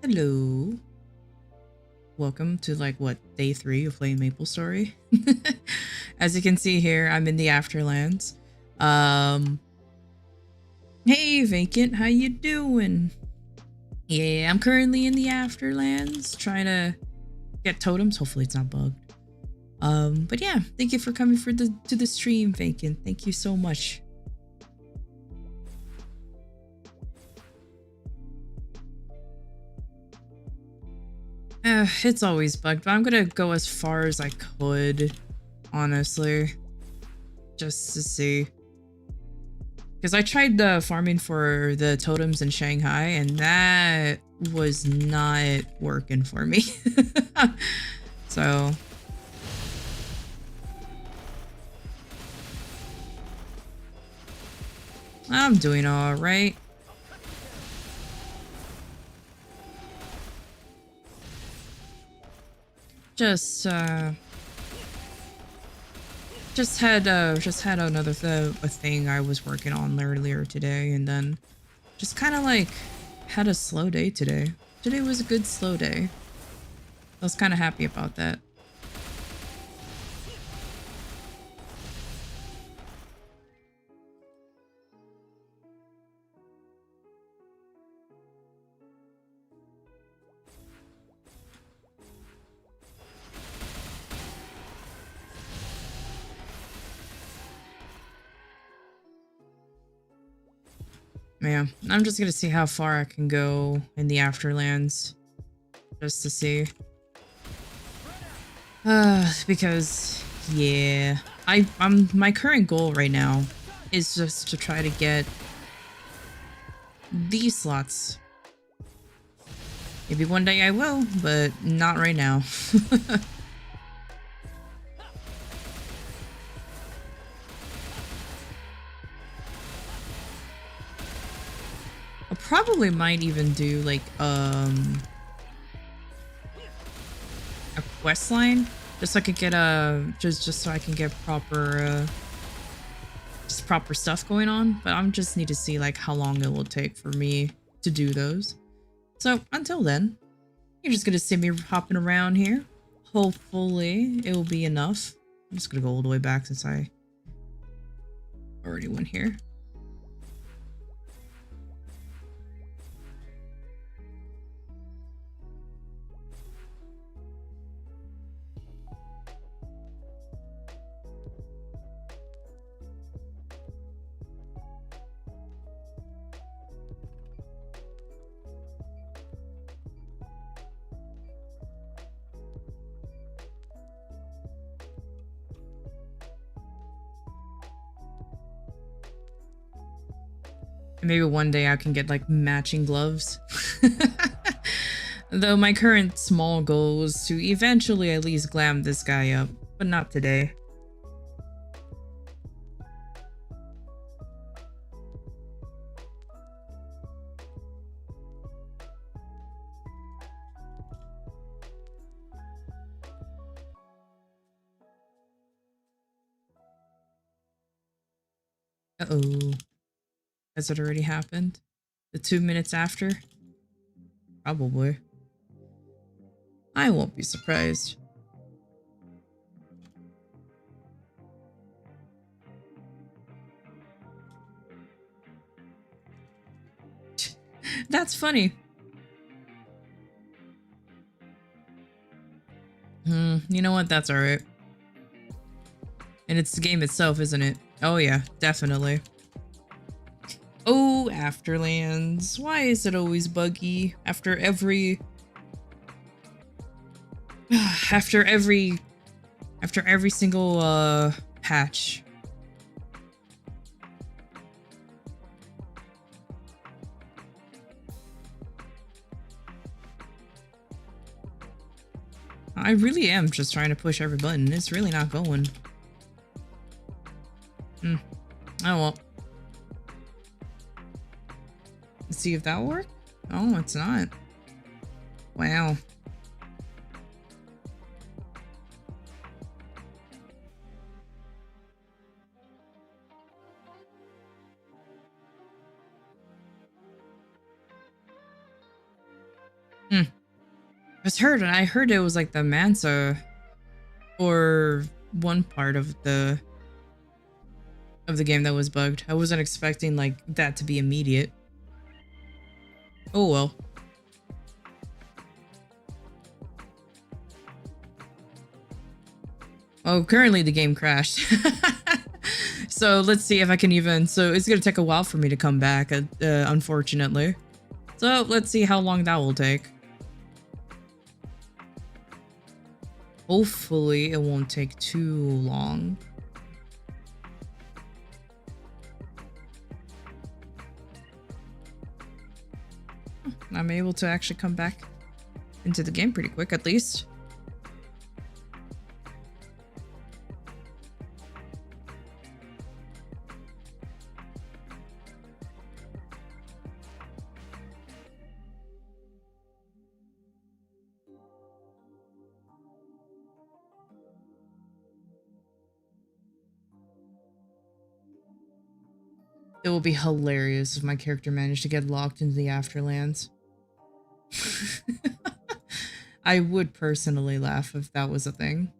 Hello. Welcome to like what, day 3 of playing Maple Story. As you can see here, I'm in the Afterlands. Hey Vacant, how you doing? Yeah, I'm currently in the Afterlands trying to get totems. Hopefully it's not bugged. But yeah, thank you for coming to the stream, Vacant. Thank you so much. It's always bugged, but I'm gonna go as far as I could, honestly, just to see. Because I tried farming for the totems in Shanghai, and that was not working for me. So I'm doing all right. Just had another a thing I was working on earlier today, and then just kind of like had a slow day today. Today was a good slow day. I was kind of happy about that. Yeah, I'm just gonna see how far I can go in the Afterlands, just to see. Because yeah, I'm my current goal right now is just to try to get these slots. Maybe one day I will, but not right now. I probably might even do like a quest line, just so I could get just so I can get proper just proper stuff going on. But I'm just need to see like how long it will take for me to do those. So until then, you're just gonna see me hopping around here. Hopefully it will be enough. I'm just gonna go all the way back since I already went here. And maybe one day I can get like matching gloves. Though my current small goal is to eventually at least glam this guy up, but not today. Uh-oh. Has it already happened? The 2 minutes after? Probably. I won't be surprised. That's funny. You know what? That's alright. And it's the game itself, isn't it? Oh yeah, definitely. Oh, Afterlands. Why is it always buggy after every after every single patch? I really am just trying to push every button. It's really not going. Oh well. Let's see if that will work. Oh, it's not. Wow. I heard it was like the Mansa or one part of the game that was bugged. I wasn't expecting like that to be immediate. Oh well. Oh, currently the game crashed. So let's see if I can even... So it's gonna take a while for me to come back, unfortunately. So let's see how long that will take. Hopefully it won't take too long. I'm able to actually come back into the game pretty quick, at least. It will be hilarious if my character managed to get locked into the Afterlands. I would personally laugh if that was a thing.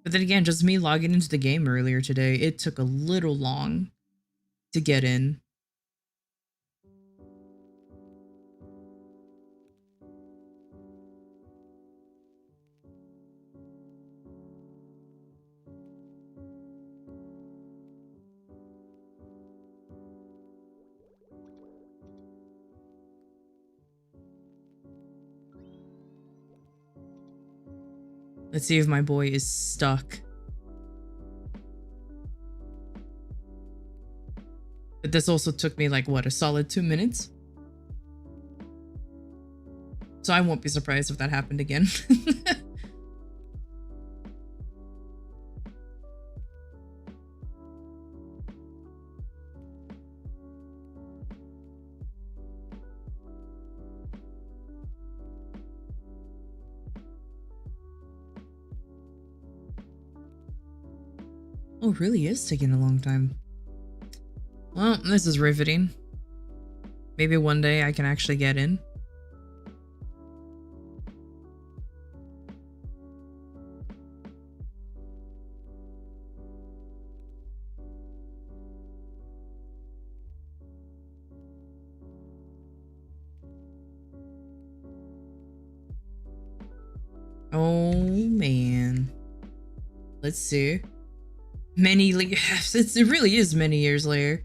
But then again, just me logging into the game earlier today, it took a little long to get in. Let's see if my boy is stuck. But this also took me like, what, a solid 2 minutes? So I won't be surprised if that happened again. Oh, it really is taking a long time. Well, this is riveting. Maybe one day I can actually get in. Oh, man. Let's see. It really is many years later.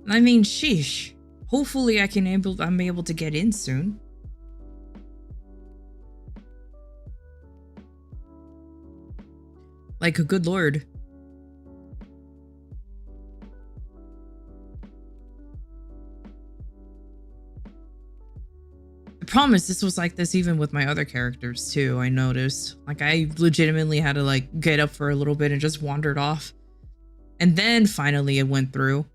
I mean, sheesh. Hopefully I'm able to get in soon. Like, good lord. I promise this was like this even with my other characters too, I noticed. Like, I legitimately had to like get up for a little bit and just wandered off. And then finally it went through.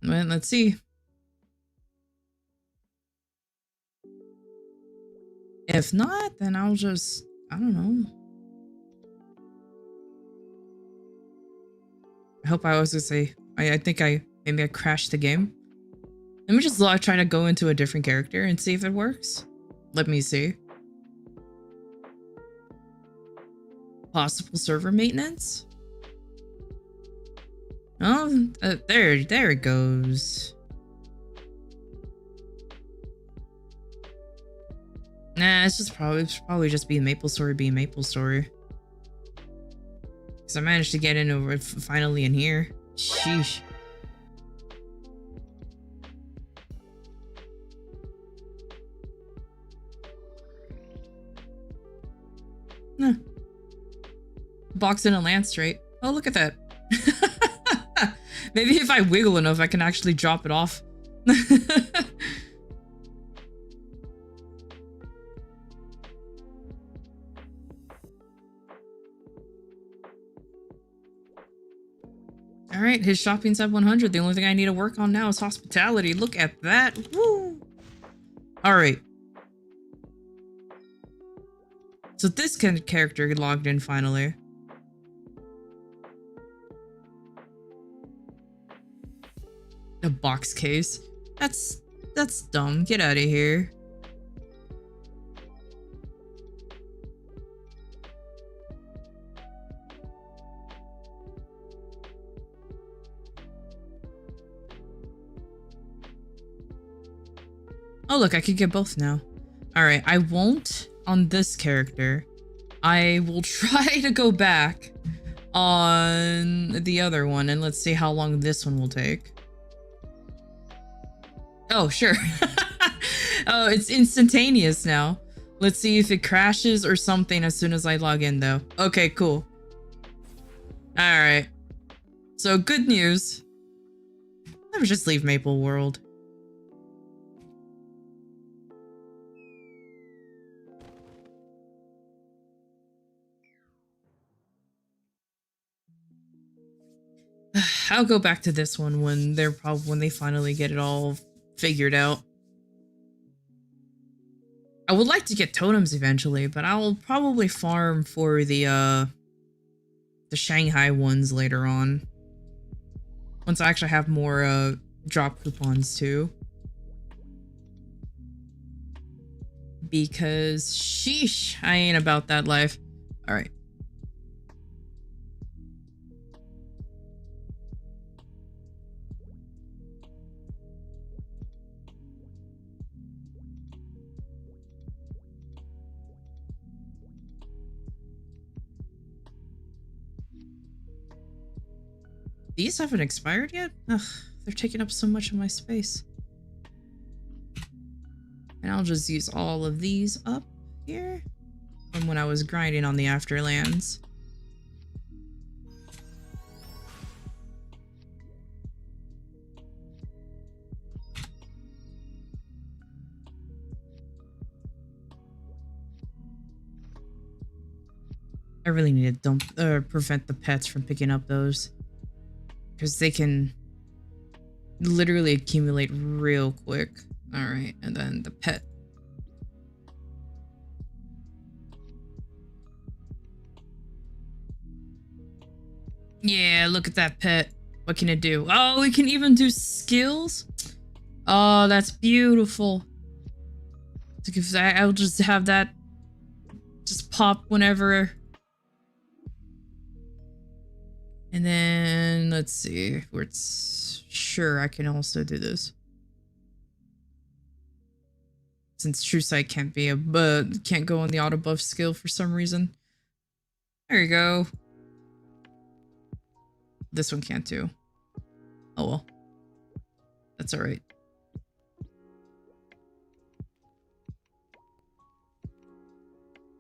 Well, let's see. If not, then I'll just, I don't know. I hope I was gonna say, I think maybe I crashed the game. Let me just try to go into a different character and see if it works. Let me see. Possible server maintenance? Oh, there it goes. Nah, it's just probably just be MapleStory being MapleStory. Because I managed to get in finally in here. Sheesh. Huh. Box in and land straight. Oh, look at that. Maybe if I wiggle enough, I can actually drop it off. All right, his shopping's at 100. The only thing I need to work on now is hospitality. Look at that. Woo! All right. So this kind of character logged in finally. A box case. That's dumb. Get out of here. Oh look, I can get both now. Alright, I won't on this character. I will try to go back on the other one and let's see how long this one will take. Oh, sure. Oh, it's instantaneous now. Let's see if it crashes or something as soon as I log in though. Okay, cool. Alright. So good news. Let me just leave Maple World. I'll go back to this one when they finally get it all figured out. I would like to get totems eventually, but I'll probably farm for the the Shanghai ones later on. Once I actually have more drop coupons too. Because sheesh, I ain't about that life. All right. These haven't expired yet? Ugh, they're taking up so much of my space. And I'll just use all of these up here from when I was grinding on the Afterlands. I really need to prevent the pets from picking up those. Because they can literally accumulate real quick. Alright, and then the pet. Yeah, look at that pet. What can it do? Oh, it can even do skills? Oh, that's beautiful. I'll just have that just pop whenever. And then let's see where it's sure I can also do this. Since True Sight can't be can't go on the auto buff skill for some reason. There you go. This one can't too. Oh well. That's alright.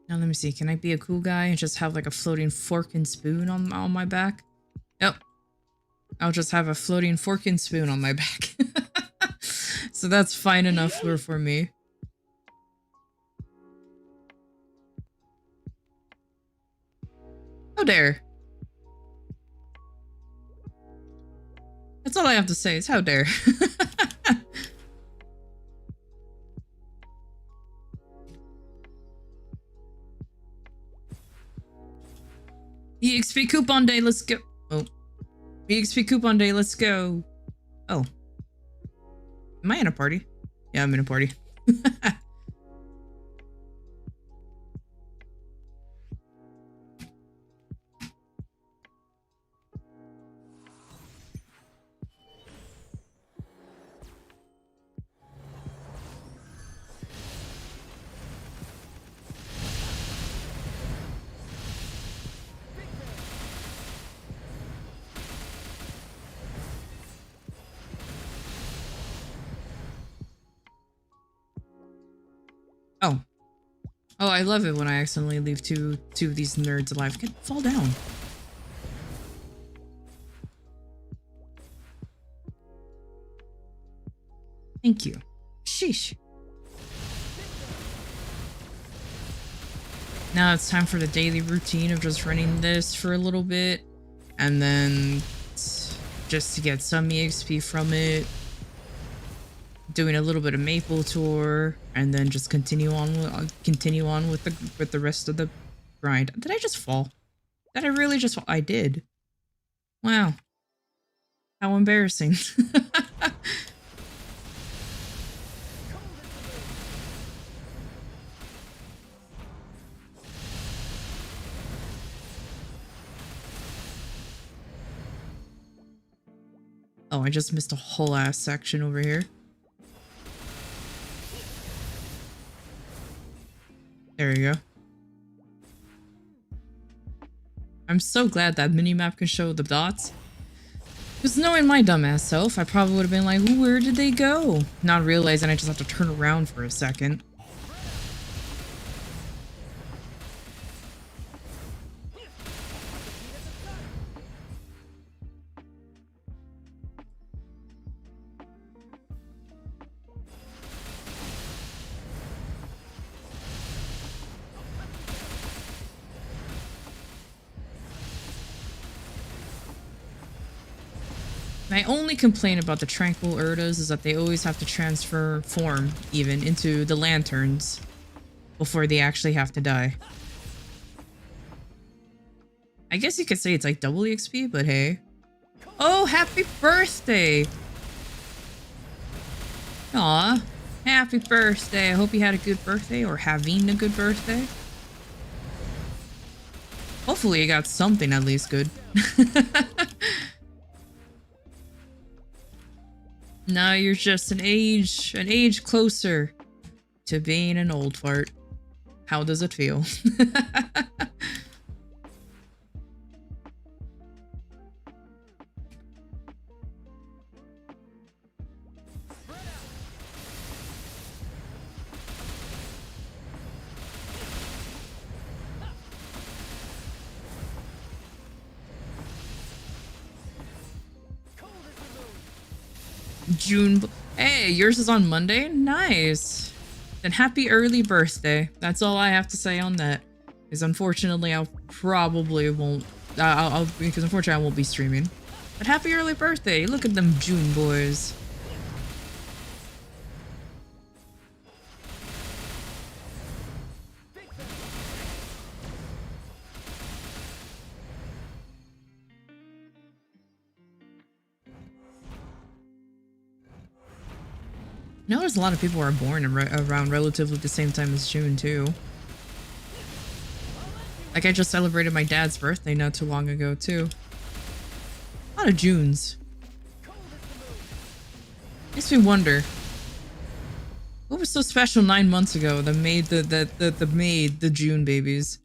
Now let me see. Can I be a cool guy and just have like a floating fork and spoon on my back? Yep. I'll just have a floating fork and spoon on my back. So that's fine enough for me. Oh dare. That's all I have to say is how dare. EXP coupon day, let's go. Oh. EXP coupon day, let's go. Oh. Am I in a party? Yeah, I'm in a party. Oh. Oh, I love it when I accidentally leave two of these nerds alive. Fall down. Thank you. Sheesh. Now it's time for the daily routine of just running this for a little bit. And then just to get some EXP from it. Doing a little bit of Maple Tour, and then just continue on with the rest of the grind. Did I just fall? Did I really just fall? I did. Wow. How embarrassing. Oh, I just missed a whole ass section over here. There you go. I'm so glad that minimap can show the dots. Because knowing my dumbass self, I probably would have been like, where did they go? Not realizing I just have to turn around for a second. My only complaint about the Tranquil Urdas is that they always have to transfer form, even, into the lanterns before they actually have to die. I guess you could say it's like double XP, but hey. Oh, happy birthday! Aw, happy birthday. I hope you had a good birthday or having a good birthday. Hopefully you got something at least good. Now you're just an age closer to being an old fart. How does it feel? June. Hey, yours is on Monday? Nice. Then happy early birthday. That's all I have to say on that. Because unfortunately, I'll probably won't. Because unfortunately, I won't be streaming. But happy early birthday. Look at them June boys. I know there's a lot of people who are born around relatively the same time as June, too. Like, I just celebrated my dad's birthday not too long ago, too. A lot of Junes. Makes me wonder. What was so special 9 months ago that made the June babies?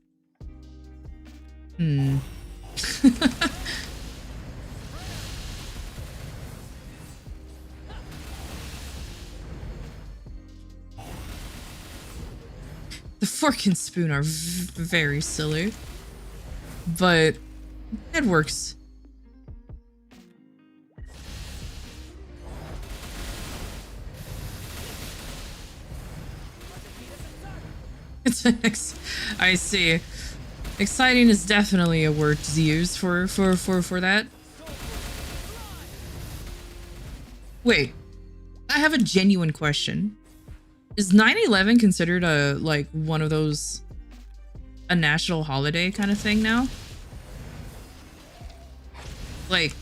The fork and spoon are very silly, but it works. I see. Exciting is definitely a word to use for that. Wait, I have a genuine question. Is 9/11 considered one of those a national holiday kind of thing now? Like,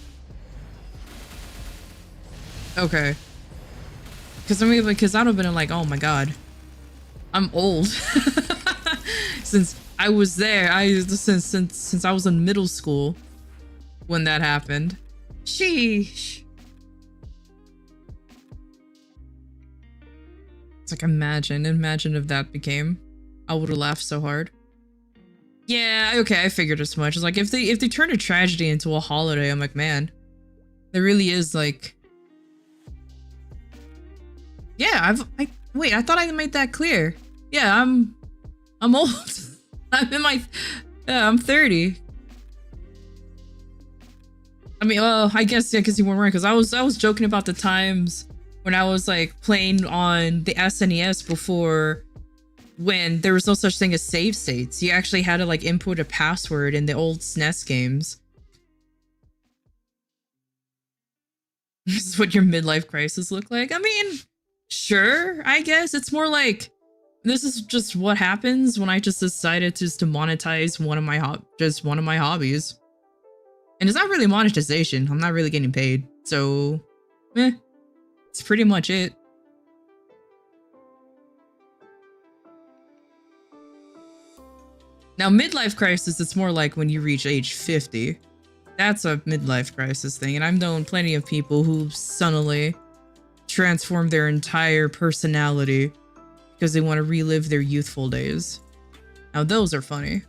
okay. Because I mean, because I'd have been like, oh my god, I'm old. Since I was there, since I was in middle school when that happened. Sheesh. It's like, imagine if that became. I would have laughed so hard. Yeah, okay, I figured as much. It's like if they turn a tragedy into a holiday, I'm like, man, there really is like. Yeah, wait, I thought I made that clear. Yeah, I'm old. I'm 30. I mean, I guess yeah, because you weren't right. Because I was joking about the times when I was like playing on the SNES before, when there was no such thing as save states. You actually had to like input a password in the old SNES games. This is what your midlife crisis looked like. I mean, sure, I guess it's more like this is just what happens when I just decided to monetize one of my hobbies. And it's not really monetization. I'm not really getting paid. So, it's pretty much it. Now, midlife crisis, it's more like when you reach age 50. That's a midlife crisis thing. And I've known plenty of people who suddenly transform their entire personality because they want to relive their youthful days. Now, those are funny.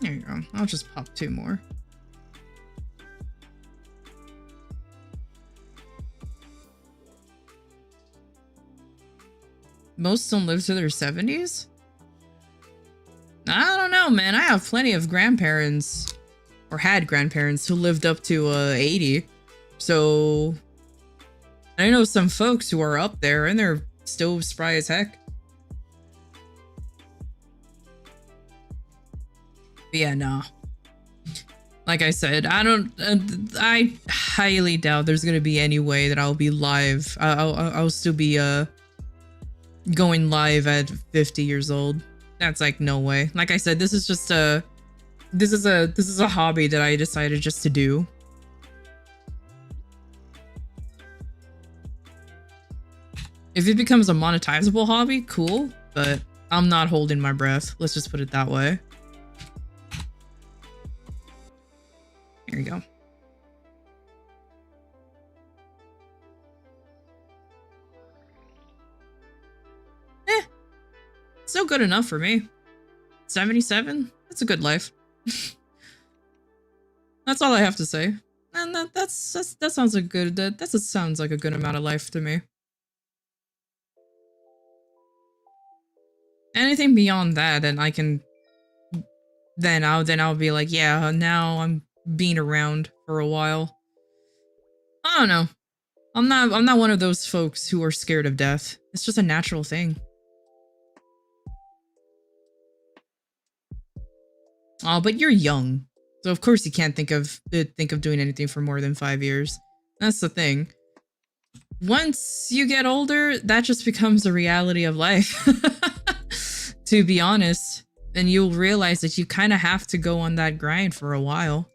There you go. I'll just pop 2 more. Most don't live to their 70s? I don't know, man. I have plenty of grandparents, or had grandparents, who lived up to 80. So I know some folks who are up there and they're still spry as heck. But yeah, no. Like I said, I highly doubt there's gonna be any way that I'll be live. I'll still be going live at 50 years old. That's like no way. Like I said, this is just this is a hobby that I decided just to do. If it becomes a monetizable hobby, cool, but I'm not holding my breath. Let's just put it that way. Here you go. Still good enough for me. 77? That's a good life. That's all I have to say. And that sounds like good. That sounds like a good amount of life to me. Anything beyond that, and I can. Then I'll be like, yeah. Now I'm being around for a while. I don't know. I'm not one of those folks who are scared of death. It's just a natural thing. Oh, but you're young, so of course you can't think of doing anything for more than 5 years. That's the thing. Once you get older, that just becomes a reality of life. To be honest, and you'll realize that you kind of have to go on that grind for a while.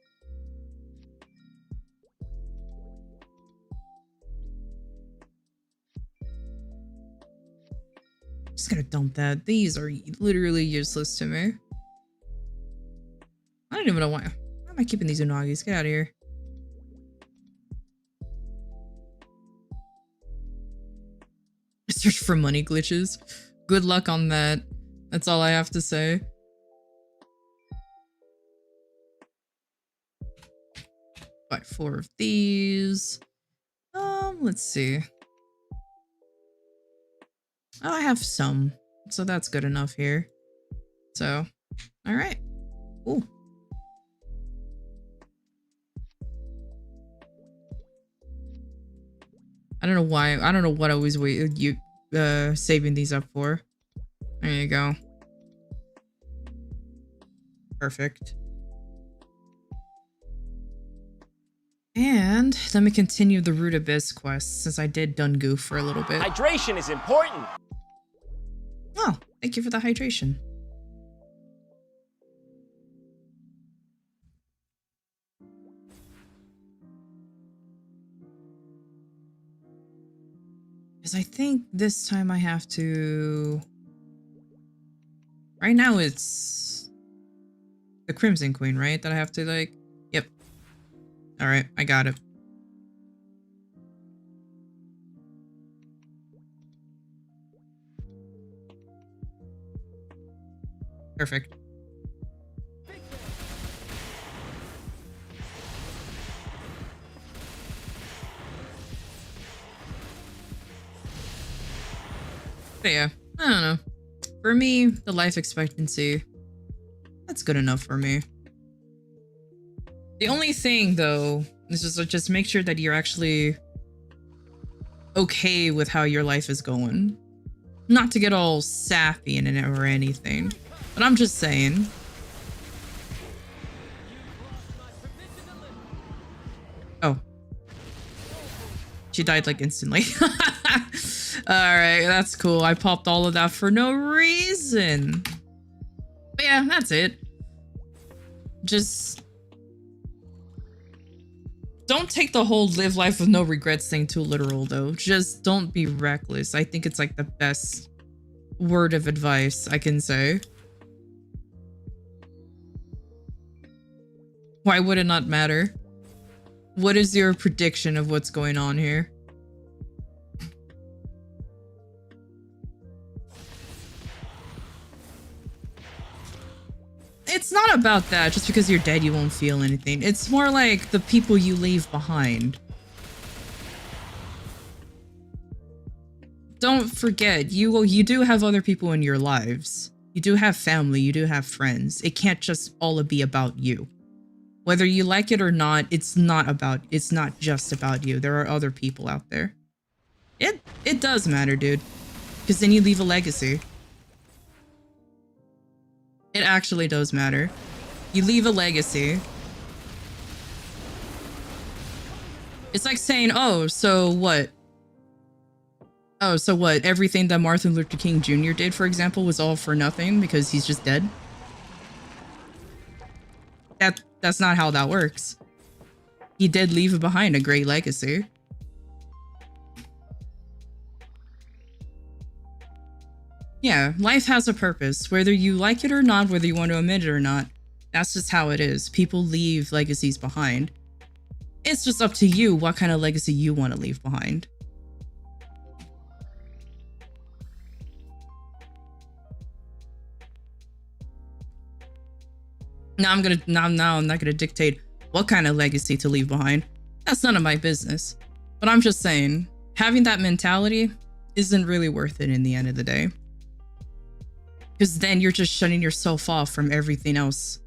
I'm just gonna dump that. These are literally useless to me. I don't even know why am I keeping these unagis? Get out of here. Search for money glitches. Good luck on that. That's all I have to say. Buy 4 of these. Let's see. Oh, I have some, so that's good enough here. So, all right. Ooh. I don't know why. I don't know what I was saving these up for. There you go. Perfect. And let me continue the Root Abyss quest, since I did Dungoof for a little bit. Hydration is important. Oh, thank you for the hydration. Because I think this time I have to... Right now it's the Crimson Queen, right? That I have to like... Yep. Alright, I got it. Perfect. But yeah, I don't know. For me, the life expectancy, that's good enough for me. The only thing, though, is just make sure that you're actually okay with how your life is going. Not to get all sappy in it or anything, but I'm just saying. Oh. She died like instantly. Alright, that's cool. I popped all of that for no reason. But yeah, that's it. Just don't take the whole live life with no regrets thing too literal, though. Just don't be reckless. I think it's like the best word of advice I can say. Why would it not matter? What is your prediction of what's going on here? It's not about that. Just because you're dead, you won't feel anything. It's more like the people you leave behind. Don't forget, you do have other people in your lives. You do have family, you do have friends. It can't just all be about you. Whether you like it or not, it's not just about you. There are other people out there. It does matter, dude. Because then you leave a legacy. It actually does matter. You leave a legacy. It's like saying, oh, so what? Oh, so what? Everything that Martin Luther King Jr. did, for example, was all for nothing because he's just dead? That's not how that works. He did leave behind a great legacy. Yeah, life has a purpose, whether you like it or not, whether you want to admit it or not. That's just how it is. People leave legacies behind. It's just up to you what kind of legacy you want to leave behind. Now I'm not gonna dictate what kind of legacy to leave behind. That's none of my business. But I'm just saying, having that mentality isn't really worth it in the end of the day. Because then you're just shutting yourself off from everything else.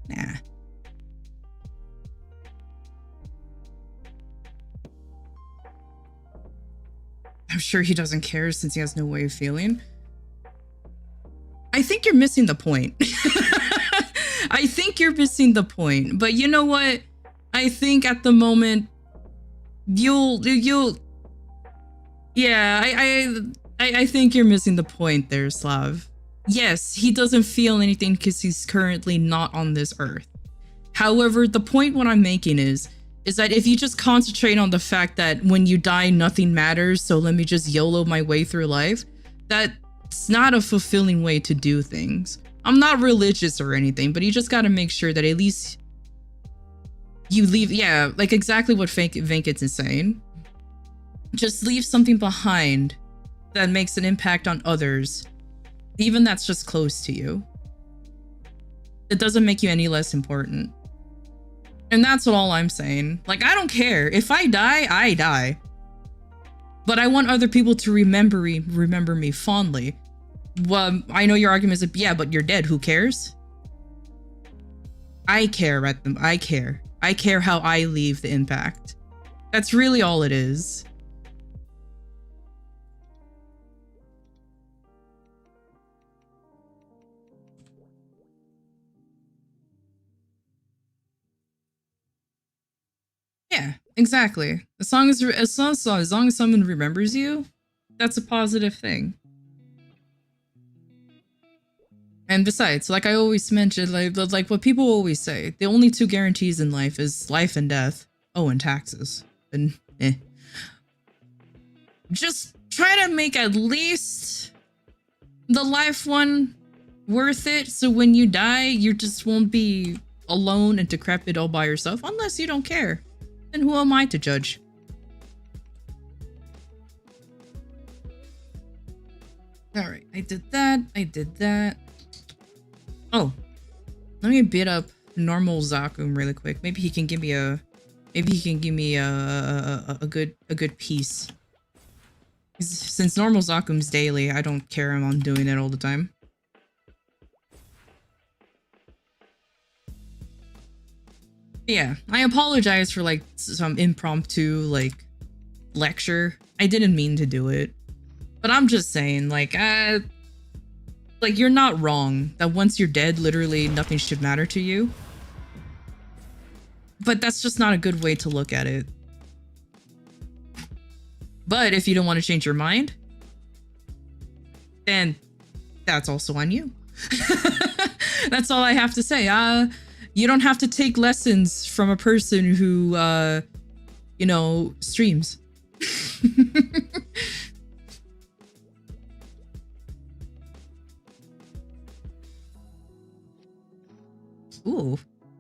Nah. I'm sure he doesn't care since he has no way of feeling. I think you're missing the point. I think you're missing the point. But you know what? I think at the moment you'll yeah, I think you're missing the point there, Slav. Yes, he doesn't feel anything because he's currently not on this earth. However, the point what I'm making is that if you just concentrate on the fact that when you die, nothing matters, so let me just YOLO my way through life, that's not a fulfilling way to do things. I'm not religious or anything, but you just gotta make sure that at least you leave, yeah, like exactly what Venkit is saying. Just leave something behind that makes an impact on others, even that's just close to you. It doesn't make you any less important. And that's all I'm saying. Like, I don't care. If I die, I die. But I want other people to remember me fondly. Well, I know your argument is, yeah, but you're dead. Who cares? I care at them. I care. I care how I leave the impact. That's really all it is. Yeah, exactly. As long as someone remembers you, that's a positive thing. And besides, like I always mentioned, like what people always say, the only two guarantees in life is life and death. Oh, and taxes. And just try to make at least the life one worth it, so when you die, you just won't be alone and decrepit all by yourself, unless you don't care. Then who am I to judge? Alright, I did that. Oh, let me beat up normal Zakum really quick. Maybe he can give me a good piece. Since normal Zakum's daily, I don't care if I'm doing it all the time. Yeah, I apologize for like some impromptu like lecture. I didn't mean to do it, but I'm just saying like you're not wrong that once you're dead, literally nothing should matter to you. But that's just not a good way to look at it. But if you don't want to change your mind, then that's also on you. That's all I have to say. You don't have to take lessons from a person who, you know, streams. Ooh,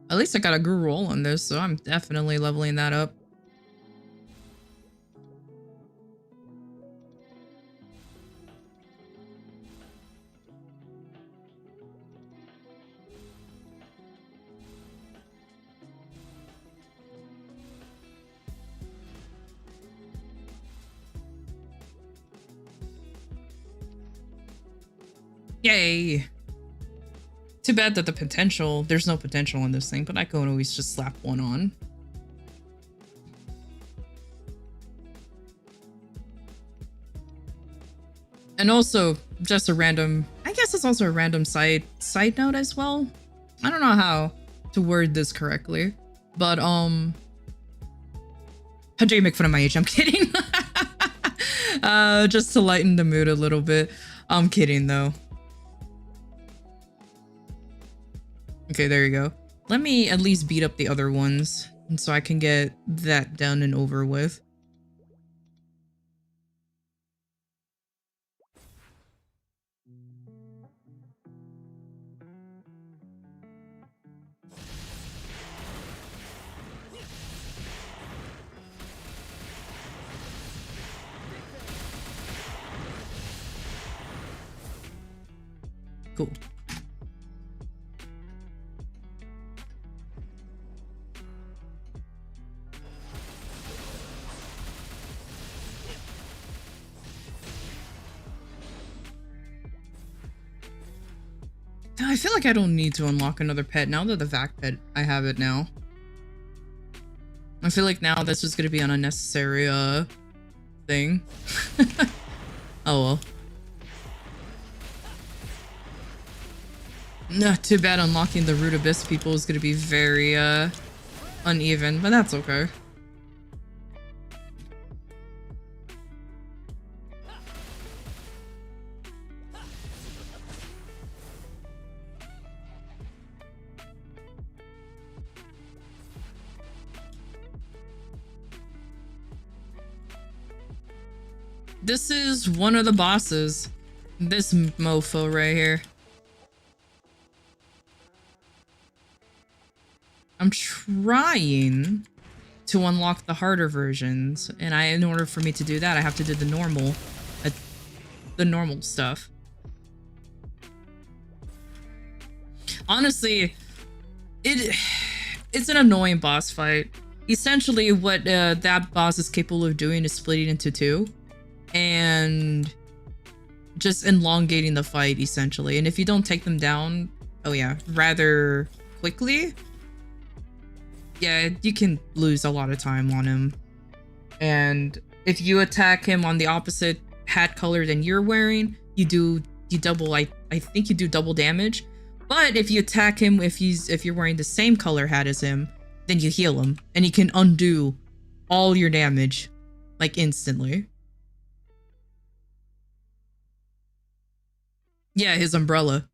at least I got a good roll on this, so I'm definitely leveling that up. Yay! Too bad that there's no potential in this thing, but I can always just slap one on. and also just a random, I guess it's also a random side note as well. I don't know how to word this correctly, but how'd you make fun of my age? I'm kidding. Just to lighten the mood a little bit. I'm kidding though. Okay, there you go. Let me at least beat up the other ones so I can get that done and over with. Cool. I feel like I don't need to unlock another pet now that the vac pet, I have it now. I feel like now that's just gonna be an unnecessary thing. Oh well. Nah, too bad unlocking the Root Abyss people is gonna be very uneven, but that's okay. This is one of the bosses. This mofo right here. I'm trying to unlock the harder versions, and in order for me to do that, I have to do the normal stuff. Honestly, it's an annoying boss fight. Essentially, what that boss is capable of doing is splitting into two and just elongating the fight, essentially. And if you don't take them down, oh yeah, rather quickly, yeah, you can lose a lot of time on him. And if you attack him on the opposite hat color than you're wearing, you double, I think you do double damage. But if you attack him if you're wearing the same color hat as him, then you heal him and he can undo all your damage like instantly. Yeah, his umbrella.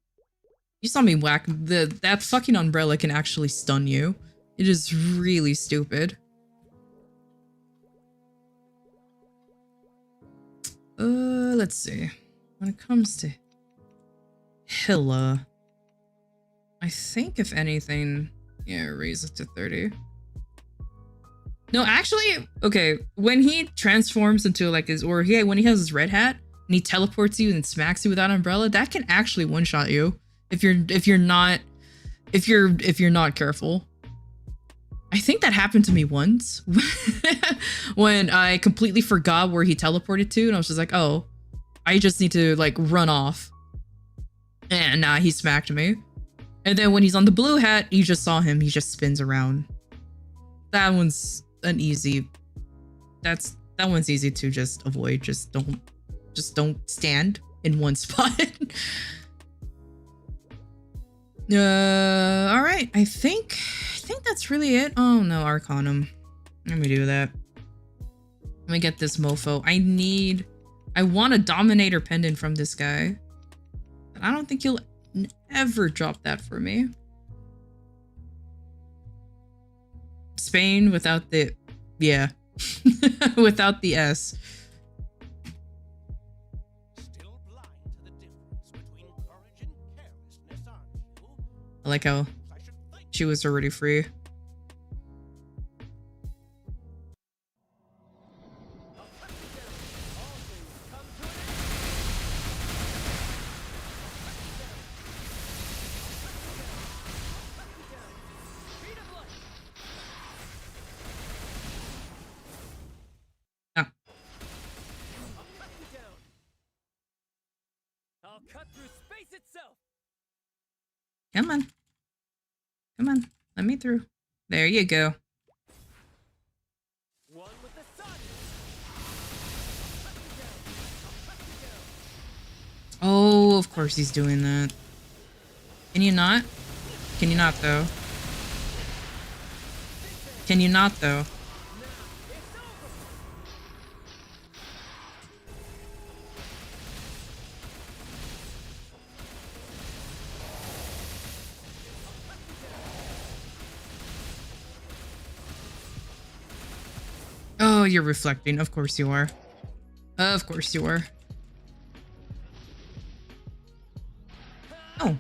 You saw me whack that fucking umbrella can actually stun you. It is really stupid. Let's see. When it comes to Hilla, I think if anything, yeah, raise it to 30. No, actually, okay, when he transforms into like when he has his red hat and he teleports you and smacks you with that umbrella, that can actually one-shot you if you're not careful. I think that happened to me once when I completely forgot where he teleported to, and I was just like, oh, I just need to like run off. And nah, he smacked me. And then when he's on the blue hat, you just saw him, he just spins around. That one's an easy, that one's easy to just avoid. Just don't stand in one spot. All right, I think that's really it. Oh no, Arcanum. Let me do that. Let me get this mofo. I want a Dominator pendant from this guy. I don't think you'll ever drop that for me. Spain without the, yeah, without the S. Still blind to the difference between courage and carelessness, aren't you? I like how she was already free. I'll cut through space itself. Come on. Come on. Let me through. There you go. One with the sun. Oh, of course he's doing that. Can you not? Can you not, though? Can you not, though? Oh, you're reflecting. Of course you are. Of course you are. Oh,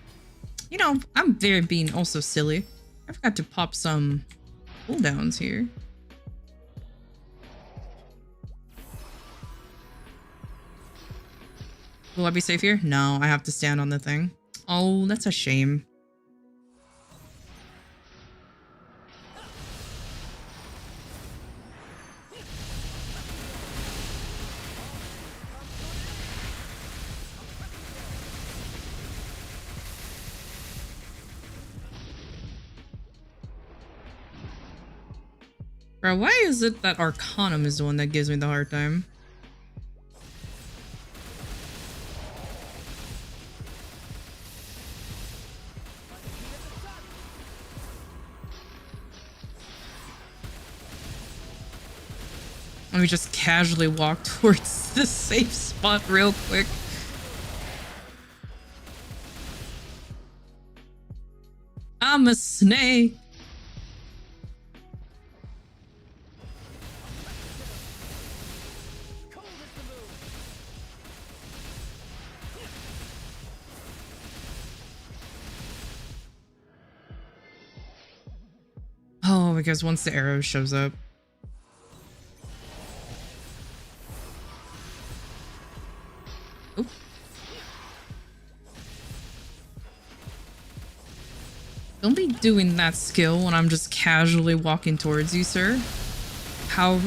you know, I'm very being also silly. I forgot to pop some cooldowns here. Will I be safe here? No, I have to stand on the thing. Oh, that's a shame. Bro, why is it that Arcane is the one that gives me the hard time? Let me just casually walk towards the safe spot real quick. I'm a snake. Oh, because once the arrow shows up. Oop. Don't be doing that skill when I'm just casually walking towards you, sir. How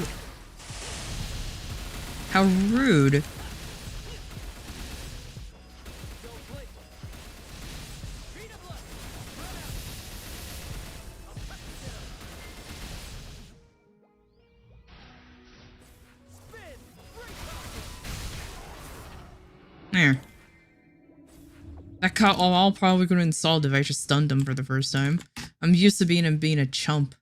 rude. There. That got all probably gonna install if I just stunned him for the first time. I'm used to being a chump.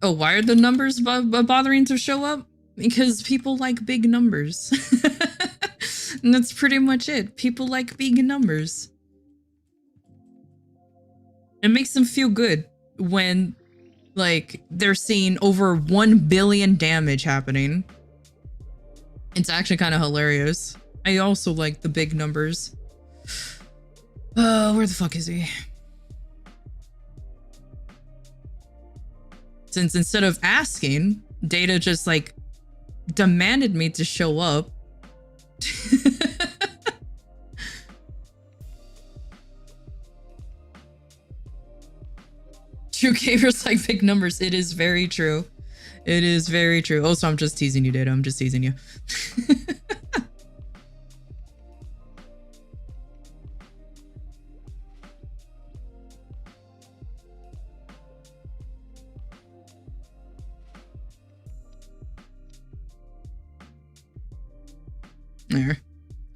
Oh, why are the numbers bothering to show up? Because people like big numbers. And that's pretty much it. People like big numbers. It makes them feel good when, like, they're seeing over 1 billion damage happening. It's actually kind of hilarious. I also like the big numbers. Where the fuck is he? Since instead of asking, Data just, like, demanded me to show up. True gamers like big numbers. It is very true. It is very true. Oh, so I'm just teasing you, Data. I'm just teasing you. There.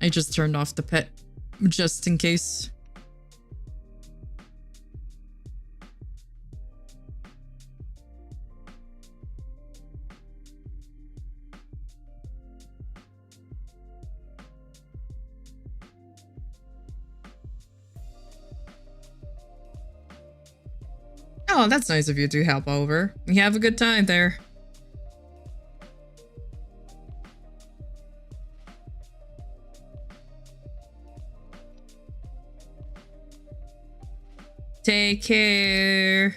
I just turned off the pet just in case. Oh, that's nice of you to help over. You have a good time there. Take care.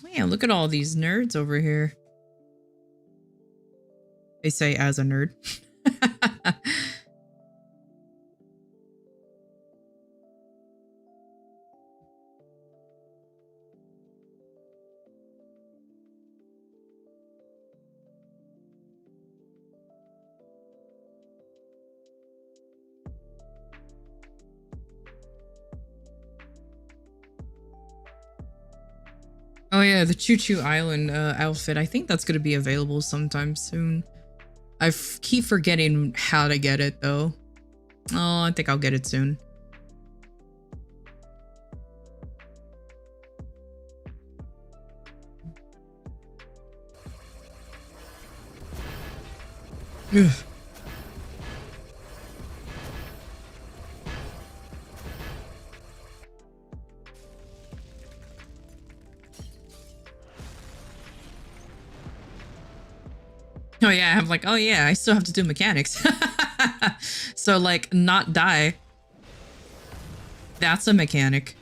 Man, look at all these nerds over here. They say as a nerd. Oh yeah, the Choo Choo Island outfit. I think that's going to be available sometime soon. Keep forgetting how to get it though. Oh, I think I'll get it soon. Ugh. Oh yeah, I'm like, oh yeah, I still have to do mechanics. So like, not die. That's a mechanic.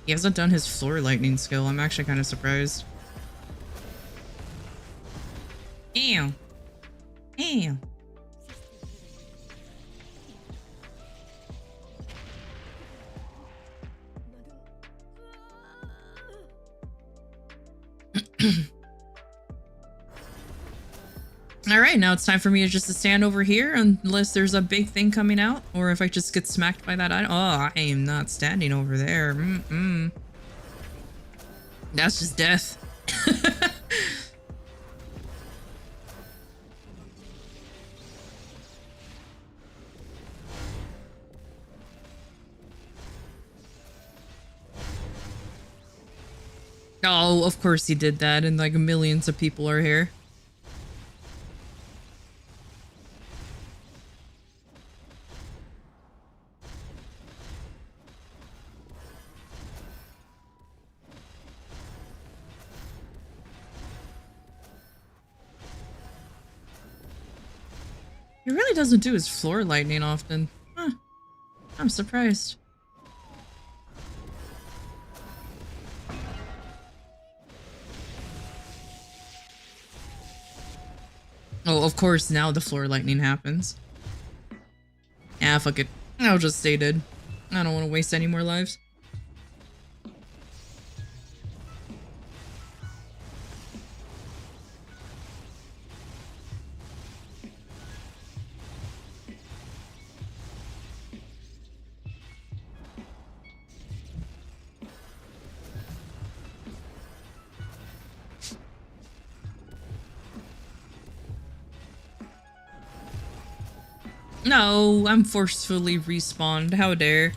He hasn't done his floor lightning skill. I'm actually kind of surprised. Ew. Ew. All right, now it's time for me to just stand over here unless there's a big thing coming out, or if I just get smacked by that item. Oh, I am not standing over there. That's just death. Oh, of course he did that, and like millions of people are here. He really doesn't do his floor lightning often. Huh. I'm surprised. Oh, of course, now the floor lightning happens. Ah, fuck it. I'll just stay dead. I don't want to waste any more lives. No, I'm forcefully respawned. How dare.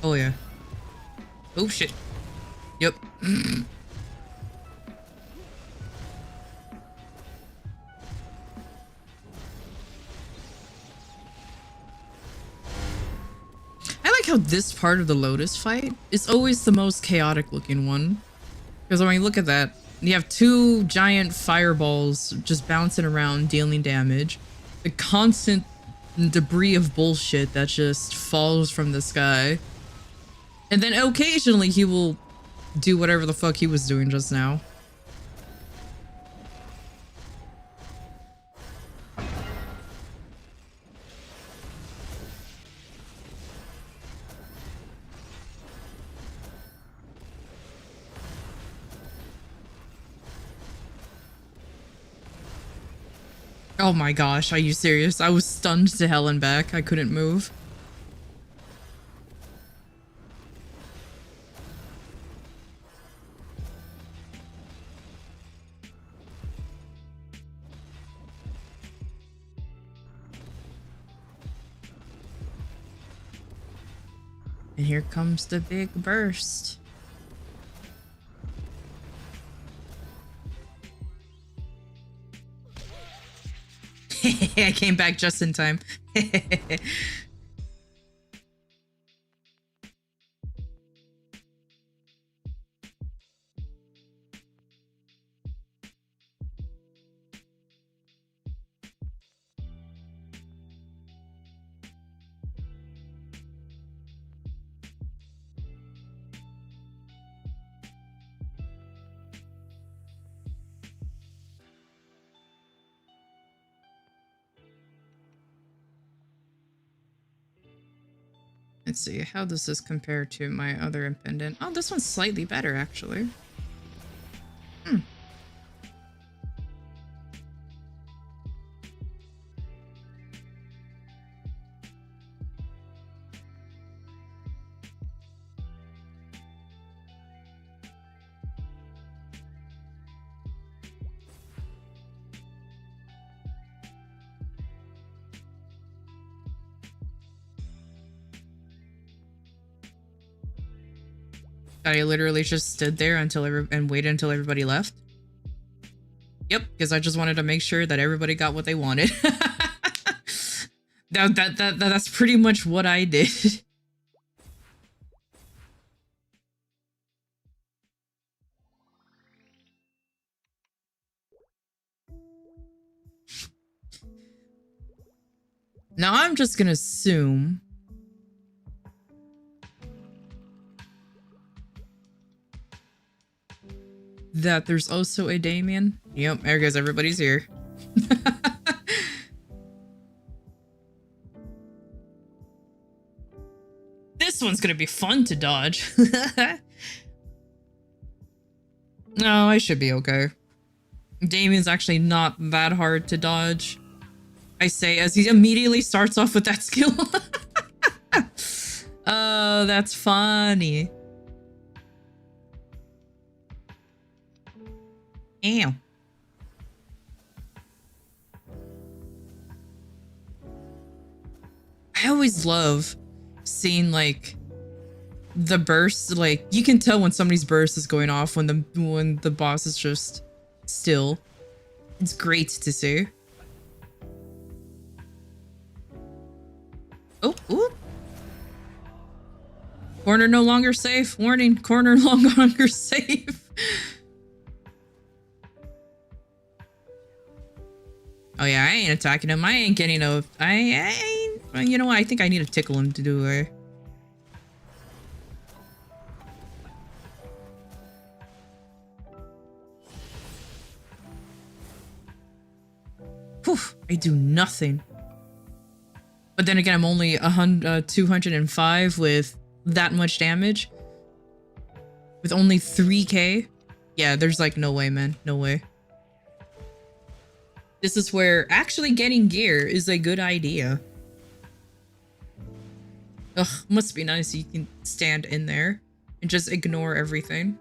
Oh yeah. Oh shit. Yep. I like how this part of the Lotus fight is always the most chaotic looking one. Because when you look at that, you have two giant fireballs just bouncing around, dealing damage. The constant debris of bullshit that just falls from the sky. And then occasionally he will do whatever the fuck he was doing just now. Oh my gosh, are you serious? I was stunned to hell and back. I couldn't move. And here comes the big burst. I came back just in time. Let's see, how does this compare to my other impendant? Oh, this one's slightly better, actually. I literally just stood there until and waited until everybody left. Yep, because I just wanted to make sure that everybody got what they wanted. That's pretty much what I did. Now I'm just gonna assume that there's also a Damien. Yep, there goes, everybody's here. This one's gonna be fun to dodge. No, I should be okay. Damien's actually not that hard to dodge. I say as he immediately starts off with that skill. Oh, that's funny. Ew. I always love seeing like the burst, like you can tell when somebody's burst is going off when the boss is just still. It's great to see. Oh, ooh. Corner no longer safe. Warning, corner no longer safe. Oh yeah, I ain't attacking him. I ain't getting no... I ain't... You know what? I think I need to tickle him to do it. Whew, I do nothing. But then again, I'm only 205 with that much damage. With only 3k. Yeah, there's like no way, man. No way. This is where actually getting gear is a good idea. Ugh, must be nice you can stand in there and just ignore everything.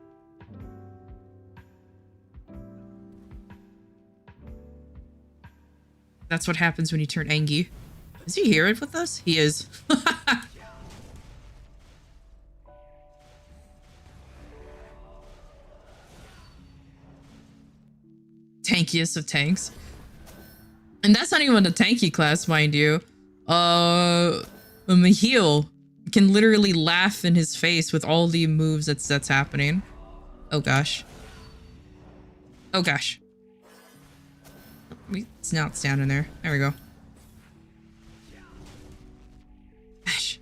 That's what happens when you turn Angie. Is he here with us? He is. Tankiest of tanks. And that's not even a tanky class, mind you. Mahil can literally laugh in his face with all the moves that's happening. Oh gosh. Oh gosh. It's not standing there. There we go. Gosh.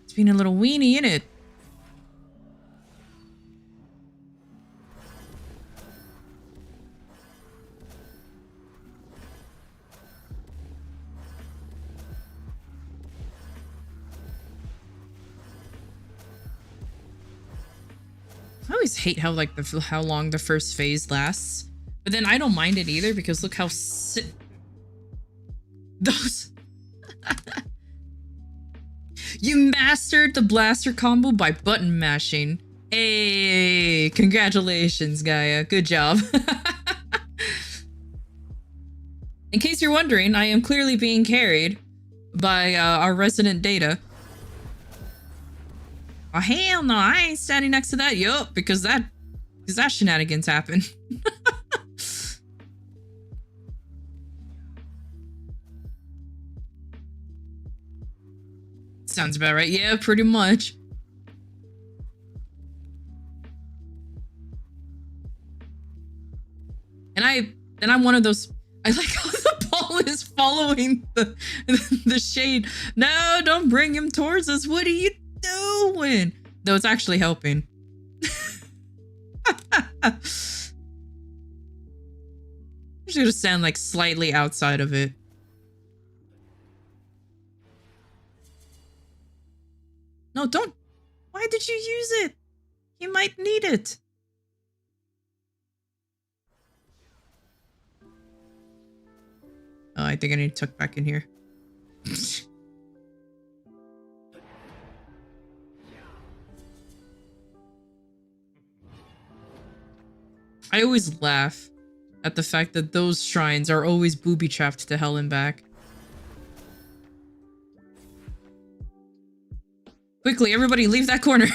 It's being a little weenie, isn't it? I always hate how like how long the first phase lasts, but then I don't mind it either because look how those. You mastered the blaster combo by button mashing. Hey, congratulations, Gaia. Good job. In case you're wondering, I am clearly being carried by our resident Data. Oh, hell no, I ain't standing next to that. Yup, because that shenanigans happen. Sounds about right. Yeah, pretty much. And I'm one of those. I like how the ball is following the shade. No, don't bring him towards us. What are you doing? Though it's actually helping. I'm just gonna stand like slightly outside of it. No, don't. Why did you use it? He might need it. Oh, I think I need to tuck back in here. I always laugh at the fact that those shrines are always booby-trapped to hell and back. Quickly, everybody leave that corner.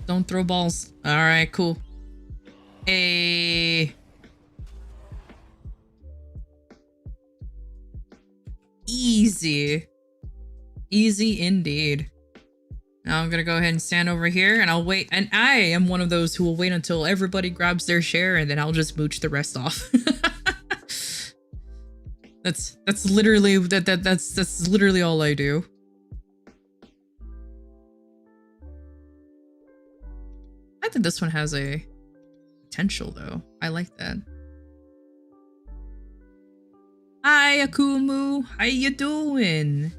Don't throw balls. All right, cool. Hey. Easy. Easy indeed. Now I'm gonna go ahead and stand over here and I'll wait. And I am one of those who will wait until everybody grabs their share and then I'll just mooch the rest off. That's literally that's literally all I do. I think this one has a potential though. I like that. Hi Akumu, how you doing?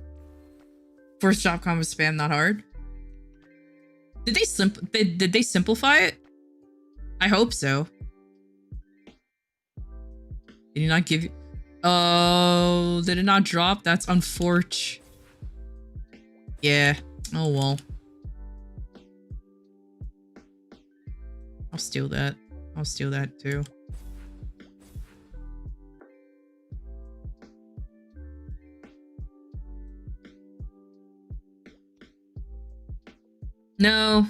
First job combo spam, not hard. Did they simplify it? I hope so. Did he not give you? Oh, did it not drop? That's unfortunate. Yeah. Oh well. I'll steal that. I'll steal that too. No.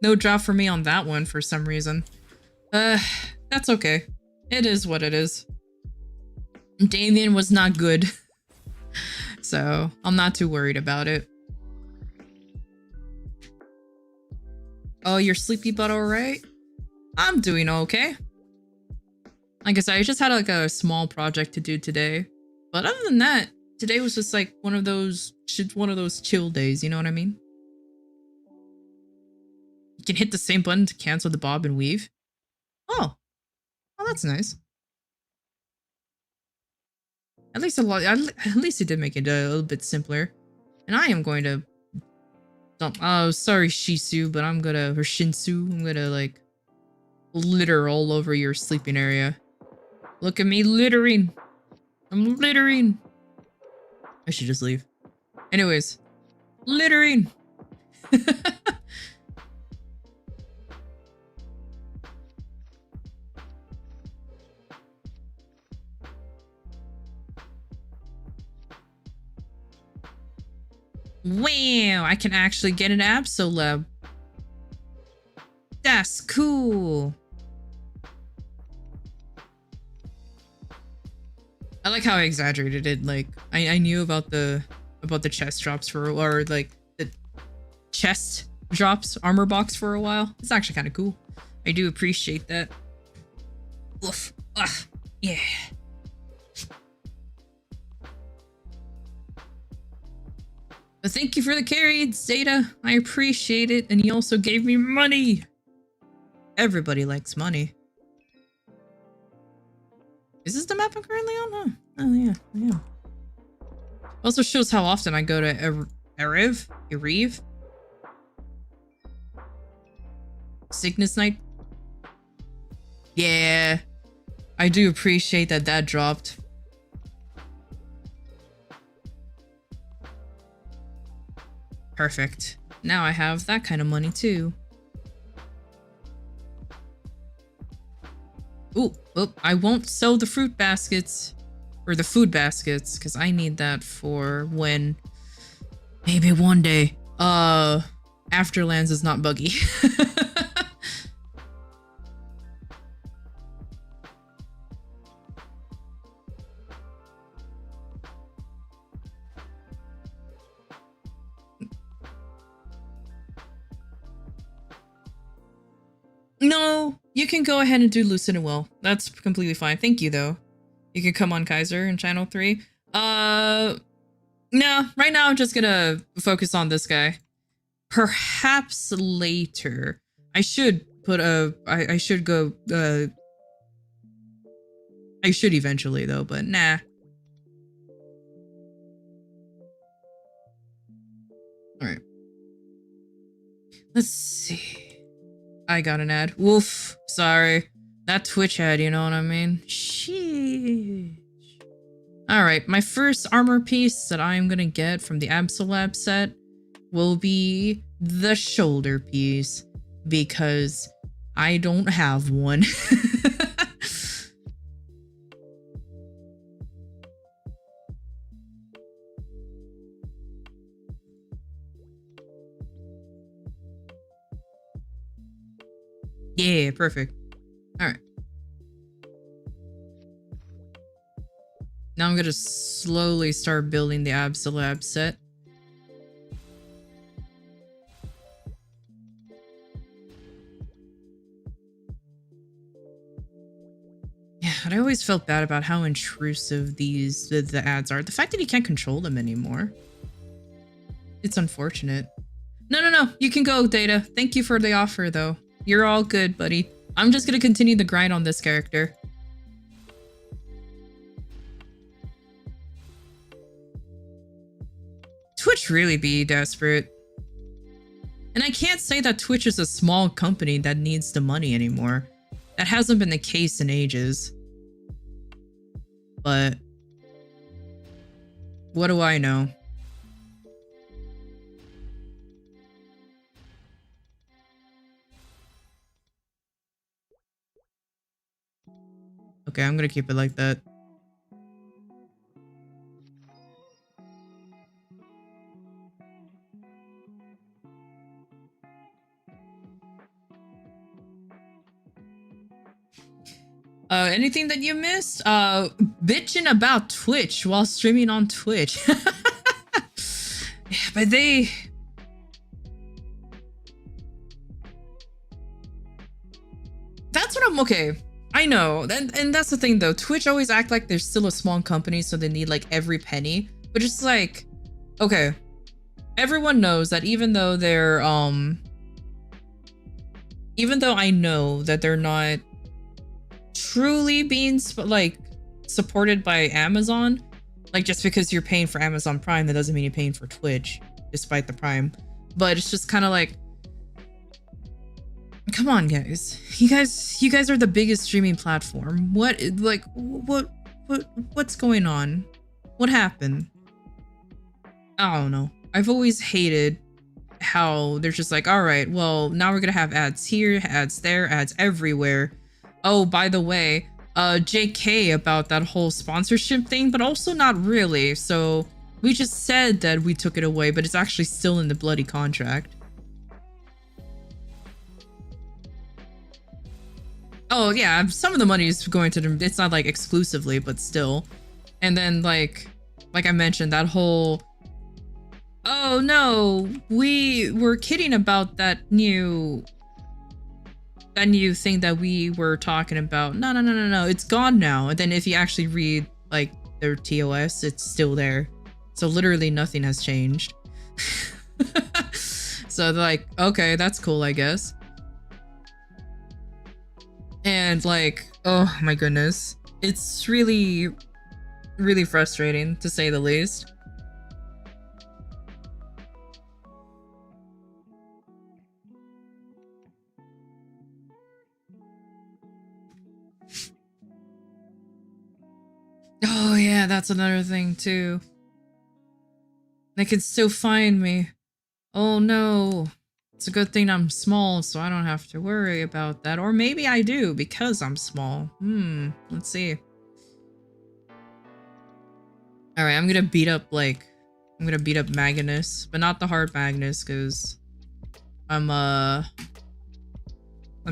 No drop for me on that one for some reason. That's okay. It is what it is. Damien was not good. So, I'm not too worried about it. Oh, you're sleepy but alright? I'm doing okay. Like I said, I just had like a small project to do today. But other than that, today was just like one of those chill days, you know what I mean? You can hit the same button to cancel the bob and weave. Oh. Oh, that's nice. At least it did make it a little bit simpler. And I am going to dump. Oh, sorry, Shisu, but I'm gonna, or Shinsu, I'm gonna like litter all over your sleeping area. Look at me littering. I'm littering. I should just leave. Anyways, littering. Wow, I can actually get an Absolab. That's cool. I like how I exaggerated it. Like I knew about the chest drops for, or like the chest drops armor box for a while. It's actually kind of cool. I do appreciate that. Oof. Ugh. Yeah. But thank you for the carry, Zeta. I appreciate it. And he also gave me money. Everybody likes money. Is this the map I'm currently on? Huh? Oh, yeah. Yeah. Also shows how often I go to Eriv? Cygnus Night? Yeah. I do appreciate that that dropped. Perfect. now I have that kind of money too. Ooh, I won't sell the fruit baskets or the food baskets because I need that for when maybe one day Afterlands is not buggy. No, you can go ahead and do Lucid and Will. That's completely fine. Thank you, though. You can come on Kaiser in Channel 3. No, right now I'm just gonna focus on this guy. Perhaps later. I should put a... I should go... I should eventually, though, but nah. Alright. Let's see. I got an ad. Woof. Sorry. That Twitch ad, you know what I mean? Sheesh. Alright, my first armor piece that I'm gonna get from the Absolab set will be the shoulder piece, because I don't have one. Yeah, perfect. Alright. Now I'm gonna slowly start building the Absolab set. Yeah, and I always felt bad about how intrusive the ads are. The fact that you can't control them anymore. It's unfortunate. No, you can go, Data. Thank you for the offer, though. You're all good, buddy. I'm just gonna continue the grind on this character. Twitch really be desperate. And I can't say that Twitch is a small company that needs the money anymore. That hasn't been the case in ages. But what do I know? Okay, I'm gonna keep it like that. Anything that you missed? Bitching about Twitch while streaming on Twitch. Yeah, but they... That's what I'm... Okay, I know. And that's the thing, though. Twitch always act like they're still a small company, so they need, like, every penny. But it's like... Okay. Everyone knows that even though they're, even though I know that they're not truly being like supported by Amazon, like just because you're paying for Amazon Prime, that doesn't mean you're paying for Twitch despite the Prime. But it's just kind of like, come on, guys. You guys are the biggest streaming platform. What's going on? What happened? I don't know. I've always hated how they're just like, all right, well, now we're gonna have ads here, ads there, ads everywhere. Oh, by the way, JK about that whole sponsorship thing, but also not really. So we just said that we took it away, but it's actually still in the bloody contract. Oh yeah, some of the money is going to them. It's not like exclusively, but still. And then like I mentioned, that whole, oh no, we were kidding about that new thing that we were talking about. No, it's gone now. And then if you actually read like their TOS, it's still there. So literally nothing has changed. So they're like, okay, that's cool, I guess. And like, oh my goodness, it's really, really frustrating to say the least. Oh yeah, that's another thing too. They can still find me. Oh no. It's a good thing I'm small, so I don't have to worry about that. Or maybe I do, because I'm small. Let's see. Alright, I'm gonna beat up, Magnus. But not the hard Magnus, because I'm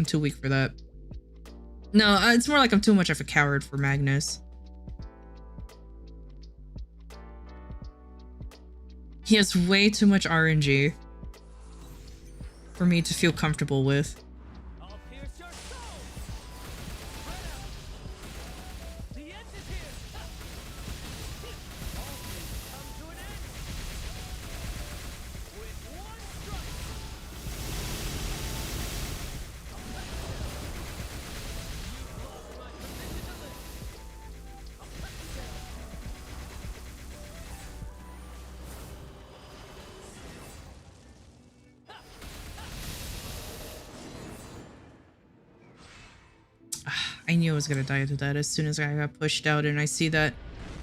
too weak for that. No, it's more like I'm too much of a coward for Magnus. He has way too much RNG for me to feel comfortable with. I'll pierce your soul. Spread out. The end is here. All things come to an end. With one strike. You've lost my permission to live. I knew I was gonna die to that as soon as I got pushed out and I see that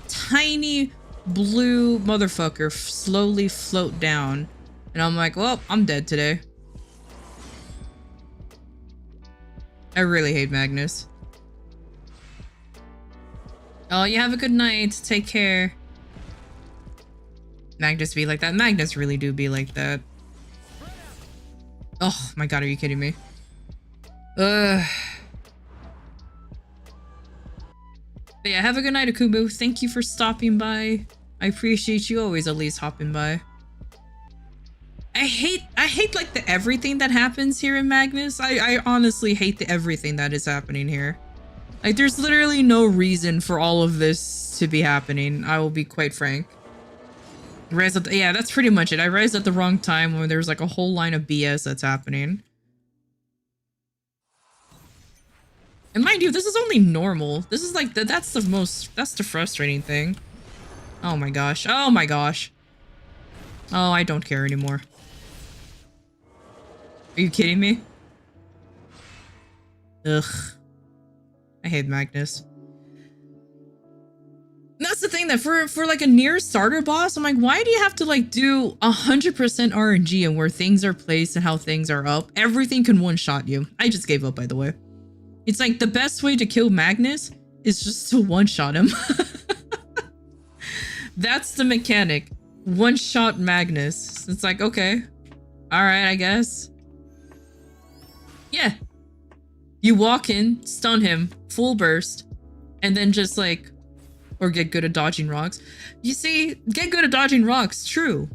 tiny blue motherfucker slowly float down. And I'm like, well, I'm dead today. I really hate Magnus. Oh, you have a good night. Take care. Magnus be like that. Magnus really do be like that. Oh my god, are you kidding me? Ugh. But yeah, have a good night, Akumu. Thank you for stopping by. I appreciate you always at least hopping by. I hate like the everything that happens here in Magnus. I honestly hate the everything that is happening here. Like there's literally no reason for all of this to be happening. I will be quite frank. Yeah, that's pretty much it. I raised at the wrong time when there's like a whole line of BS that's happening. And mind you, this is only normal. This is like, that's the frustrating thing. Oh my gosh. Oh my gosh. Oh, I don't care anymore. Are you kidding me? Ugh. I hate Magnus. And that's the thing that for like a near starter boss, I'm like, why do you have to like do 100% RNG and where things are placed and how things are up? Everything can one-shot you. I just gave up, by the way. It's like the best way to kill Magnus is just to one-shot him. That's the mechanic. One-shot Magnus. It's like, okay. Alright, I guess. Yeah. You walk in, stun him, full burst, and then just like... Or get good at dodging rocks. You see, get good at dodging rocks, true.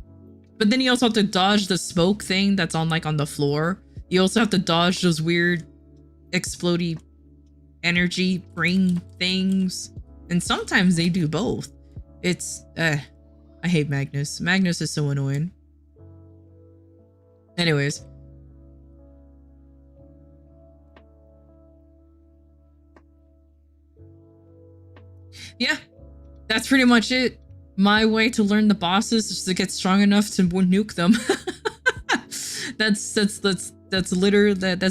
But then you also have to dodge the smoke thing that's on like on the floor. You also have to dodge those weird explodey energy ring things. And sometimes they do both. It's, I hate Magnus. Magnus is so annoying. Anyways. Yeah. That's pretty much it. My way to learn the bosses is to get strong enough to nuke them. That's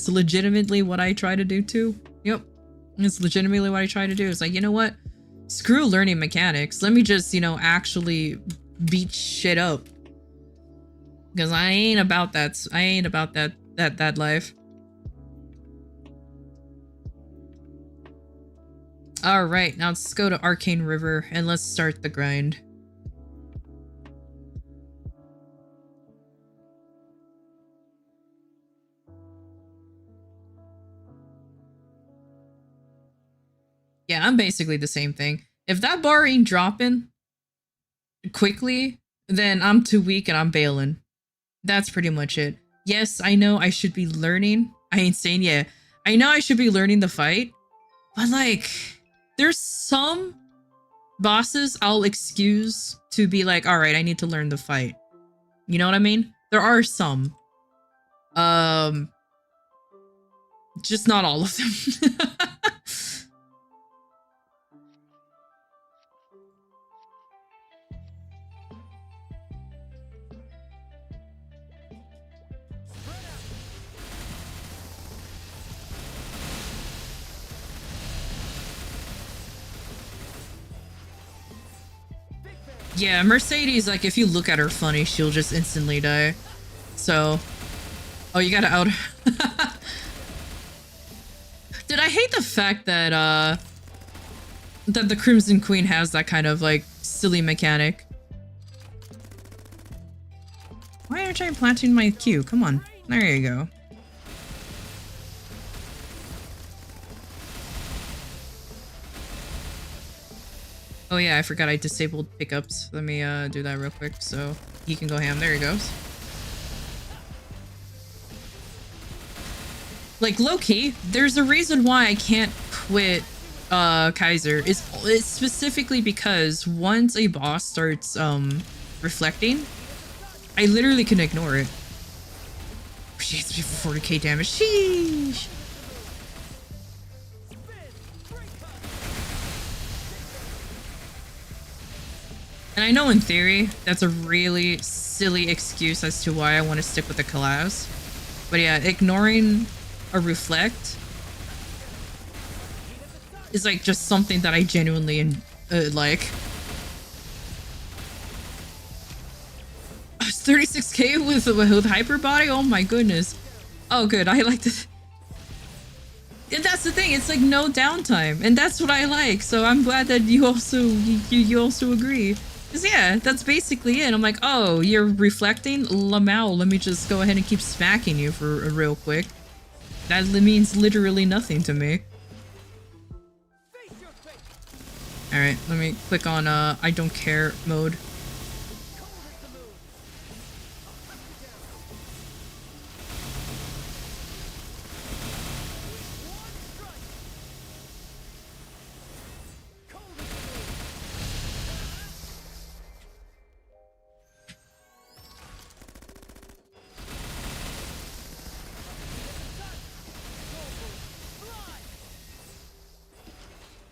legitimately what I try to do too. Yep. It's legitimately what I try to do. It's like, you know what? Screw learning mechanics. Let me just, you know, actually beat shit up. Because I ain't about that. I ain't about that life. Alright, now let's go to Arcane River and let's start the grind. Yeah, I'm basically the same thing. If that bar ain't dropping quickly, then I'm too weak and I'm bailing. That's pretty much it. Yes, I know I should be learning. I ain't saying yeah. I know I should be learning the fight, but like... There's some bosses I'll excuse to be like, all right, I need to learn the fight. You know what I mean? There are some. Just not all of them. Yeah, Mercedes, like, if you look at her funny, she'll just instantly die. So, oh, you gotta out. Dude, I hate the fact that that the Crimson Queen has that kind of like silly mechanic. Why aren't I planting my Q? Come on, there you go. Oh yeah, I forgot I disabled pickups. Let me do that real quick so he can go ham. There he goes. Like, low-key, there's a reason why I can't quit Kaiser. It's specifically because once a boss starts reflecting, I literally can ignore it. She hits me for 40k damage. Sheesh! And I know in theory, that's a really silly excuse as to why I want to stick with the collabs. But yeah, ignoring a reflect is like just something that I genuinely like. I was 36k with hyper body. Oh my goodness. Oh good, I like this. And that's the thing, it's like no downtime, and that's what I like. So I'm glad that you also you also agree. Cause yeah, that's basically it. I'm like, oh, you're reflecting? Lamau, let me just go ahead and keep smacking you for real quick. That means literally nothing to me. Alright, let me click on I don't care mode.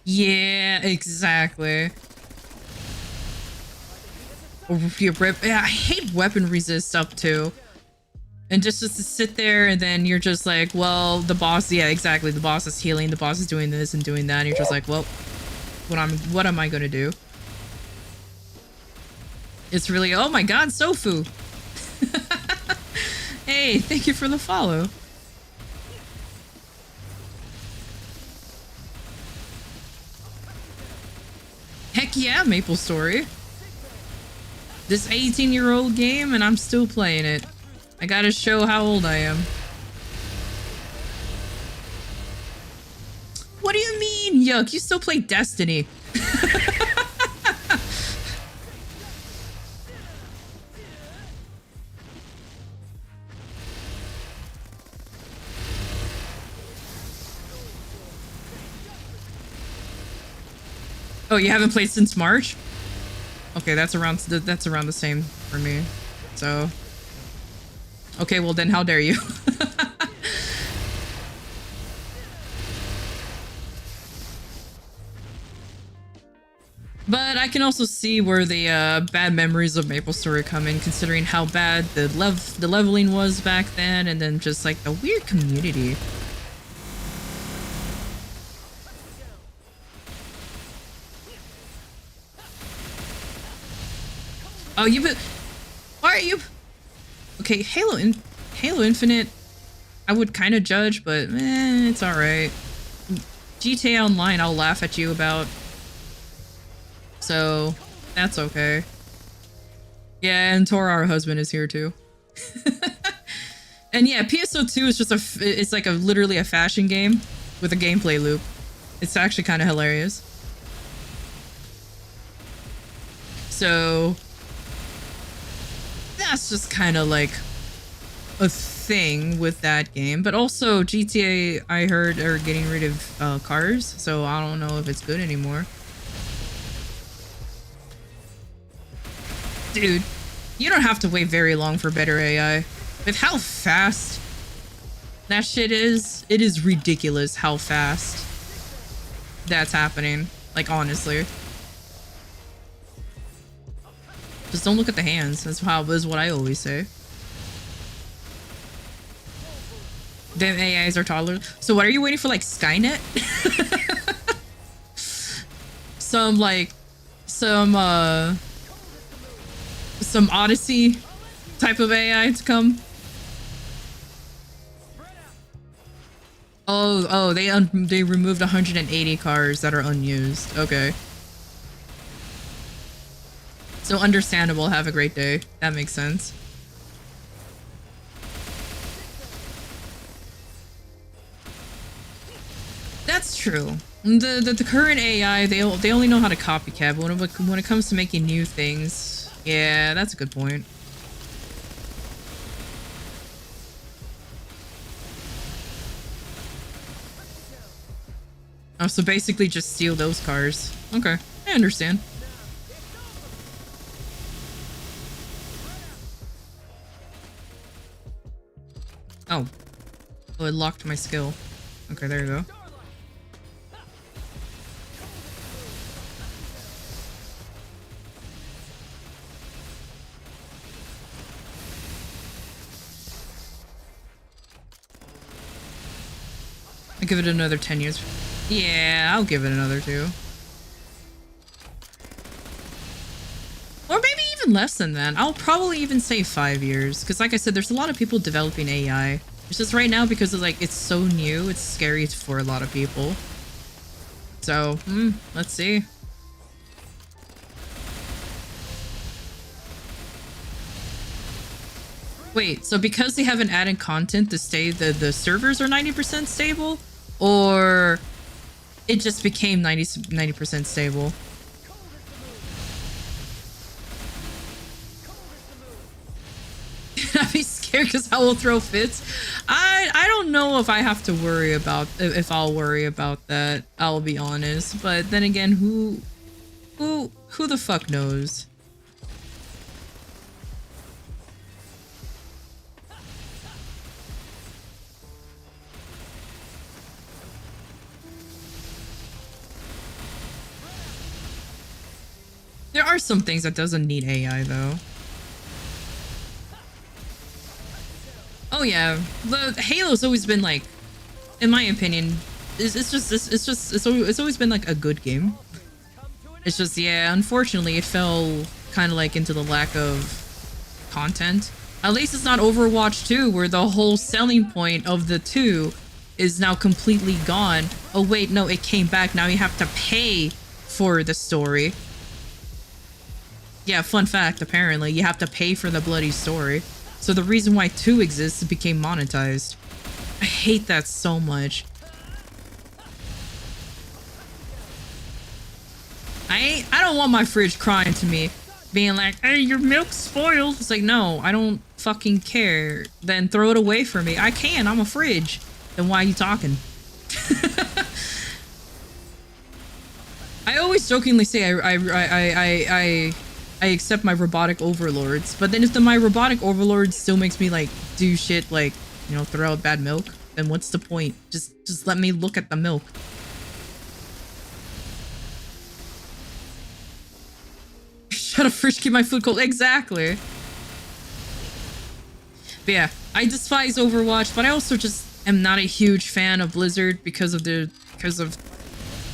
Yeah, exactly. Yeah, I hate weapon resist up too. And just to sit there and then you're just like, well, the boss, yeah, exactly. The boss is healing, the boss is doing this and doing that, and you're just like, well, what am I gonna do? It's really, oh my god, Sofu! Hey, thank you for the follow. Heck yeah, Maple Story. This 18-year-old game and I'm still playing it. I gotta show how old I am. What do you mean, yuck? You still play Destiny. Oh, you haven't played since March? Okay, that's around the same for me. So, okay, well then, how dare you? But I can also see where the bad memories of MapleStory come in, considering how bad the leveling was back then, and then just like the weird community. Oh, why are you? Okay, Halo Infinite, I would kind of judge, but it's all right. GTA Online, I'll laugh at you about. So that's okay. Yeah, and Tora, our husband, is here too. And yeah, PSO2 is just it's like literally a fashion game with a gameplay loop. It's actually kind of hilarious. So that's just kind of like a thing with that game. But also GTA, I heard, are getting rid of cars, so I don't know if it's good anymore. Dude, you don't have to wait very long for better AI. With how fast that shit is, it is ridiculous how fast that's happening. Like, honestly. Just don't look at the hands. That's what I always say. Damn AIs are toddlers. So what are you waiting for, like Skynet? some Odyssey type of AI to come? Oh, they removed 180 cars that are unused. Okay. So understandable. Have a great day. That makes sense. That's true. The current AI, they only know how to copycat, but when it comes to making new things, yeah, that's a good point. Oh, so basically just steal those cars. Okay, I understand. Oh. Oh, it locked my skill. Okay, there you go. I'll give it another 10 years. Yeah, I'll give it another 2. Or maybe even less than that. I'll probably even say 5 years. Because like I said, there's a lot of people developing AI. It's just right now because of, like, it's so new, it's scary for a lot of people. So, let's see. Wait, so because they haven't added content to stay, the servers are 90% stable? Or it just became 90% stable? I'd be scared because I will throw fits. I don't know if I have to worry about, if I'll worry about that, I'll be honest. But then again, who the fuck knows? There are some things that doesn't need AI though. Oh yeah, the Halo's always been like, in my opinion, it's always been like a good game. It's just, yeah, unfortunately it fell kind of like into the lack of content. At least it's not Overwatch 2 where the whole selling point of the 2 is now completely gone. Oh wait, no, it came back. Now you have to pay for the story. Yeah, fun fact, apparently you have to pay for the bloody story. So the reason why 2 exists, it became monetized. I hate that so much. I don't want my fridge crying to me, being like, hey, your milk's spoiled. It's like, no, I don't fucking care. Then throw it away for me. I can, I'm a fridge. Then why are you talking? I always jokingly say I accept my robotic overlords, but then if my robotic overlord still makes me like do shit like, you know, throw out bad milk, then what's the point? Just let me look at the milk. Shut up, fridge, keep my food cold. Exactly. But yeah, I despise Overwatch, but I also just am not a huge fan of Blizzard because of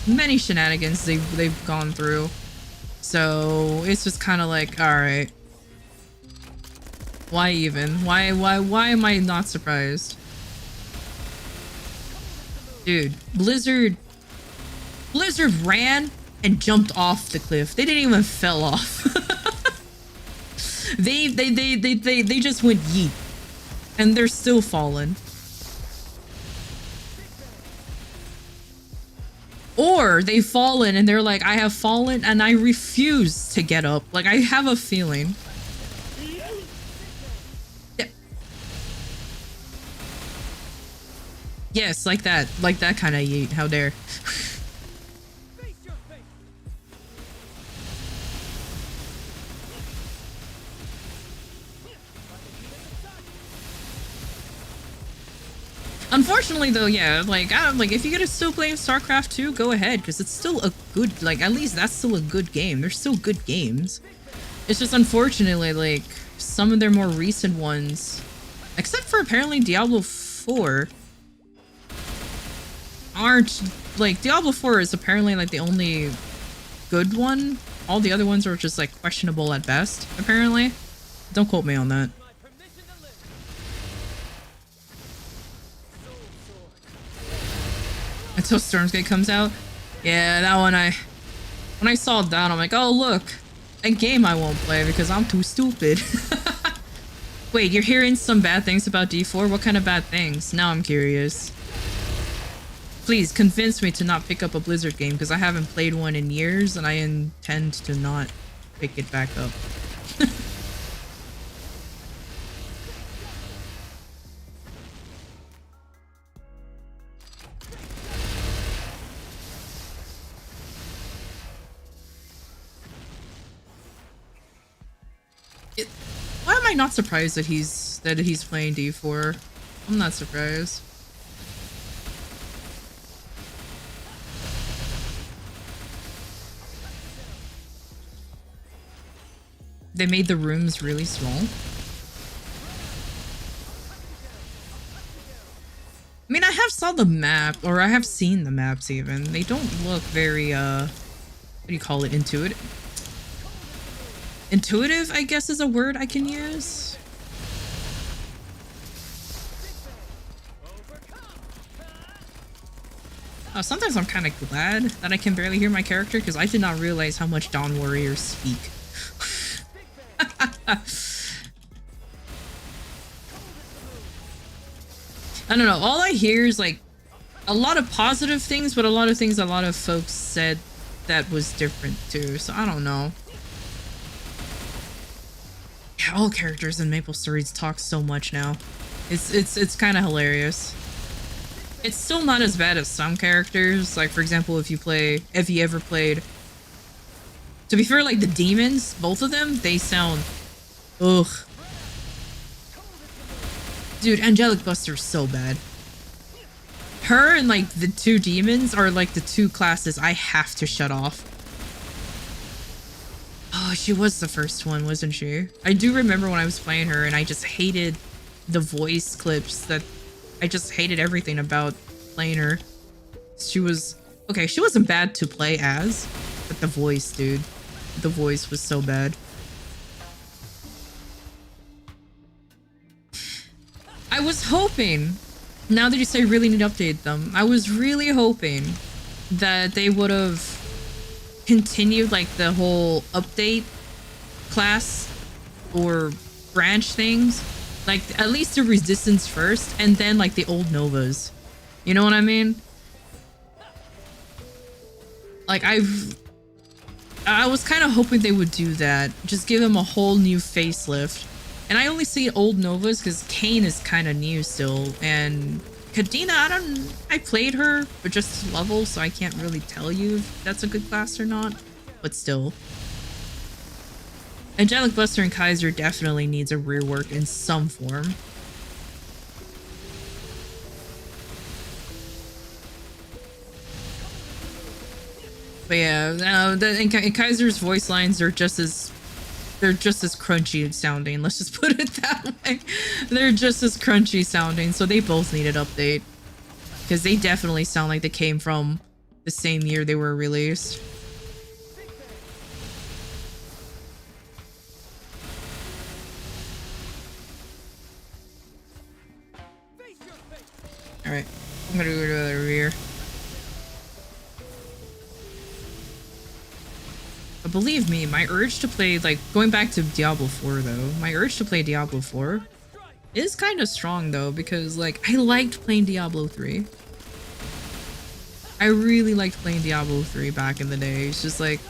many shenanigans they've gone through. So it's just kind of like, all right, why even? Why am I not surprised? Dude, Blizzard ran and jumped off the cliff. They didn't even fell off. they just went yeet, and they're still falling. Or they've fallen and they're like, I have fallen and I refuse to get up. Like, I have a feeling. Yeah. Yes, like that kind of yeet. How dare. Unfortunately though, yeah, like, if you get to still play StarCraft 2, go ahead, because it's still a good, like, at least that's still a good game. They're still good games. It's just unfortunately, like, some of their more recent ones, except for apparently Diablo 4, aren't, like, Diablo 4 is apparently, like, the only good one. All the other ones are just, like, questionable at best, apparently. Don't quote me on that. Until Stormsgate comes out. Yeah, that one when I saw that, I'm like, oh look, a game I won't play because I'm too stupid. Wait, you're hearing some bad things about D4? What kind of bad things? Now I'm curious. Please convince me to not pick up a Blizzard game because I haven't played one in years and I intend to not pick it back up. Why am I not surprised that he's playing D4? I'm not surprised. They made the rooms really small. I mean, I have saw the map, or I have seen the maps even. They don't look very, what do you call it, intuitive? Intuitive, I guess, is a word I can use. Oh, sometimes I'm kind of glad that I can barely hear my character because I did not realize how much Dawn Warriors speak. I don't know, all I hear is like a lot of positive things, but a lot of things a lot of folks said that was different too, so I don't know. Yeah, all characters in Maple Stories talk so much now. It's kind of hilarious. It's still not as bad as some characters, like for example if you ever played, to be fair, like the demons, both of them, they sound ugh. Dude, Angelic Buster's so bad. Her and like the two demons are like the two classes I have to shut off. Oh, she was the first one, wasn't she? I do remember when I was playing her and I just hated the voice clips that I just hated everything about playing her. She was okay, she wasn't bad to play as, but the voice, dude. The voice was so bad. I was hoping, now that you say really need to update them, I was really hoping that they would have continued like the whole update class or branch things, like at least the resistance first and then like the old novas. You know what I mean? Like I was kind of hoping they would do that, just give them a whole new facelift. And I only see old novas because Kane is kind of new still, and Kadena, I played her, but just level, so I can't really tell you if that's a good class or not, but still. Angelic Buster and Kaiser definitely needs a rework in some form. But yeah, and Kaiser's voice lines are just as crunchy sounding. Let's just put it that way. They're just as crunchy sounding, so they both need an update. Because they definitely sound like they came from the same year they were released. Alright, I'm gonna go to the rear. But believe me, my urge to play, like, going back to Diablo 4 though, my urge to play Diablo 4 is kind of strong though, because like, I liked playing Diablo 3. I really liked playing Diablo 3 back in the day. It's just like,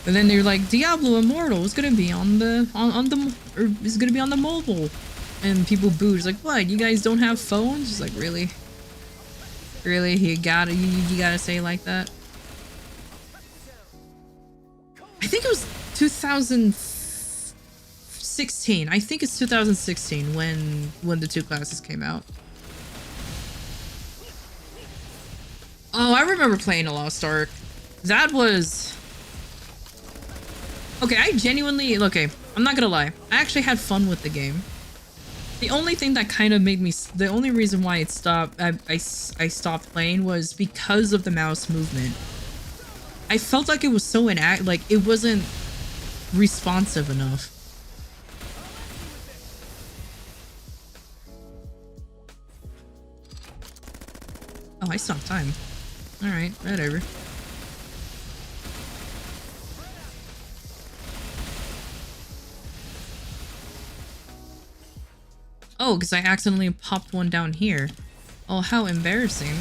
and then they're like, Diablo Immortal is gonna be on the is gonna be on the mobile, and people booed. It's like, what? You guys don't have phones? It's like, really, really? You gotta say it like that? I think it was 2016. I think it's 2016 when the two classes came out. Oh, I remember playing a Lost Ark. That was... Okay, I genuinely... Okay, I'm not gonna lie. I actually had fun with the game. The only thing that kind of made me... The only reason why it stopped... I stopped playing was because of the mouse movement. I felt like it was so like it wasn't responsive enough. Oh, I still have time. Alright, whatever. Oh, because I accidentally popped one down here. Oh, how embarrassing.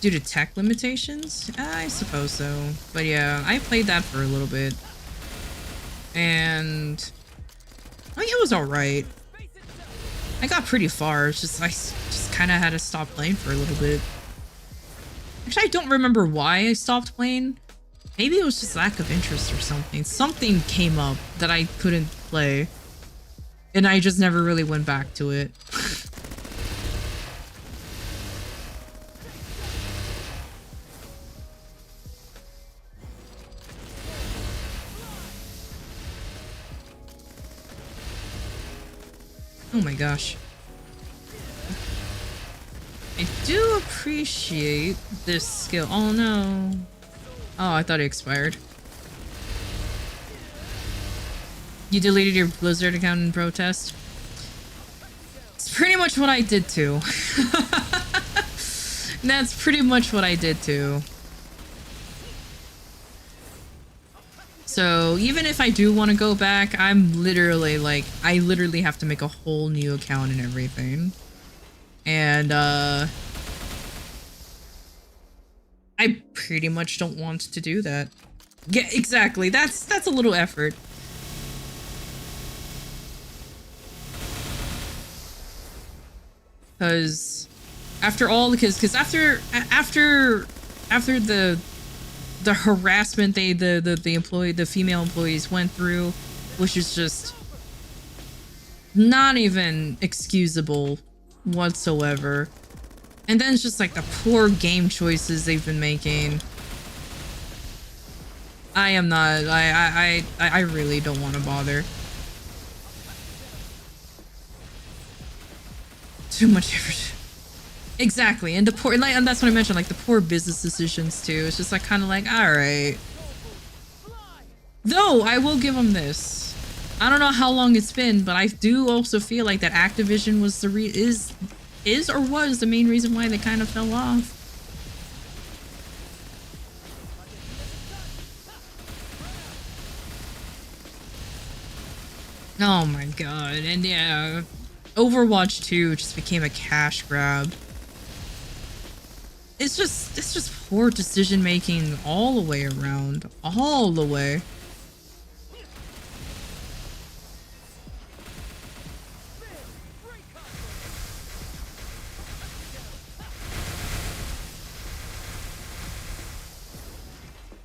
Due to tech limitations? I suppose so. But yeah, I played that for a little bit. And I mean, it was alright. I got pretty far. It's just I just kind of had to stop playing for a little bit. Actually, I don't remember why I stopped playing. Maybe it was just lack of interest or something. Something came up that I couldn't play. And I just never really went back to it. Oh my gosh. I do appreciate this skill. Oh no. Oh, I thought it expired. You deleted your Blizzard account in protest? It's pretty much what I did too. That's pretty much what I did too. So even if I do want to go back, I'm literally like, I literally have to make a whole new account and everything. And I pretty much don't want to do that. Yeah, exactly. That's a little effort. Because after all, because after the harassment the female employees went through, which is just not even excusable whatsoever. And then it's just like the poor game choices they've been making. I am not, I really don't want to bother. Too much effort. Exactly, and the poor, and that's what I mentioned, like the poor business decisions too. It's just like kind of like, all right. Though I will give them this. I don't know how long it's been, but I do also feel like that Activision was the is or was the main reason why they kind of fell off. Oh my god, and yeah, Overwatch 2 just became a cash grab. It's just poor decision making all the way around. All the way.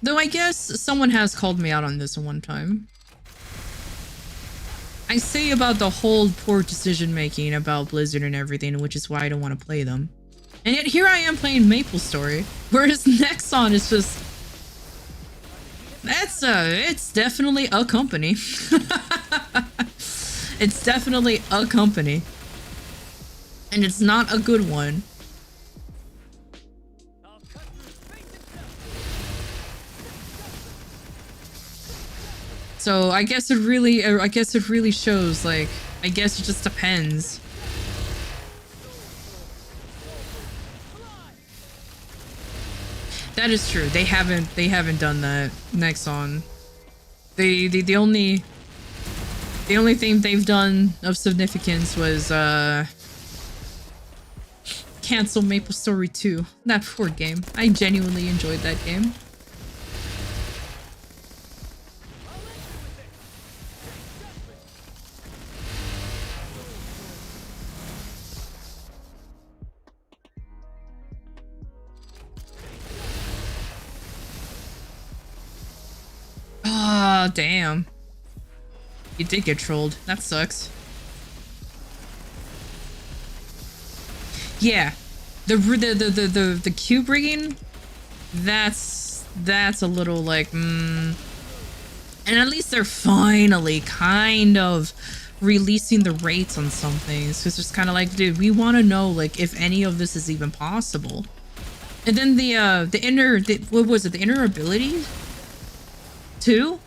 Though I guess someone has called me out on this one time. I say about the whole poor decision making about Blizzard and everything, which is why I don't want to play them. And yet here I am playing MapleStory, whereas Nexon is just... it's definitely a company. It's definitely a company. And it's not a good one. So I guess it really shows, like, I guess it just depends. That is true. They haven't done that. Nexon. The only thing they've done of significance was cancel MapleStory 2. That poor game. I genuinely enjoyed that game. Ah, damn. You did get trolled. That sucks. Yeah. The cube rigging, that's a little like, And at least they're finally kind of releasing the rates on some things. Cause it's kind of like, dude, we want to know like if any of this is even possible. And then what was it? The inner ability? 2?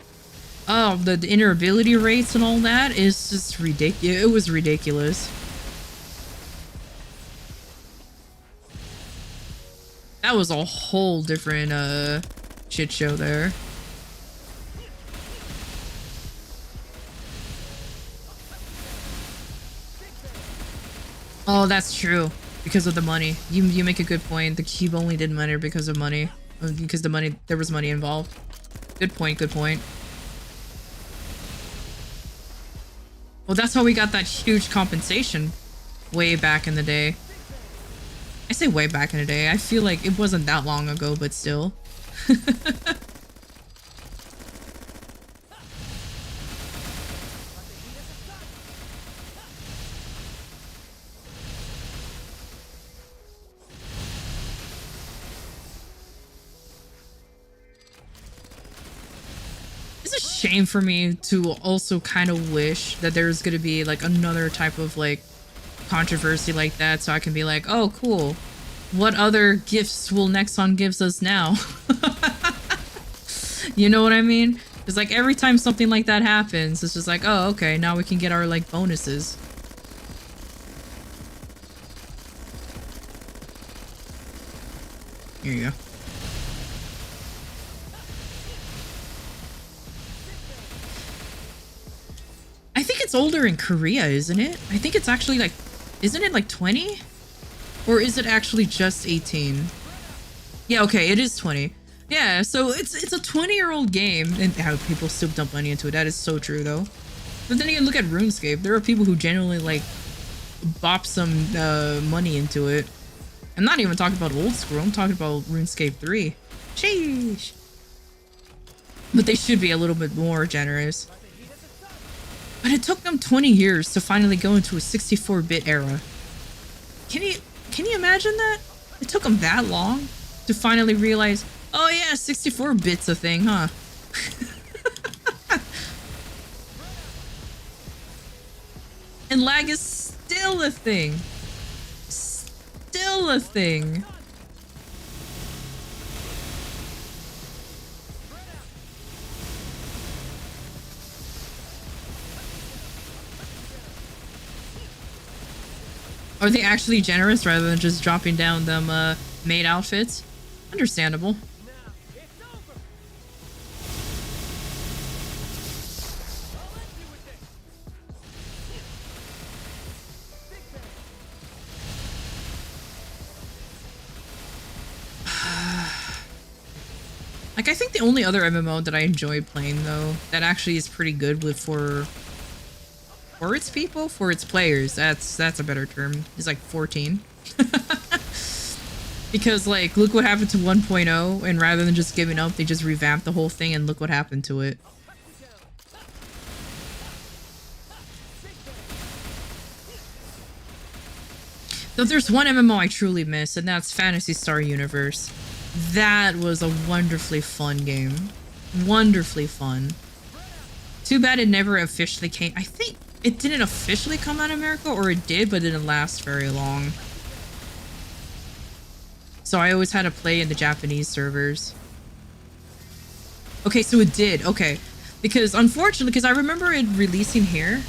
Oh, the inner-ability rates and all that is just ridiculous. It was ridiculous. That was a whole different shit show there. Oh, that's true. Because of the money. You make a good point. The cube only did matter because of money. Because there was money involved. Good point, good point. Well, that's how we got that huge compensation way back in the day. I say way back in the day. I feel like it wasn't that long ago, but still. It's a shame for me to also kind of wish that there's gonna be like another type of like controversy like that, so I can be like, oh cool, what other gifts will Nexon gives us now? You know what I mean? It's like every time something like that happens, it's just like, oh okay, now we can get our like bonuses. Here you go. I think it's older in Korea, isn't it? I think it's actually like, isn't it like 20? Or is it actually just 18? Yeah, okay, it is 20. Yeah, so it's a 20-year-old game, and how people still dump money into it. That is so true, though. But then you look at RuneScape. There are people who genuinely like bop some money into it. I'm not even talking about old school. I'm talking about RuneScape 3. Sheesh. But they should be a little bit more generous. But it took them 20 years to finally go into a 64-bit era. Can you imagine that? It took them that long to finally realize, oh yeah, 64-bit's a thing, huh? And lag is still a thing. Still a thing. Are they actually generous rather than just dropping down them maid outfits? Understandable. Like, I think the only other MMO that I enjoy playing, though, that actually is pretty good with for its people, for its players, that's a better term, is like 14. Because, like, look what happened to 1.0, and rather than just giving up, they just revamped the whole thing, and look what happened to it. Though there's one MMO I truly miss, and that's Phantasy Star Universe. That was a wonderfully fun game. Wonderfully fun. Too bad it never officially came. I think it didn't officially come out in America, or it did, but it didn't last very long. So I always had to play in the Japanese servers. Okay, so it did. Okay. Because unfortunately, because I remember it releasing here,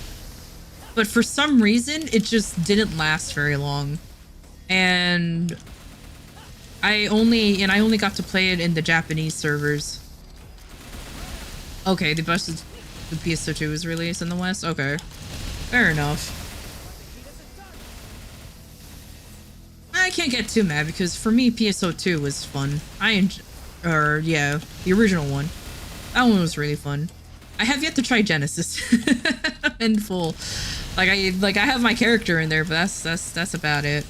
but for some reason, it just didn't last very long. And I only got to play it in the Japanese servers. Okay, the PS2 was released in the West? Okay. Fair enough. I can't get too mad because for me, PSO2 was fun. Yeah, the original one. That one was really fun. I have yet to try Genesis in full. Like I have my character in there, but that's about it.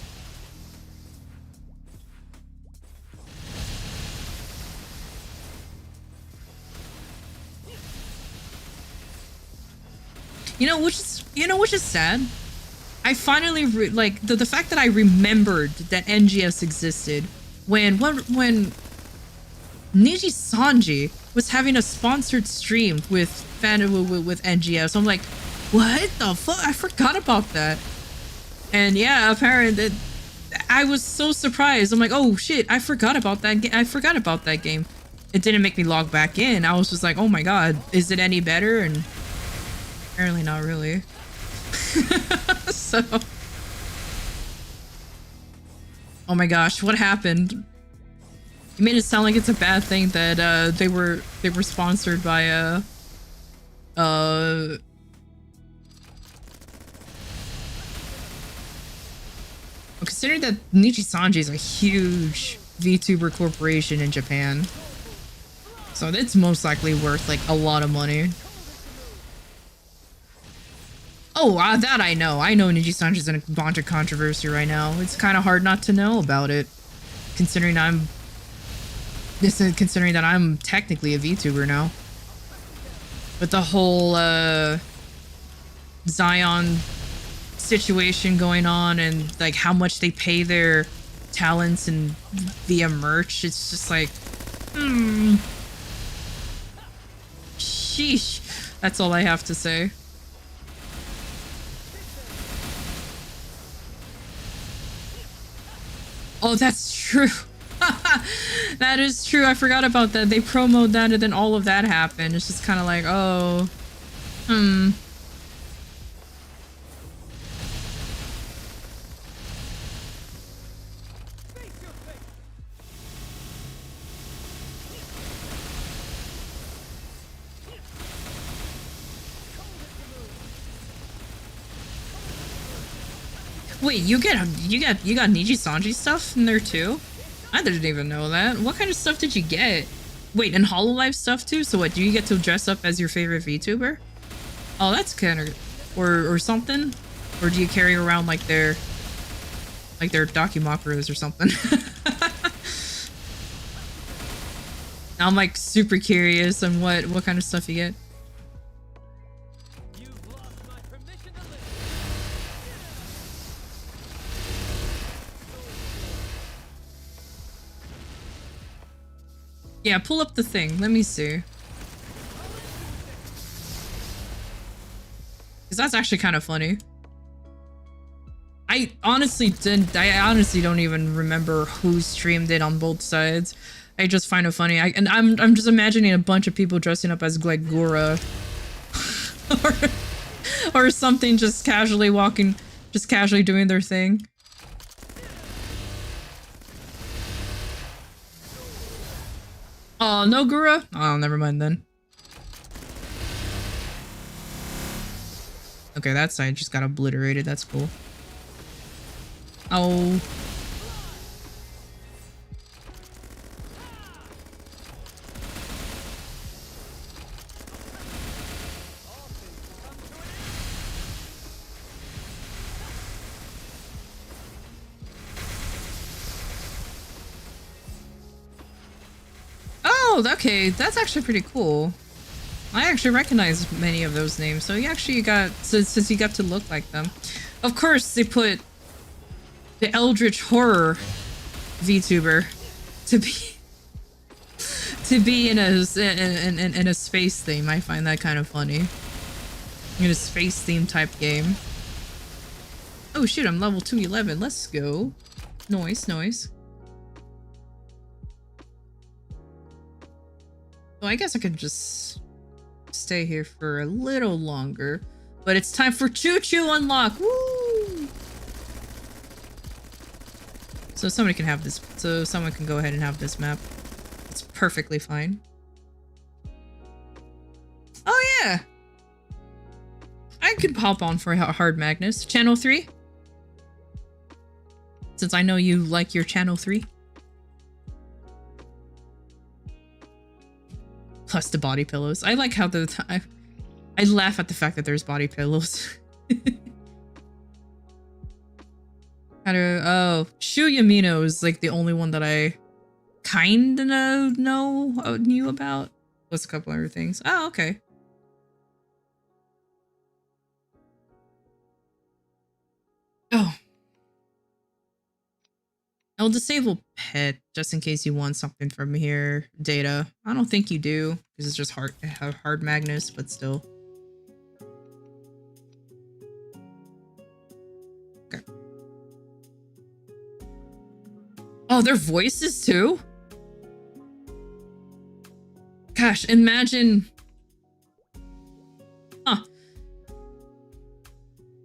You know which is sad. I finally like the fact that I remembered that NGS existed when Niji Sanji was having a sponsored stream with NGS. I'm like, what the fuck? I forgot about that. And yeah, apparently I was so surprised. I'm like, oh shit, I forgot about that. I forgot about that game. it didn't make me log back in. I was just like, oh my god, is it any better? And apparently not really. So, oh my gosh, what happened? You made it sound like it's a bad thing that they were sponsored by well, considering that Nijisanji is a huge VTuber corporation in Japan, so it's most likely worth like a lot of money. Oh, that I know. I know Nijisanji's in a bunch of controversy right now. It's kind of hard not to know about it, considering that I'm technically a VTuber now. But the whole Zion situation going on and like how much they pay their talents and via merch, it's just like, sheesh. That's all I have to say. Oh, that's true. That is true. I forgot about that. They promoted that and then all of that happened. It's just kind of like, oh, Wait, you got Nijisanji stuff in there too? I didn't even know that. What kind of stuff did you get? Wait, and Hololive stuff too? So what, do you get to dress up as your favorite VTuber? Oh, that's kind of, or something? Or do you carry around like their Dakimakuras or something? Now I'm like super curious on what kind of stuff you get. Yeah, pull up the thing. Let me see. Because that's actually kind of funny. I honestly don't even remember who streamed it on both sides. I just find it funny. I'm just imagining a bunch of people dressing up as like Gura. or something, just casually doing their thing. Oh, no Gura? Oh, never mind then. Okay, that side just got obliterated. That's cool. Oh. Oh, okay, that's actually pretty cool. I actually recognize many of those names, so you actually got, since you got to look like them. Of course, they put the Eldritch Horror VTuber to be in a space theme. I find that kind of funny. In a space theme type game. Oh shoot, I'm level 211. Let's go. Nice. Well, I guess I could just stay here for a little longer. But it's time for Choo Choo Unlock! Woo! So somebody can have this. So someone can go ahead and have this map. It's perfectly fine. Oh yeah! I could hop on for Hard Magnus. Channel 3? Since I know you like your Channel 3. Plus the body pillows. I like how I laugh at the fact that there's body pillows. Oh, Shu Yamino is like the only one that I kinda knew about. Plus a couple other things. Oh, okay. Oh. I'll disable pet just in case you want something from here. Data. I don't think you do because it's just hard Magnus, but still. Okay. Oh, their voices too? gosh, imagine. Huh.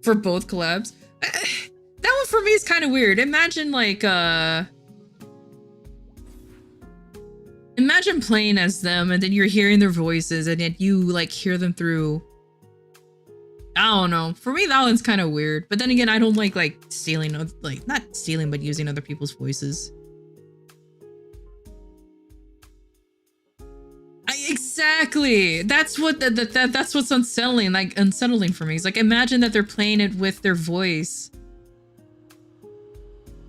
For both collabs. That one for me is kind of weird. Imagine like imagine playing as them and then you're hearing their voices and yet you like hear them through. I don't know. For me, that one's kind of weird. But then again, I don't like stealing, like not stealing, but using other people's voices. Exactly. That's what that's what's unsettling. Like unsettling for me. It's like imagine that they're playing it with their voice.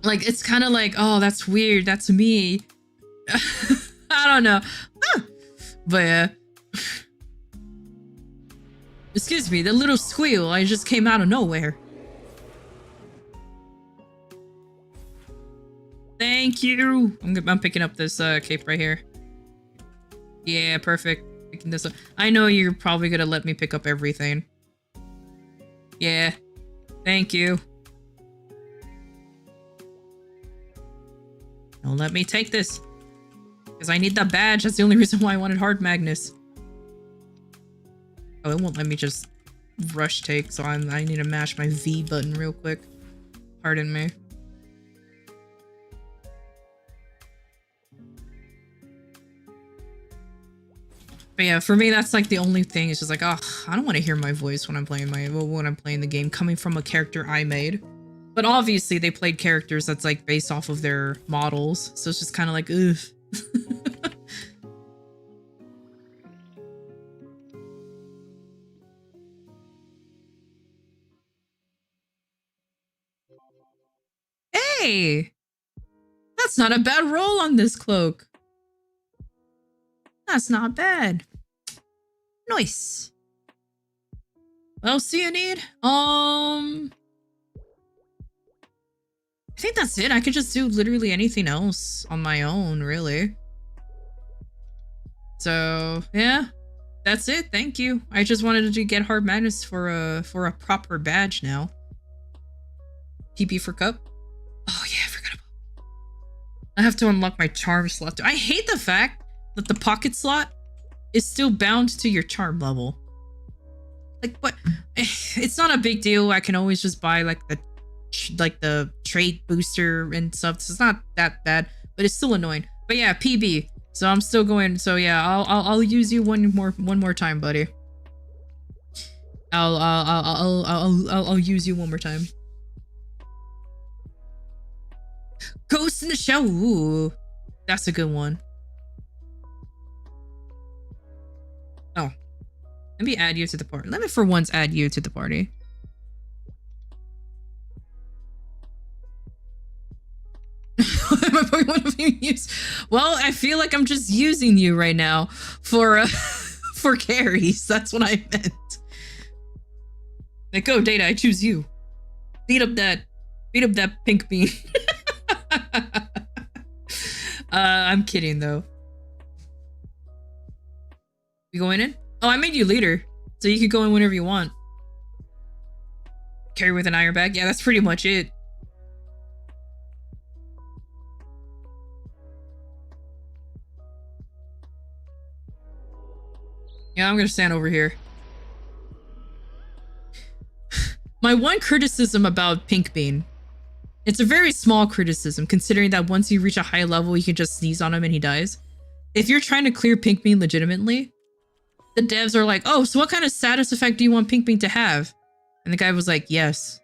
Like it's kind of like, oh, that's weird. That's me. I don't know. But yeah. Excuse me, the little squeal, I just came out of nowhere. Thank you. I'm picking up this cape right here. Yeah, perfect. Picking this up. I know you're probably gonna let me pick up everything. Yeah. Thank you. Don't let me take this. Because I need the badge. That's the only reason why I wanted Hard Magnus. Oh, it won't let me just rush take, so I need to mash my V button real quick. Pardon me. But yeah, for me, that's like the only thing. It's just like, oh, I don't want to hear my voice when I'm playing the game coming from a character I made. But obviously, they played characters that's like based off of their models, so it's just kind of like, ugh. Hey! That's not a bad roll on this cloak. That's not bad. Nice. What else do you need? I think that's it. I could just do literally anything else on my own, really. So, yeah. That's it. Thank you. I just wanted to get Hard Magnus for a proper badge now. PP for cup. Oh yeah, I forgot about. I have to unlock my charm slot too. I hate the fact that the pocket slot is still bound to your charm level. Like what? It's not a big deal. I can always just buy like the trait booster and stuff. So it's not that bad, but it's still annoying. But yeah, PB. So I'm still going. So yeah, I'll use you one more time, buddy. I'll use you one more time. Ghost in the Shell. Ooh, that's a good one. Oh, let me add you to the party. Let me for once add you to the party. My Pokemon being used. Well, I feel like I'm just using you right now for for carries. That's what I meant. Like, go, Data. I choose you. Beat up that pink bean. I'm kidding though. You going in? Oh, I made you leader, so you can go in whenever you want. Carry with an iron bag. Yeah, that's pretty much it. Yeah, I'm gonna stand over here. My one criticism about Pink Bean, it's a very small criticism considering that once you reach a high level, you can just sneeze on him and he dies. If you're trying to clear Pink Bean legitimately, the devs are like, oh, so what kind of status effect do you want Pink Bean to have? And the guy was like, yes.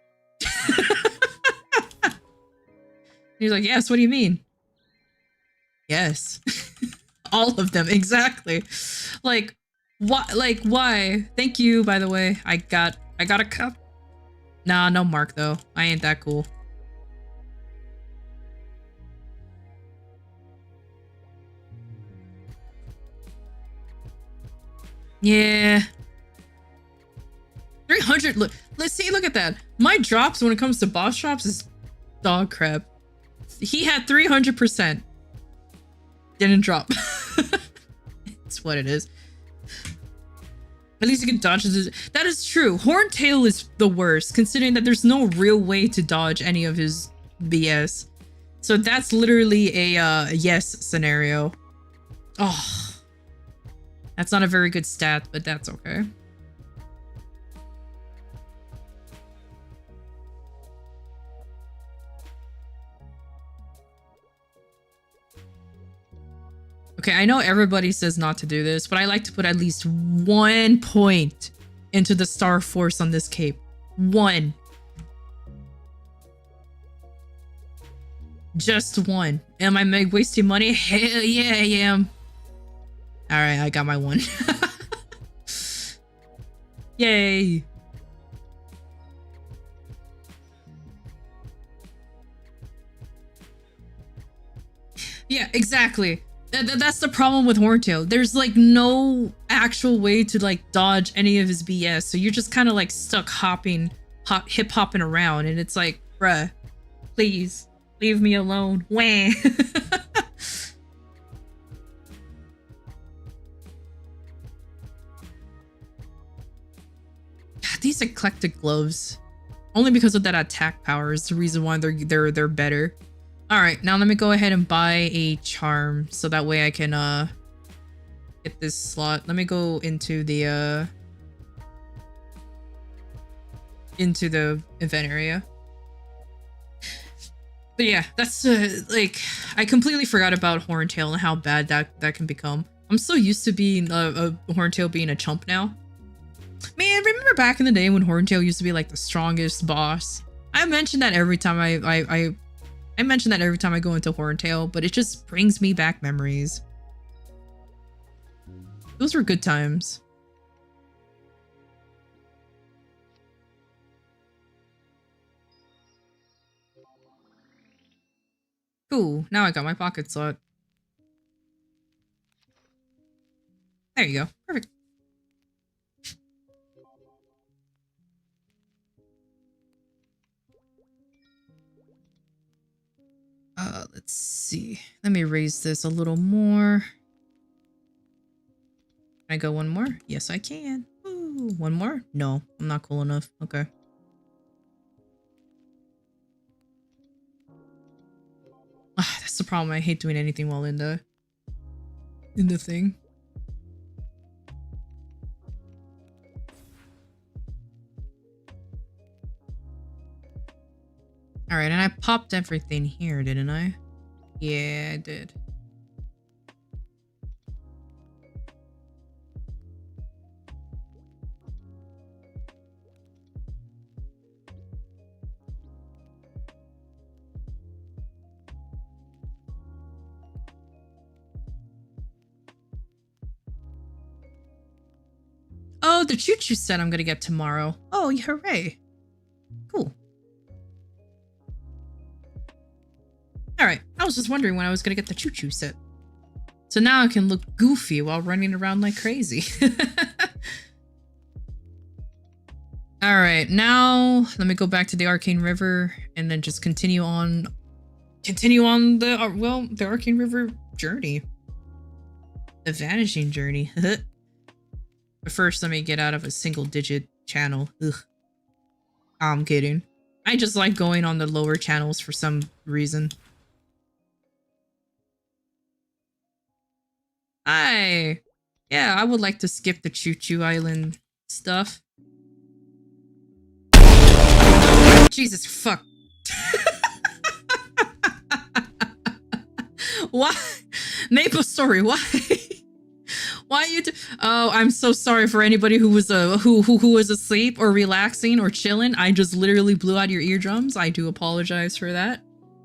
He's like, yes, what do you mean? Yes. All of them, exactly. Like, what? Like, why? Thank you, by the way. I got a cup. Nah, no mark though. I ain't that cool. Yeah. 300. Look, let's see. Look at that. My drops when it comes to boss drops is dog crap. He had 300%. Didn't drop. It's what it is. At least you can dodge it. That is true. Horntail is the worst, considering that there's no real way to dodge any of his BS. So that's literally a yes scenario. Oh. That's not a very good stat, but that's okay. Okay, I know everybody says not to do this, but I like to put at least 1 point into the star force on this cape. 1. Just 1. Am I wasting money? Hell yeah, I am. Alright, I got my 1. Yay. Yeah, exactly. That's the problem with Horntail. There's like no actual way to like dodge any of his BS. So you're just kind of like stuck hip hopping around. And it's like, bruh, please leave me alone. Wah. These eclectic gloves, only because of that attack power is the reason why they're better. All right, now let me go ahead and buy a charm so that way I can get this slot. Let me go into the event area. But yeah, that's like I completely forgot about Horntail and how bad that can become. I'm so used to being a Horntail being a chump now. Man, remember back in the day when Horntail used to be like the strongest boss? I mention that every time I mention that every time I go into Horntail, but it just brings me back memories. Those were good times. Cool, now I got my pocket slot. There you go, perfect. Let's see. Let me raise this a little more. Can I go one more? Yes, I can. Ooh, one more? No, I'm not cool enough. Okay. That's the problem. I hate doing anything while in the thing. All right, and I popped everything here, didn't I? Yeah, I did. Oh, the choo-choo set I'm gonna get tomorrow. Oh, hooray. Cool. Alright, I was just wondering when I was gonna get the choo-choo set. So now I can look goofy while running around like crazy. Alright, now let me go back to the Arcane River and then just continue on the Arcane River journey. The vanishing journey. But first, let me get out of a single-digit channel. Ugh. I'm kidding. I just like going on the lower channels for some reason. Hi! Yeah, I would like to skip the Choo-Choo Island stuff. Jesus fuck. Why? Maple Story, why? Why you oh, I'm so sorry for anybody who was who was asleep or relaxing or chilling. I just literally blew out your eardrums. I do apologize for that.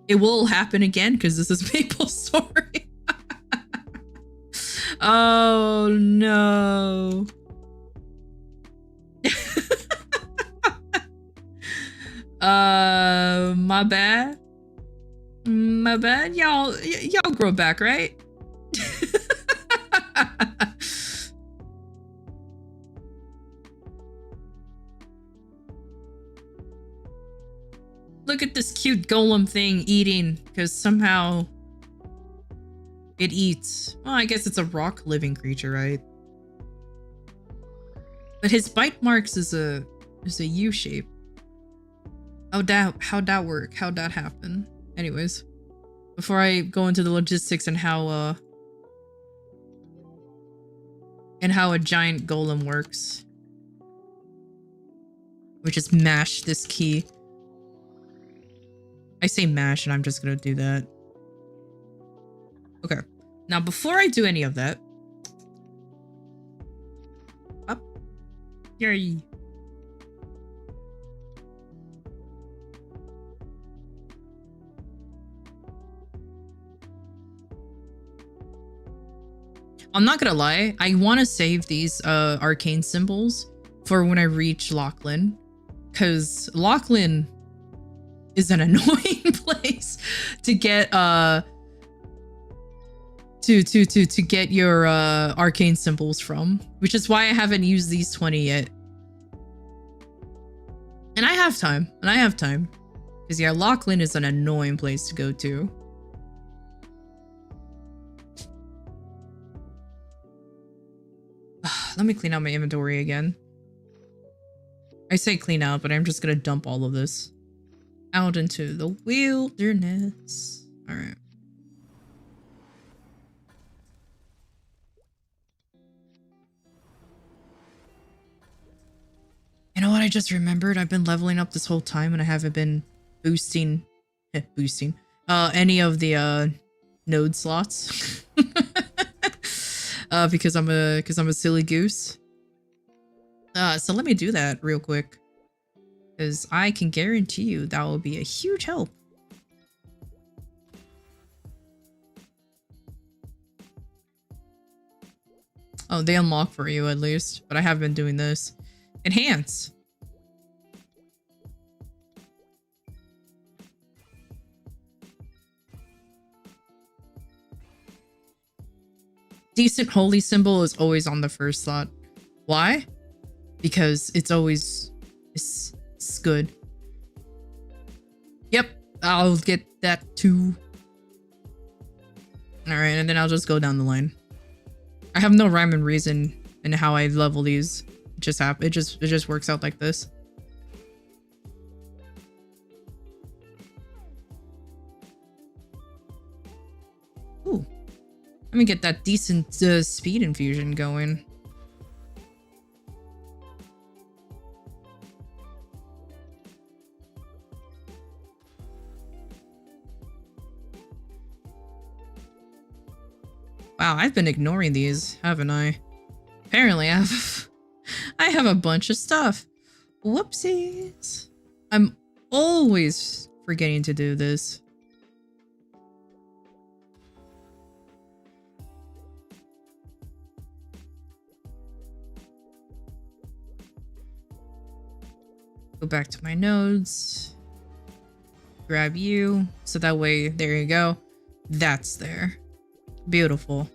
It will happen again because this is Maple Story. Oh no. My bad. My bad. Y'all grow back, right? Look at this cute golem thing eating, because somehow it eats. Well, I guess it's a rock living creature, right? But his bite marks is a U shape. How'd that work? How'd that happen? Anyways, before I go into the logistics and how and how a giant golem works. We just mash this key. I say mash and I'm just gonna do that. Okay. Now before I do any of that. Up. Yay. I'm not gonna lie, I want to save these arcane symbols for when I reach Lachlan, because Lachlan is an annoying place to get to get your arcane symbols from, which is why I haven't used these 20 yet. And I have time, because yeah, Lachlan is an annoying place to go to. Let me clean out my inventory again. I say clean out, but I'm just gonna dump all of this out into the wilderness. All right. You know what I just remembered? I've been leveling up this whole time and I haven't been boosting any of the node slots. Because I'm a silly goose. So let me do that real quick, because I can guarantee you that will be a huge help. Oh, they unlock for you at least, but I have been doing this. Enhance. Decent holy symbol is always on the first slot. Why? Because it's always it's good. Yep, I'll get that too. All right, and then I'll just go down the line. I have no rhyme and reason in how I level these. It just works out like this. Ooh. Let me get that decent speed infusion going. Wow, I've been ignoring these, haven't I? Apparently I have a bunch of stuff. Whoopsies. I'm always forgetting to do this. Go back to my nodes. Grab you. So that way, there you go. That's there. Beautiful.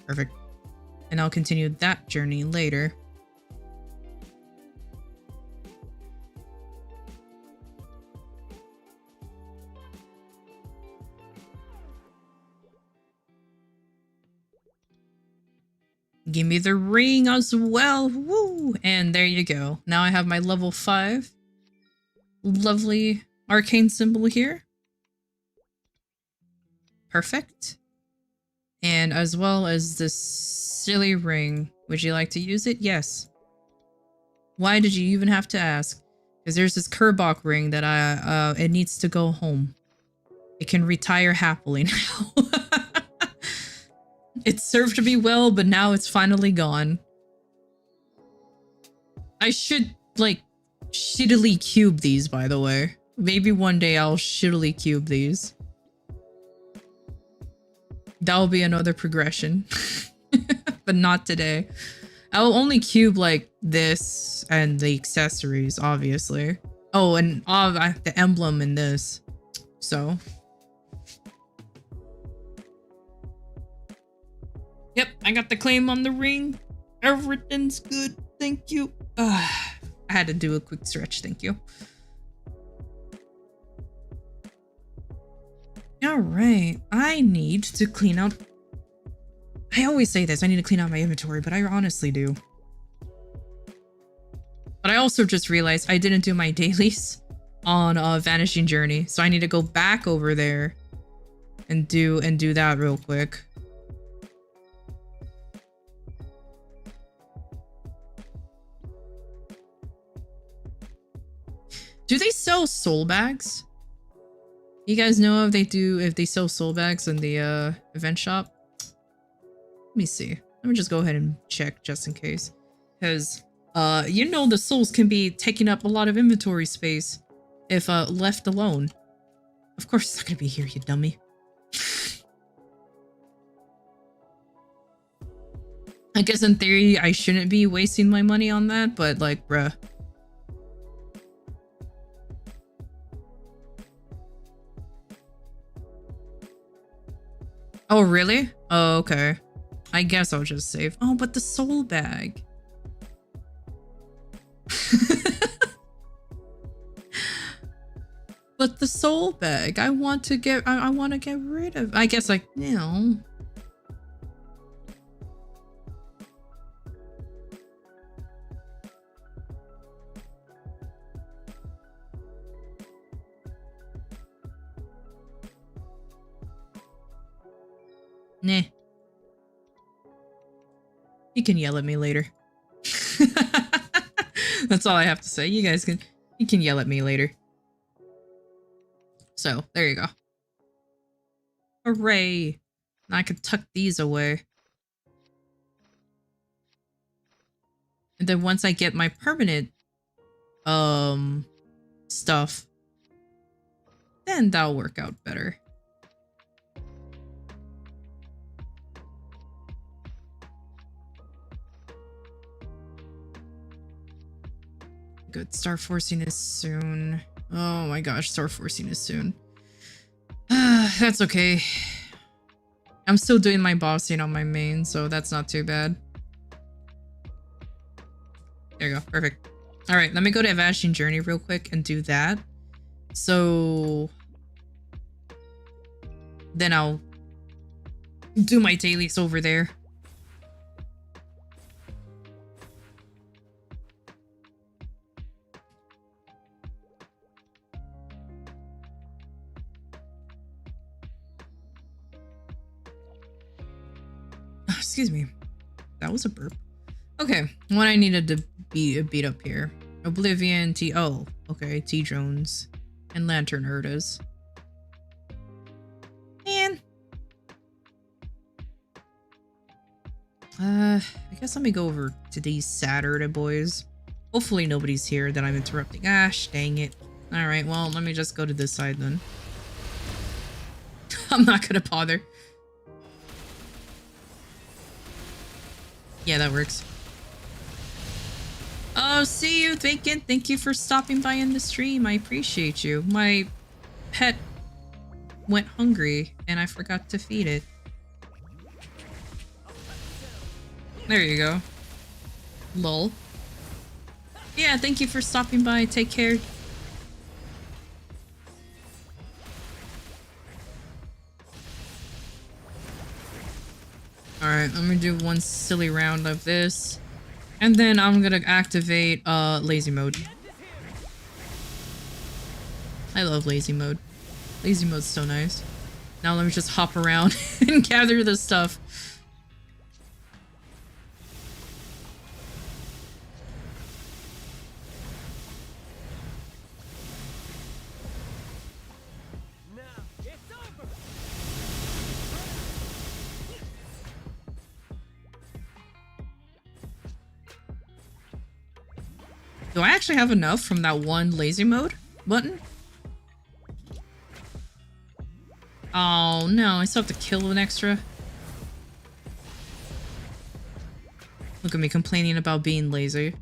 Perfect. And I'll continue that journey later. Give me the ring as well. Woo! And there you go. Now I have my level 5. Lovely arcane symbol here. Perfect. And as well as this silly ring. Would you like to use it? Yes. Why did you even have to ask? Because there's this Kerbok ring that it needs to go home. It can retire happily now. It served me well, but now it's finally gone. I should, like, shittily cube these, by the way. Maybe one day I'll shittily cube these. That'll be another progression. But not today. I'll only cube like this and the accessories, obviously. Oh, and the emblem in this. So. Yep, I got the claim on the ring. Everything's good. Thank you. I had to do a quick stretch. Thank you. All right. I need to clean out. I always say this. I need to clean out my inventory, but I honestly do. But I also just realized I didn't do my dailies on Vanishing Journey, so I need to go back over there and do that real quick. Do they sell soul bags? You guys know if they sell soul bags in the event shop? Let me see. Let me just go ahead and check just in case. Because you know the souls can be taking up a lot of inventory space if left alone. Of course it's not gonna be here, you dummy. I guess in theory I shouldn't be wasting my money on that, but like, bruh. Oh, really? Oh, okay. I guess I'll just save. Oh, but the soul bag. But the soul bag, I want to get rid of. I guess, like, you know. Nah. You can yell at me later. That's all I have to say. You can yell at me later. So, there you go. Hooray! Now I can tuck these away. And then once I get my permanent stuff, then that'll work out better. Good. Star forcing is soon. Oh my gosh, star forcing is soon. That's okay. I'm still doing my bossing on my main, so that's not too bad. There you go. Perfect. All right, let me go to Vanishing Journey real quick and do that. So then I'll do my dailies over there. Excuse me. That was a burp. Okay, what I needed to beat up here. Oblivion, oh, okay, T-drones, and Lantern Urdas. Man. I guess let me go over to these Saturday boys. Hopefully nobody's here that I'm interrupting. Gosh, dang it. Alright, well, let me just go to this side then. I'm not gonna bother. Yeah, that works. Oh, see you, Vacant. Thank you for stopping by in the stream. I appreciate you. My pet went hungry and I forgot to feed it. There you go. Lol. Yeah, thank you for stopping by. Take care. Alright, let me do one silly round of this. And then I'm gonna activate lazy mode. I love lazy mode. Lazy mode's so nice. Now let me just hop around and gather the stuff. Do I actually have enough from that one lazy mode button? Oh no, I still have to kill an extra. Look at me complaining about being lazy.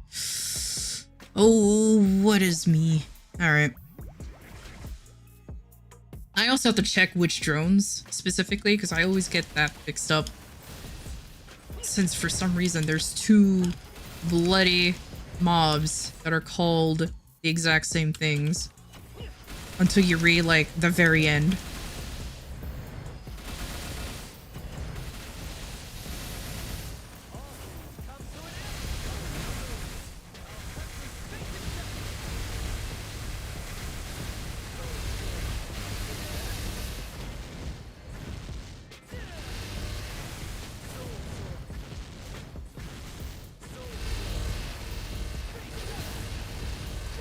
Oh, what is me? Alright. I also have to check which drones specifically because I always get that mixed up. since for some reason there's two bloody mobs that are called the exact same things until you read like the very end.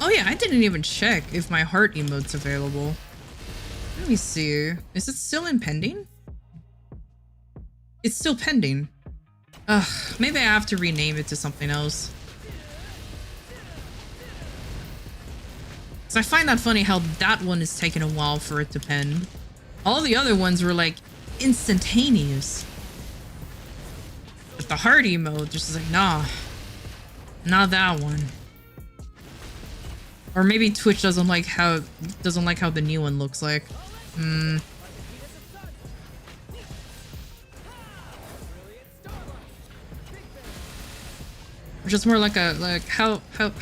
Oh yeah, I didn't even check if my heart emote's available. Let me see. Is it still in pending? It's still pending. Ugh, maybe I have to rename it to something else. So I find that funny how that one is taking a while for it to pen. All the other ones were like instantaneous. But the heart emote just is like, nah. Not that one. Or maybe Twitch doesn't like how the new one looks like. Or just more like a how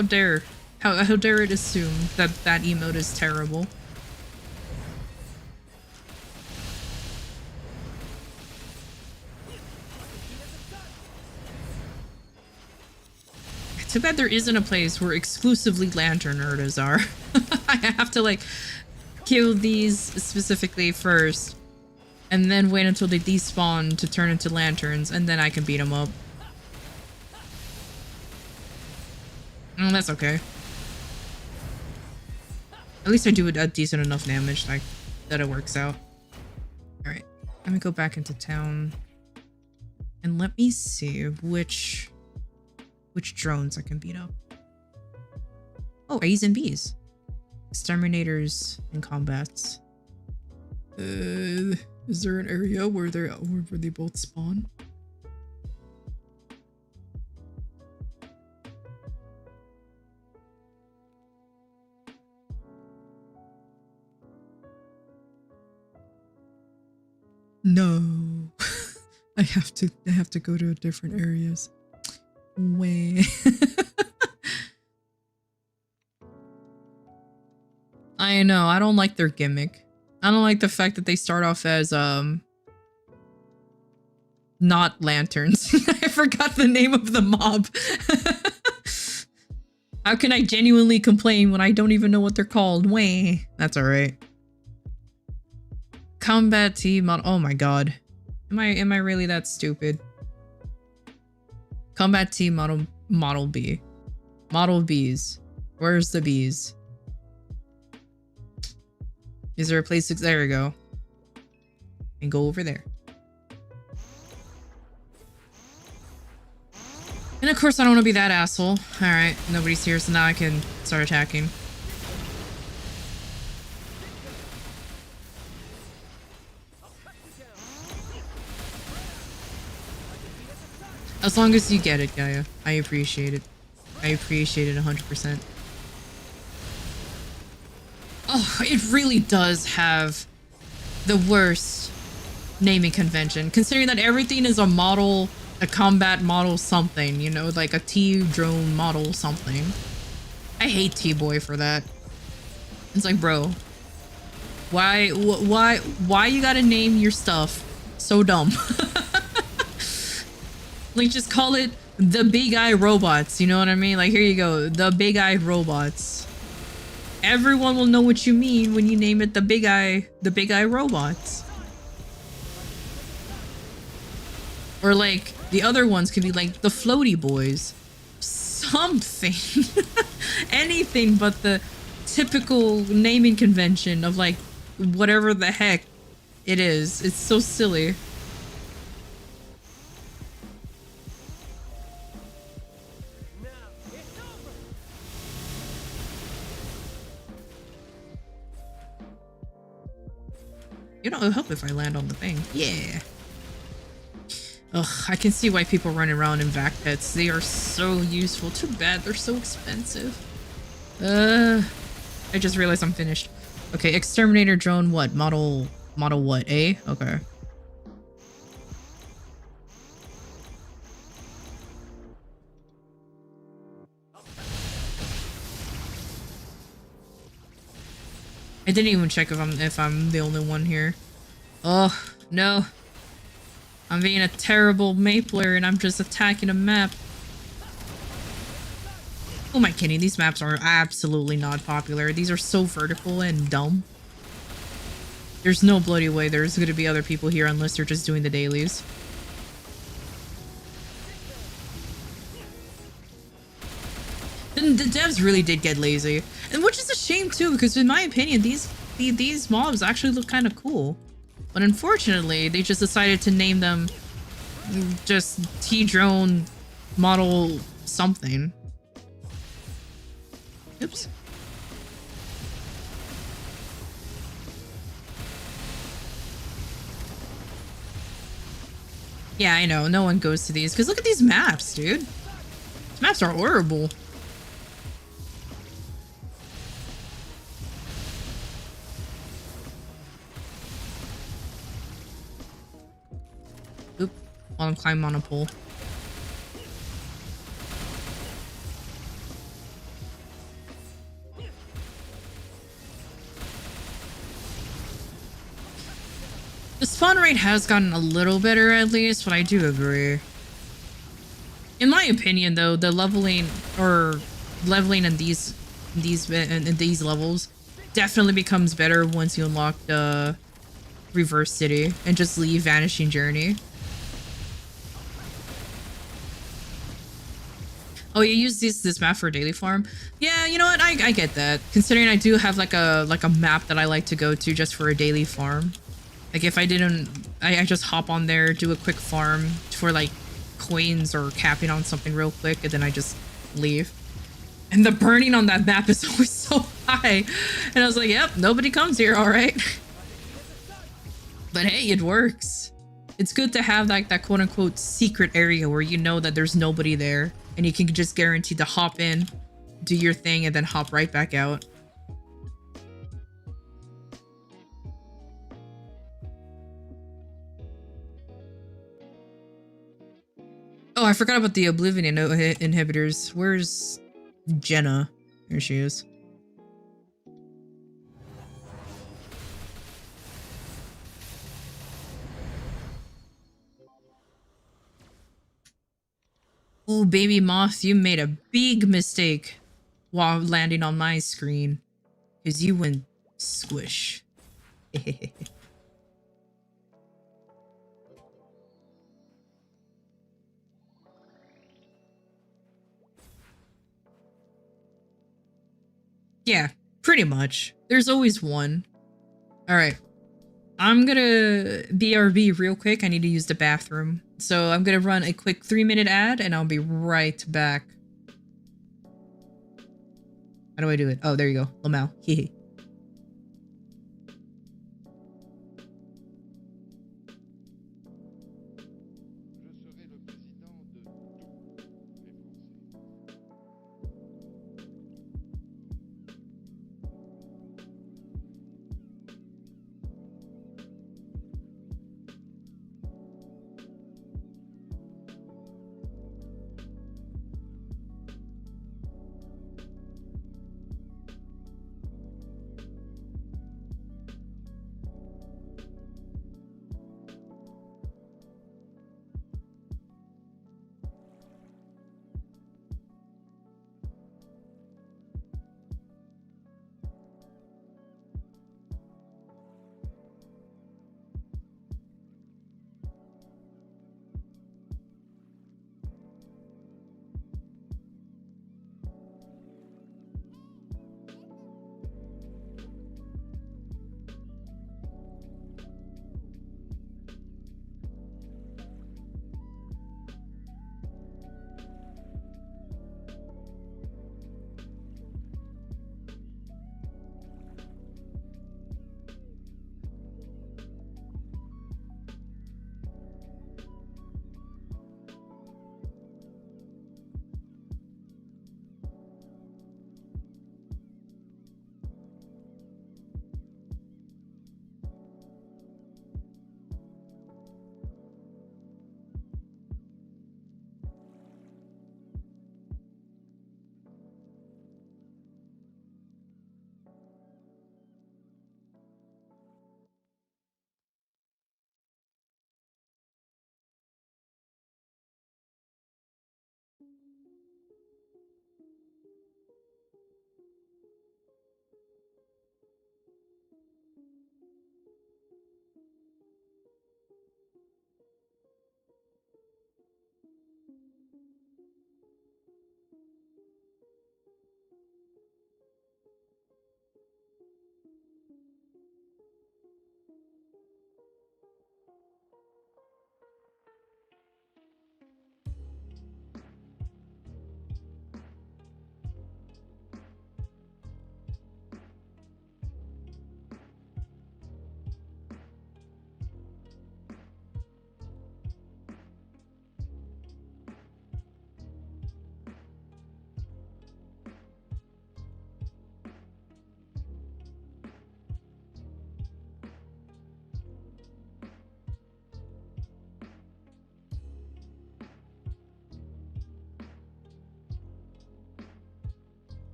dare it assume that that emote is terrible. Too bad there isn't a place where exclusively lantern nerders are. I have to like kill these specifically first and then wait until they despawn to turn into lanterns and then I can beat them up. That's okay. At least I do a decent enough damage like that it works out. Alright, let me go back into town and let me see which drones I can beat up. Oh, A's and B's. Exterminators and combats. Is there an area where they both spawn? No. I have to go to different areas. Way. I know, I don't like their gimmick. I don't like the fact that they start off as not lanterns. I forgot the name of the mob. How can I genuinely complain when I don't even know what they're called? Way. That's alright. Combat team model. Oh my god. Am I really that stupid? Combat team model B. Model Bs. Where's the Bs? Is there a place to... There we go. And go over there. And of course I don't want to be that asshole. Alright, nobody's here, so now I can start attacking. As long as you get it, Gaia. I appreciate it. I appreciate it 100%. Oh, it really does have the worst naming convention, considering that everything is a model, a combat model something, you know, like a T-drone model something. I hate T-boy for that. It's like, bro, why you gotta name your stuff so dumb? Like, just call it the Big Eye Robots, you know what I mean? Like, here you go, the Big Eye Robots. Everyone will know what you mean when you name it the Big Eye Robots. Or like, the other ones could be like the Floaty Boys. Something. Anything but the typical naming convention of like, whatever the heck it is. It's so silly. You know, it'll help if I land on the thing. Yeah. Ugh, I can see why people run around in vac pets. They are so useful. Too bad they're so expensive. I just realized I'm finished. Okay, exterminator drone what? Model what? A? Okay. I didn't even check if I'm the only one here. Oh, no. I'm being a terrible mapler and I'm just attacking a map. Who am I kidding? These maps are absolutely not popular. These are so vertical and dumb. There's no bloody way there's going to be other people here unless they're just doing the dailies. And the devs really did get lazy. And which is a shame too, because in my opinion, these mobs actually look kind of cool. But unfortunately, they just decided to name them just T-drone model something. Oops. Yeah, I know. No one goes to these. Because look at these maps, dude. These maps are horrible. Oop. While I'm climbing on a pole. The spawn rate has gotten a little better at least, but I do agree. In my opinion, though, the leveling in these levels definitely becomes better once you unlock the reverse city and just leave Vanishing Journey. Oh, you use this map for daily farm? Yeah, you know what? I get that. Considering I do have like a map that I like to go to just for a daily farm. Like if I didn't, I just hop on there, do a quick farm for like coins or capping on something real quick, and then I just leave. And the burning on that map is always so high. And I was like, yep, nobody comes here, all right. But hey, it works. It's good to have like that quote unquote secret area where you know that there's nobody there and you can just guarantee to hop in, do your thing, and then hop right back out. Oh, I forgot about the Oblivion inhibitors. Where's Jenna? Here she is. Oh, baby moth, you made a big mistake while landing on my screen. Because you went squish. Yeah, pretty much. There's always one. Alright. I'm gonna BRB real quick. I need to use the bathroom. So I'm gonna run a quick 3-minute ad and I'll be right back. How do I do it? Oh, there you go. Lamau. Hehe.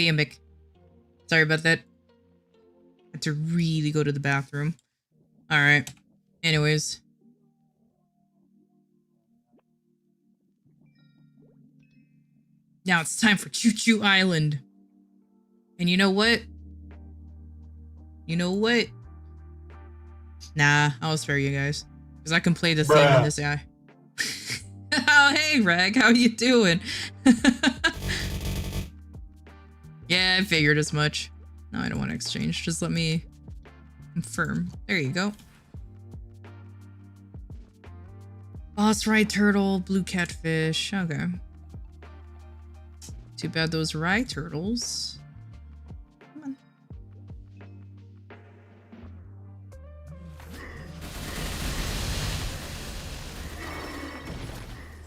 gimmick. Sorry about that. Had to really go to the bathroom. Alright. Anyways. Now it's time for Choo Choo Island. And you know what? You know what? Nah, I'll spare you guys. Because I can play the theme in this guy. Oh, hey, Rag. How you doing? Yeah, I figured as much. No, I don't want to exchange. Just let me confirm. There you go. Boss Rye Turtle, Blue Catfish. Okay. Too bad those Rye Turtles. Come on.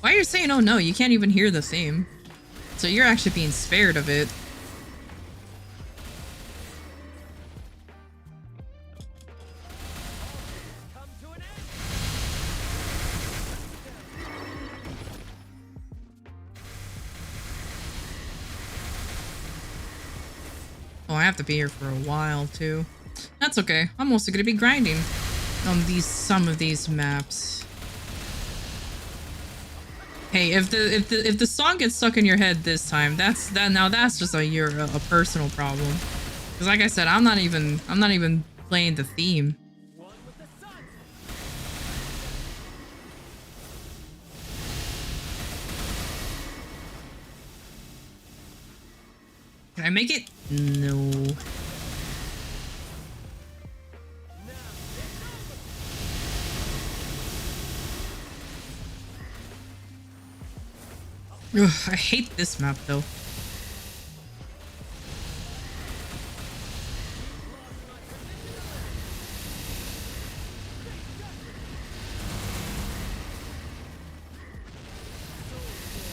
Why are you saying, oh no, you can't even hear the theme? So you're actually being spared of it. Oh, I have to be here for a while too. That's okay. I'm also gonna be grinding on some of these maps. Hey, if the song gets stuck in your head this time, that's just a personal problem. Because like I said, I'm not even playing the theme. Can I make it? No. Ugh, I hate this map though.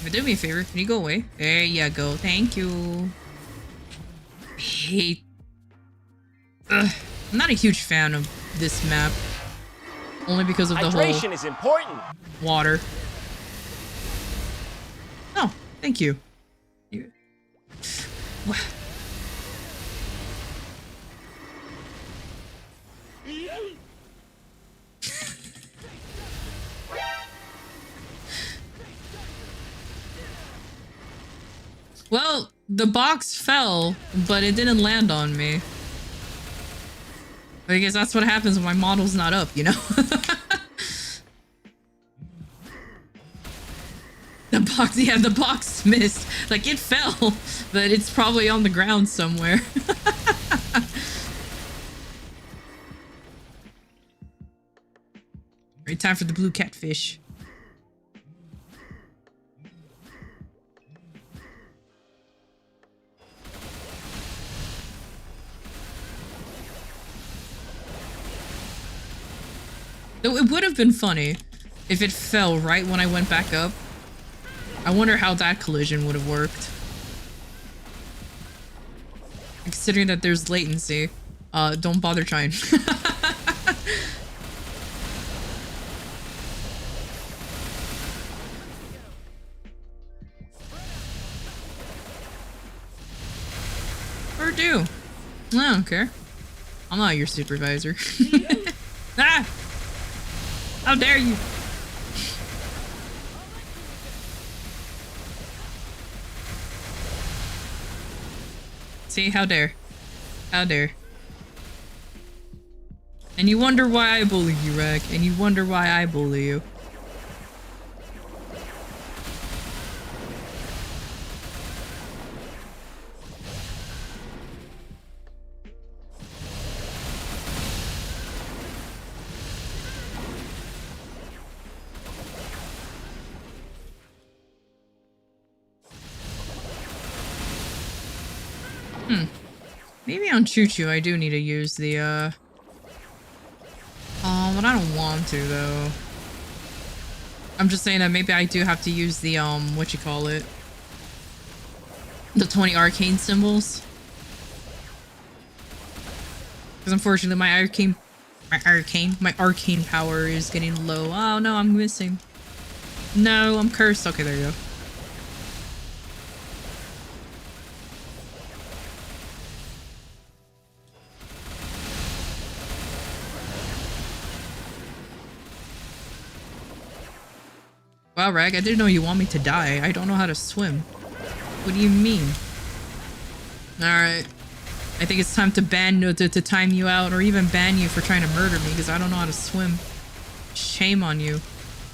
But do me a favor, can you go away? There you go, thank you. I hate... Ugh, I'm not a huge fan of this map. Only because of the Hydration whole is important. water. Oh, thank you. Well, the box fell, but it didn't land on me. I guess that's what happens when my model's not up, you know? The box missed. Like, it fell, but it's probably on the ground somewhere. Right, time for the blue catfish. Though it would have been funny if it fell right when I went back up. I wonder how that collision would have worked. Considering that there's latency, don't bother trying. Or do. I don't care. I'm not your supervisor. Ah! How dare you! See, how dare. How dare. And you wonder why I bully you, Rag. And you wonder why I bully you. Maybe on Choo Choo I do need to use the, but I don't want to, though. I'm just saying that maybe I do have to use the, what you call it? The 20 arcane symbols. Because unfortunately my arcane power is getting low. Oh no, I'm missing. No, I'm cursed. Okay, there you go. Wow, Rag, I didn't know you want me to die. I don't know how to swim. What do you mean? Alright. I think it's time to ban to time you out or even ban you for trying to murder me because I don't know how to swim. Shame on you.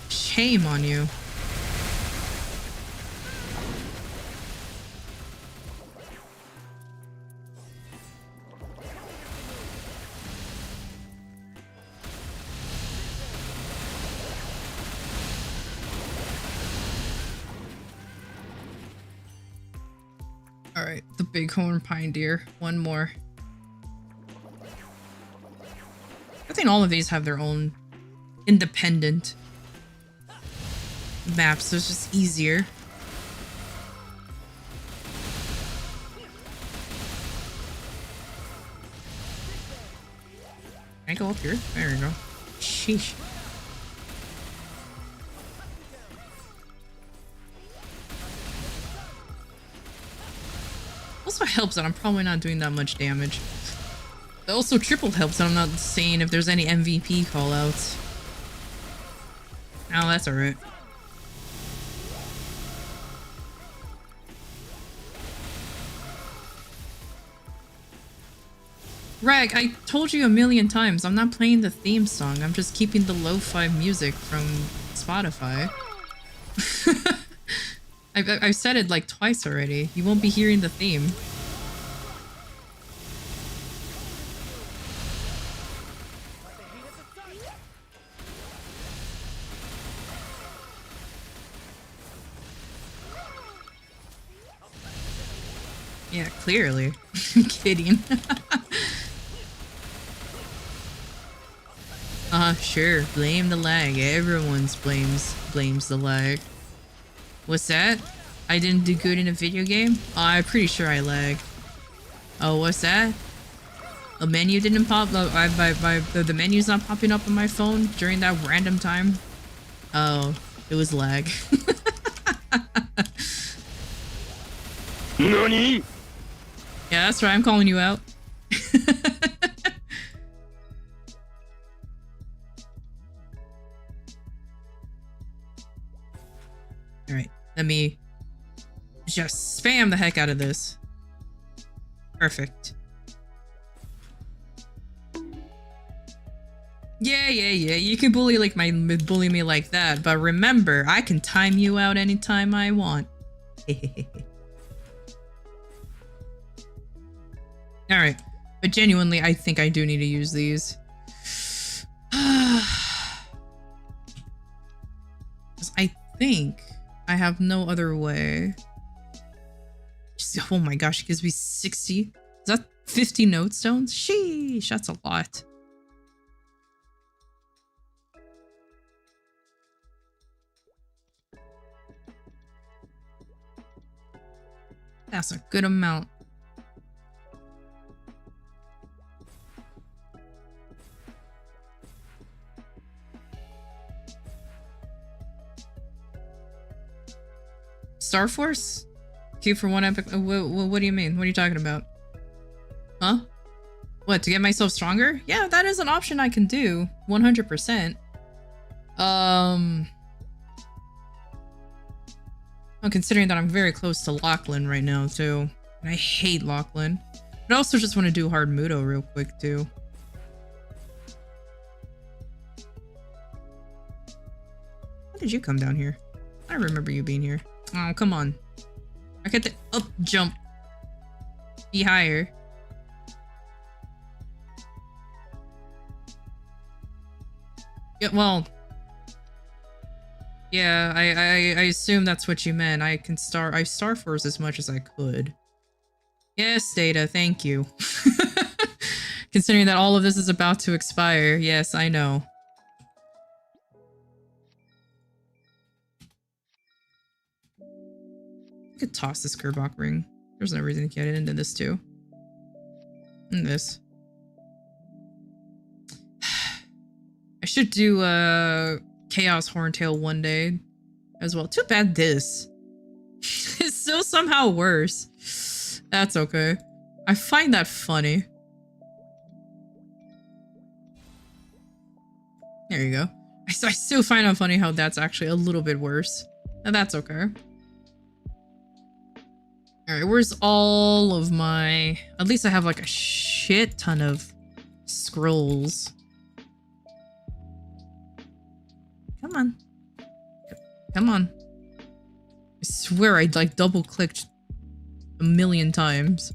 Shame on you. Alright, the bighorn pine deer. One more. I think all of these have their own independent maps, so it's just easier. Can I go up here? There we go. Sheesh. Also helps that I'm probably not doing that much damage. It also triple helps that I'm not saying if there's any MVP callouts. Oh, that's alright. Rag, I told you a million times, I'm not playing the theme song, I'm just keeping the lo-fi music from Spotify. I've said it like twice already. You won't be hearing the theme. Yeah, clearly. I'm kidding. Sure. Blame the lag. Everyone's blames the lag. What's that? I didn't do good in a video game? Oh, I'm pretty sure I lagged. Oh, what's that? A menu didn't pop? The menu's not popping up on my phone during that random time? Oh, it was lag. NANI?! Yeah, that's right. I'm calling you out. Alright, let me just spam the heck out of this. Perfect. Yeah, you can bully me like that, but remember, I can time you out anytime I want. Alright, but genuinely, I think I do need to use these. I think I have no other way. Oh my gosh, it gives me 60. Is that 50 note stones? Sheesh, that's a lot. That's a good amount. Star Force? Queue for one epic. What do you mean? What are you talking about? Huh? What, to get myself stronger? Yeah, that is an option I can do. 100%. Well, considering that I'm very close to Lachlan right now, too. And I hate Lachlan. But I also just want to do hard Muto real quick, too. How did you come down here? I don't remember you being here. Oh, come on. I get the up jump. Be higher. Yeah, well. Yeah, I assume that's what you meant. I Star Force as much as I could. Yes, Data, thank you. Considering that all of this is about to expire, yes, I know. I could toss this Kerbok ring. There's no reason to get it into this too. And this. I should do Chaos Horntail one day as well. Too bad this is still somehow worse. That's okay. I find that funny. There you go. I still find it funny how that's actually a little bit worse. And that's okay. Alright, where's all of my... At least I have like a shit ton of scrolls. Come on. Come on. I swear I'd like double clicked a million times.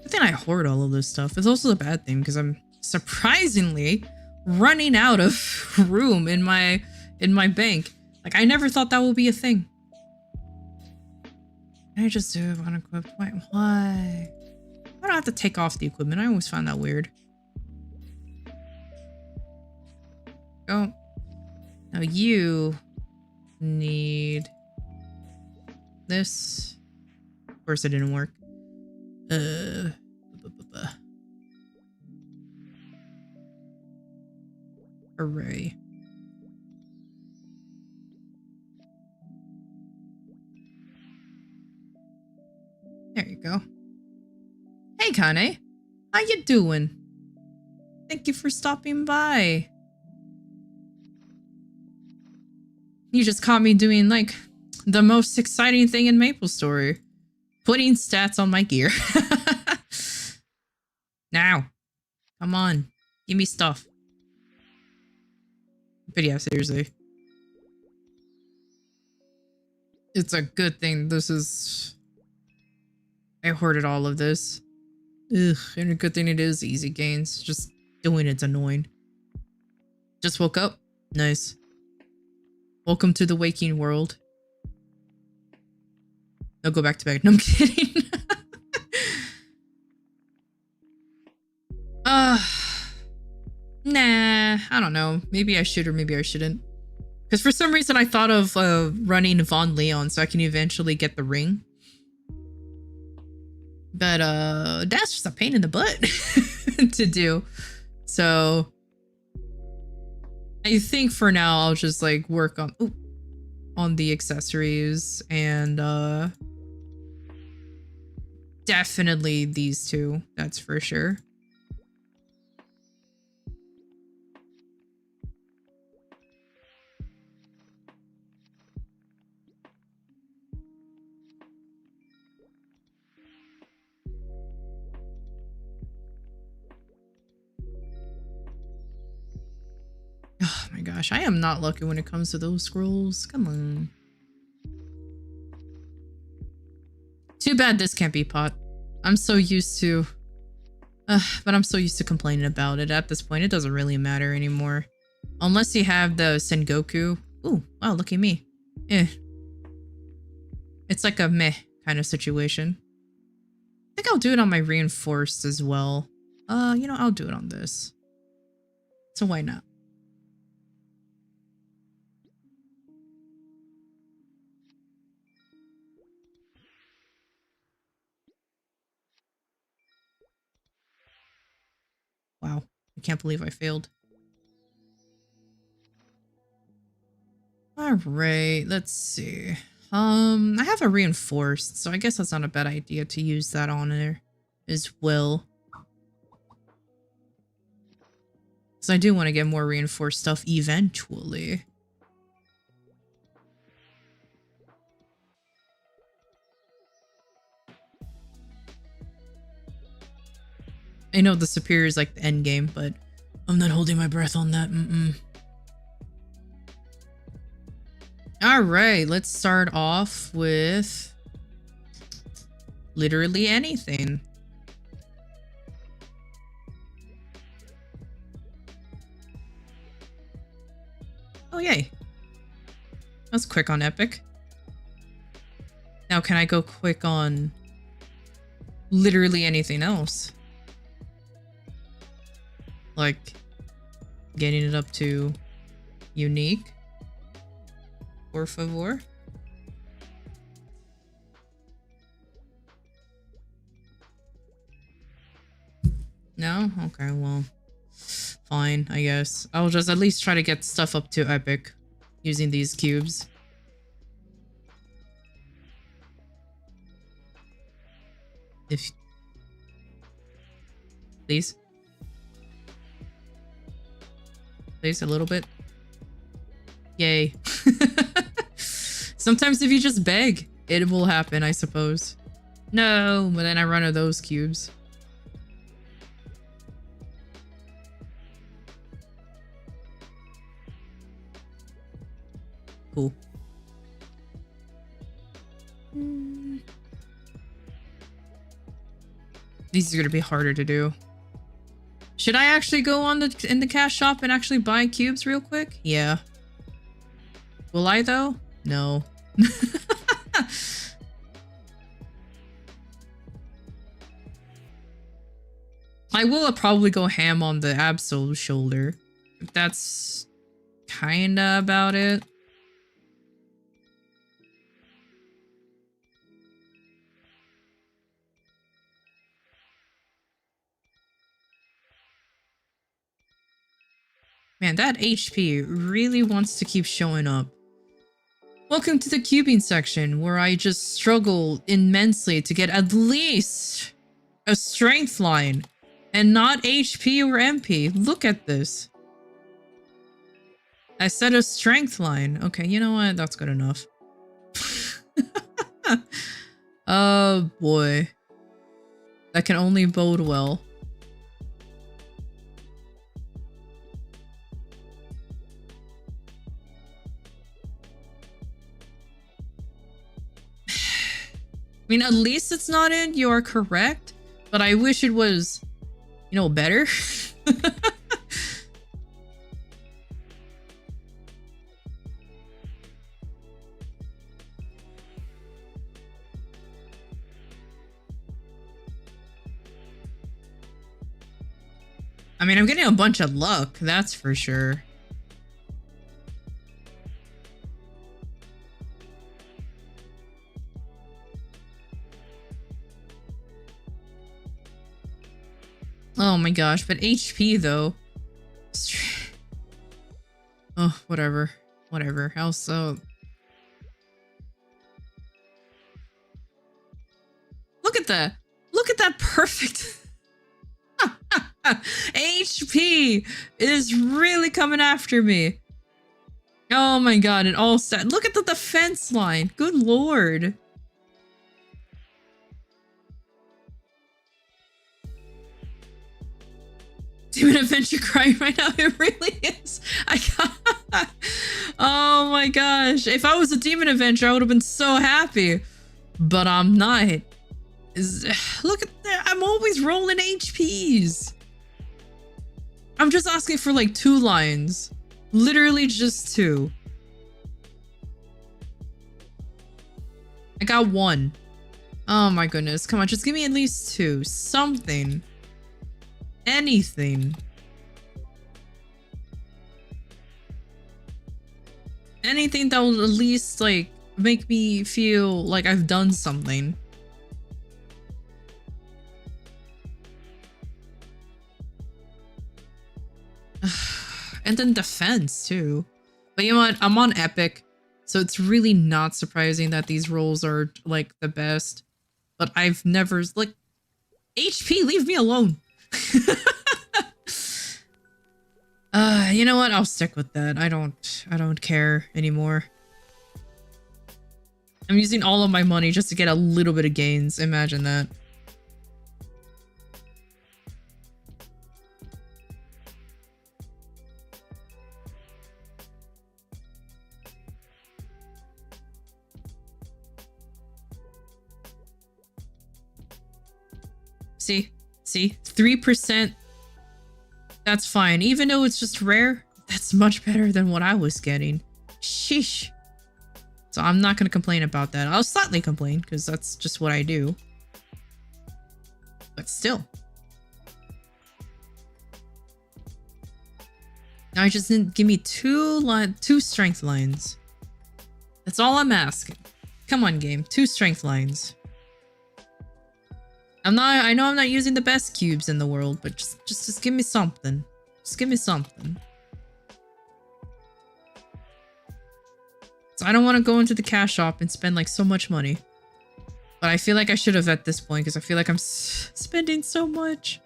I think I hoard all of this stuff. It's also a bad thing because I'm surprisingly running out of room in my bank. Like I never thought that would be a thing. Can I just do unequipped? Why? I don't have to take off the equipment. I always find that weird. Oh. Now you need this. Of course it didn't work. Array. There you go. Hey, Kane. How you doing? Thank you for stopping by. You just caught me doing, like, the most exciting thing in MapleStory. Putting stats on my gear. Now. Come on. Give me stuff. But yeah, seriously. It's a good thing this is... I hoarded all of this. Ugh, and a good thing it is easy gains. Just doing it's annoying. Just woke up. Nice. Welcome to the waking world. I'll go back to bed. No, I'm kidding. Nah, I don't know. Maybe I should or maybe I shouldn't. Because for some reason I thought of running Von Leon so I can eventually get the ring. But that's just a pain in the butt to do. So I think for now I'll just like work on the accessories and definitely these two, that's for sure. Oh my gosh, I am not lucky when it comes to those scrolls. Come on. Too bad this can't be pot. I'm so used to... but I'm so used to complaining about it. At this point, it doesn't really matter anymore. Unless you have the Sengoku. Ooh, wow, look at me. Eh. It's like a meh kind of situation. I think I'll do it on my reinforced as well. You know, I'll do it on this. So why not? Wow, I can't believe I failed. All right, let's see. I have a reinforced, so I guess that's not a bad idea to use that on there as well. So I do want to get more reinforced stuff eventually. I know the superior is like the end game, but I'm not holding my breath on that. All right, let's start off with literally anything. Oh, yay. That's quick on Epic. Now, can I go quick on literally anything else? Like getting it up to unique? Por favor. No? Okay, well, fine, I guess. I'll just at least try to get stuff up to epic using these cubes. If please. Please, a little bit. Yay. Sometimes if you just beg, it will happen, I suppose. No, but then I run out of those cubes. Cool. These are gonna be harder to do. Should I actually go on in the cash shop and actually buy cubes real quick? Yeah. Will I though? No. I will probably go ham on the absol shoulder. That's kinda about it. Man, that HP really wants to keep showing up. Welcome to the cubing section, where I just struggle immensely to get at least a strength line and not HP or MP. Look at this. I said a strength line. Okay, you know what? That's good enough. Oh boy. That can only bode well. I mean, at least it's not in. You are correct, but I wish it was, you know, better. I mean, I'm getting a bunch of luck, that's for sure. Oh my gosh, but HP though. Oh, whatever. Whatever. Also, look at that. Look at that perfect. HP is really coming after me. Oh my god, it all set. Look at the defense line. Good lord. Demon Adventure crying right now. It really is. Oh my gosh. If I was a Demon Adventure, I would have been so happy. But I'm not. Look at that. I'm always rolling HPs. I'm just asking for like 2 lines. Literally just 2. I got 1. Oh my goodness. Come on, just give me at least 2. Something. Anything. Anything that will at least like make me feel like I've done something. And then defense too. But you know what? I'm on epic, so it's really not surprising that these rolls are like the best. But I've never like HP, leave me alone. You know what? I'll stick with that. I don't care anymore. I'm using all of my money just to get a little bit of gains. Imagine that. See? 3%. That's fine. Even though it's just rare, that's much better than what I was getting. Sheesh. So I'm not going to complain about that. I'll slightly complain because that's just what I do. But still. Now I just didn't give me 2 strength lines. That's all I'm asking. Come on, game. 2 strength lines. I know I'm not using the best cubes in the world, but just give me something. Just give me something. So I don't want to go into the cash shop and spend like so much money. But I feel like I should have at this point because I feel like I'm spending so much.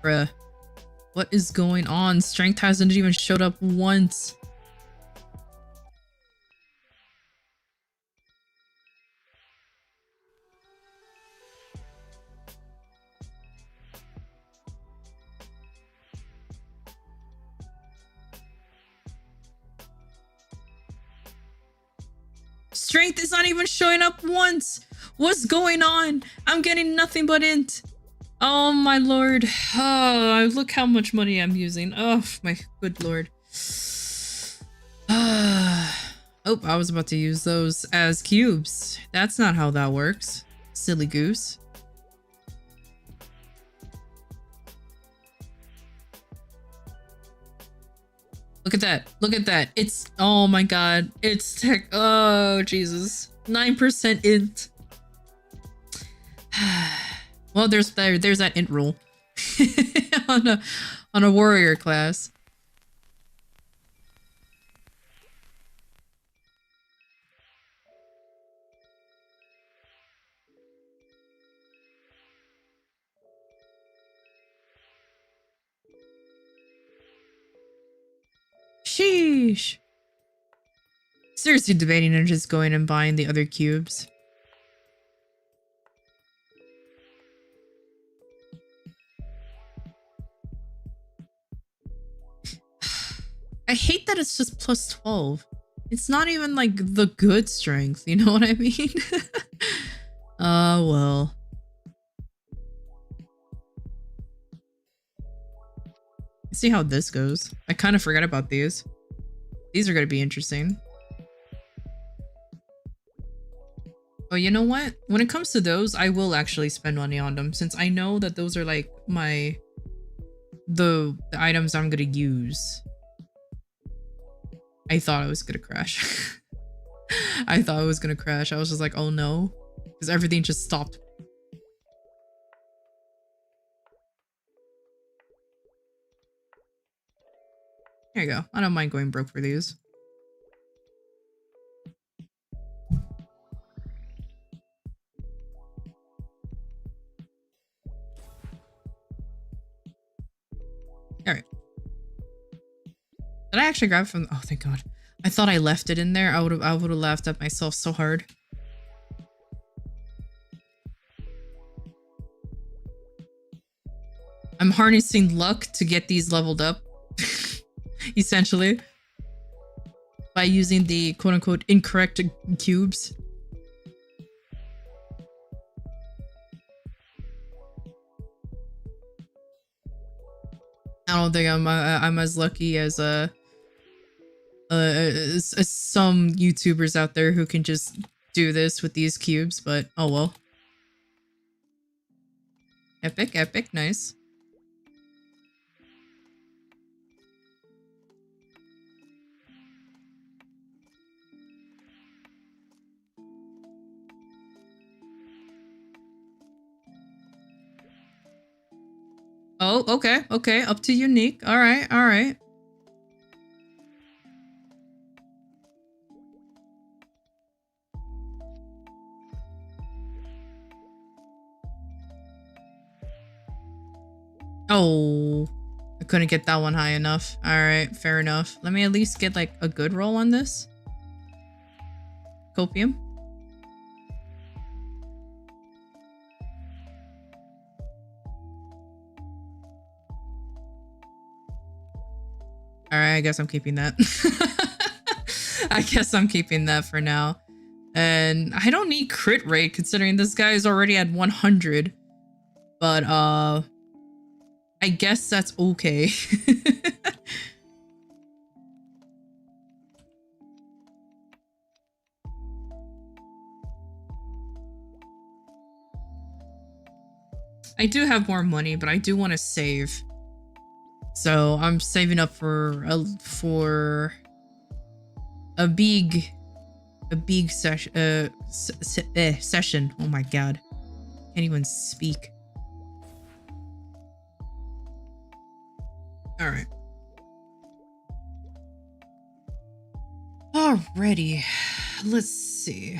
Bruh. What is going on? Strength hasn't even showed up once. Strength is not even showing up once. What's going on? I'm getting nothing but int. Oh my lord. Oh, look how much money I'm using. Oh my good lord. Oh, I was about to use those as cubes. That's not how that works. Silly goose. Look at that. Look at that. It's, oh my god. It's tech. Oh, Jesus. 9% int. Well, there's that int rule on a warrior class. Sheesh. Seriously debating and just going and buying the other cubes. I hate that it's just plus 12. It's not even like the good strength, you know what I mean? Well. Let's see how this goes. I kind of forgot about these. These are going to be interesting. Oh, you know what? When it comes to those, I will actually spend money on them since I know that those are like the items I'm going to use. I thought I was going to crash. I thought I was going to crash. I was just like, oh no. Because everything just stopped. There you go. I don't mind going broke for these. Alright. Did I actually grab it from... Oh, thank God. I thought I left it in there. I would have laughed at myself so hard. I'm harnessing luck to get these leveled up. Essentially. By using the quote-unquote incorrect cubes. I don't think I'm as lucky as some YouTubers out there who can just do this with these cubes, but oh well. Epic, epic, nice. Oh, okay, okay, up to unique. All right, all right. Oh, I couldn't get that one high enough. All right, fair enough. Let me at least get like a good roll on this. Copium. All right, I guess I'm keeping that. I guess I'm keeping that for now. And I don't need crit rate considering this guy is already at 100. But I guess that's okay. I do have more money, but I do want to save. So I'm saving up for a big session. Session. Oh my god, can't even speak. All right. Alrighty, let's see.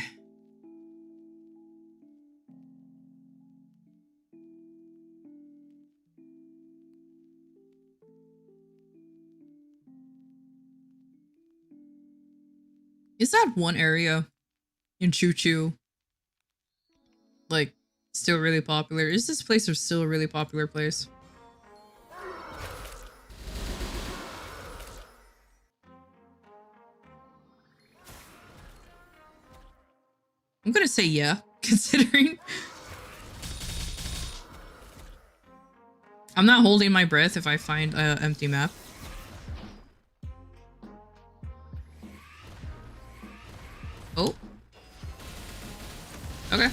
Is that one area in Choo Choo like still really popular? Is this place still a really popular place? I'm gonna say yeah, considering I'm not holding my breath if I find an empty map. Oh. Okay.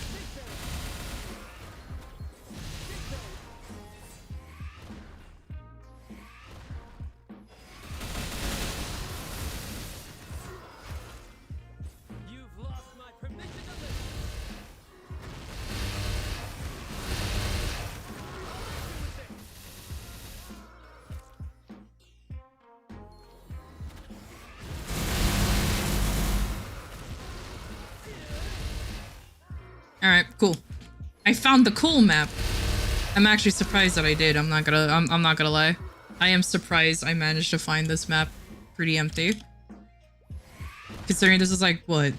You've lost my permission to live. All right, cool. I found the cool map. I'm actually surprised that I did. I'm not gonna lie. I am surprised I managed to find this map pretty empty. Considering this is like what,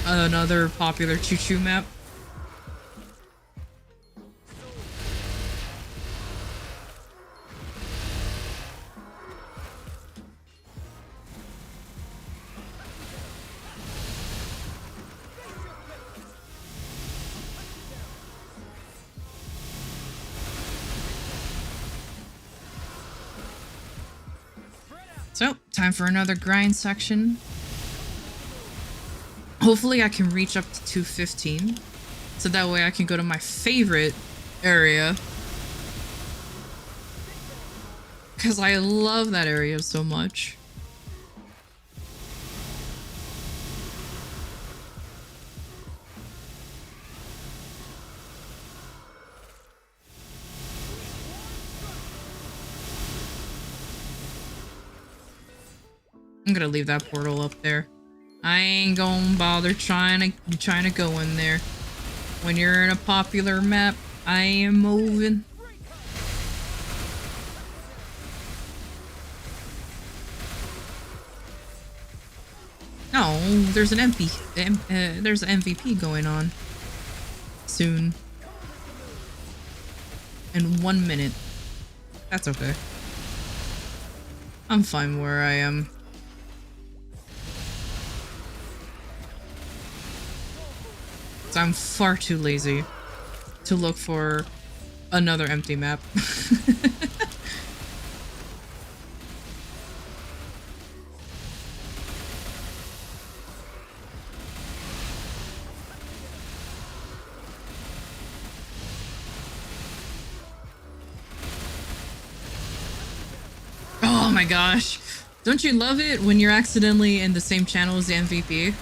another popular Choo Choo map. So, time for another grind section. Hopefully I can reach up to 215. So that way I can go to my favorite area. Because I love that area so much. I'm gonna leave that portal up there. I ain't gonna bother trying to go in there. When you're in a popular map, I am moving. No, there's an there's an MVP going on soon. In 1 minute. That's okay. I'm fine where I am. I'm far too lazy to look for another empty map. Oh my gosh. Don't you love it when you're accidentally in the same channel as the MVP?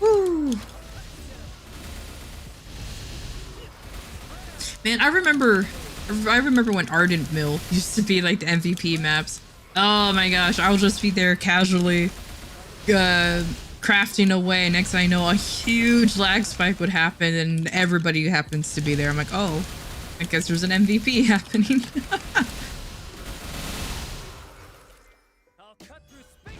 Woo! Man, I remember when Ardent Mill used to be like the MVP maps. Oh my gosh, I'll just be there casually crafting away. Next thing I know, a huge lag spike would happen and everybody happens to be there. I'm like, oh, I guess there's an MVP happening. I'll cut through space.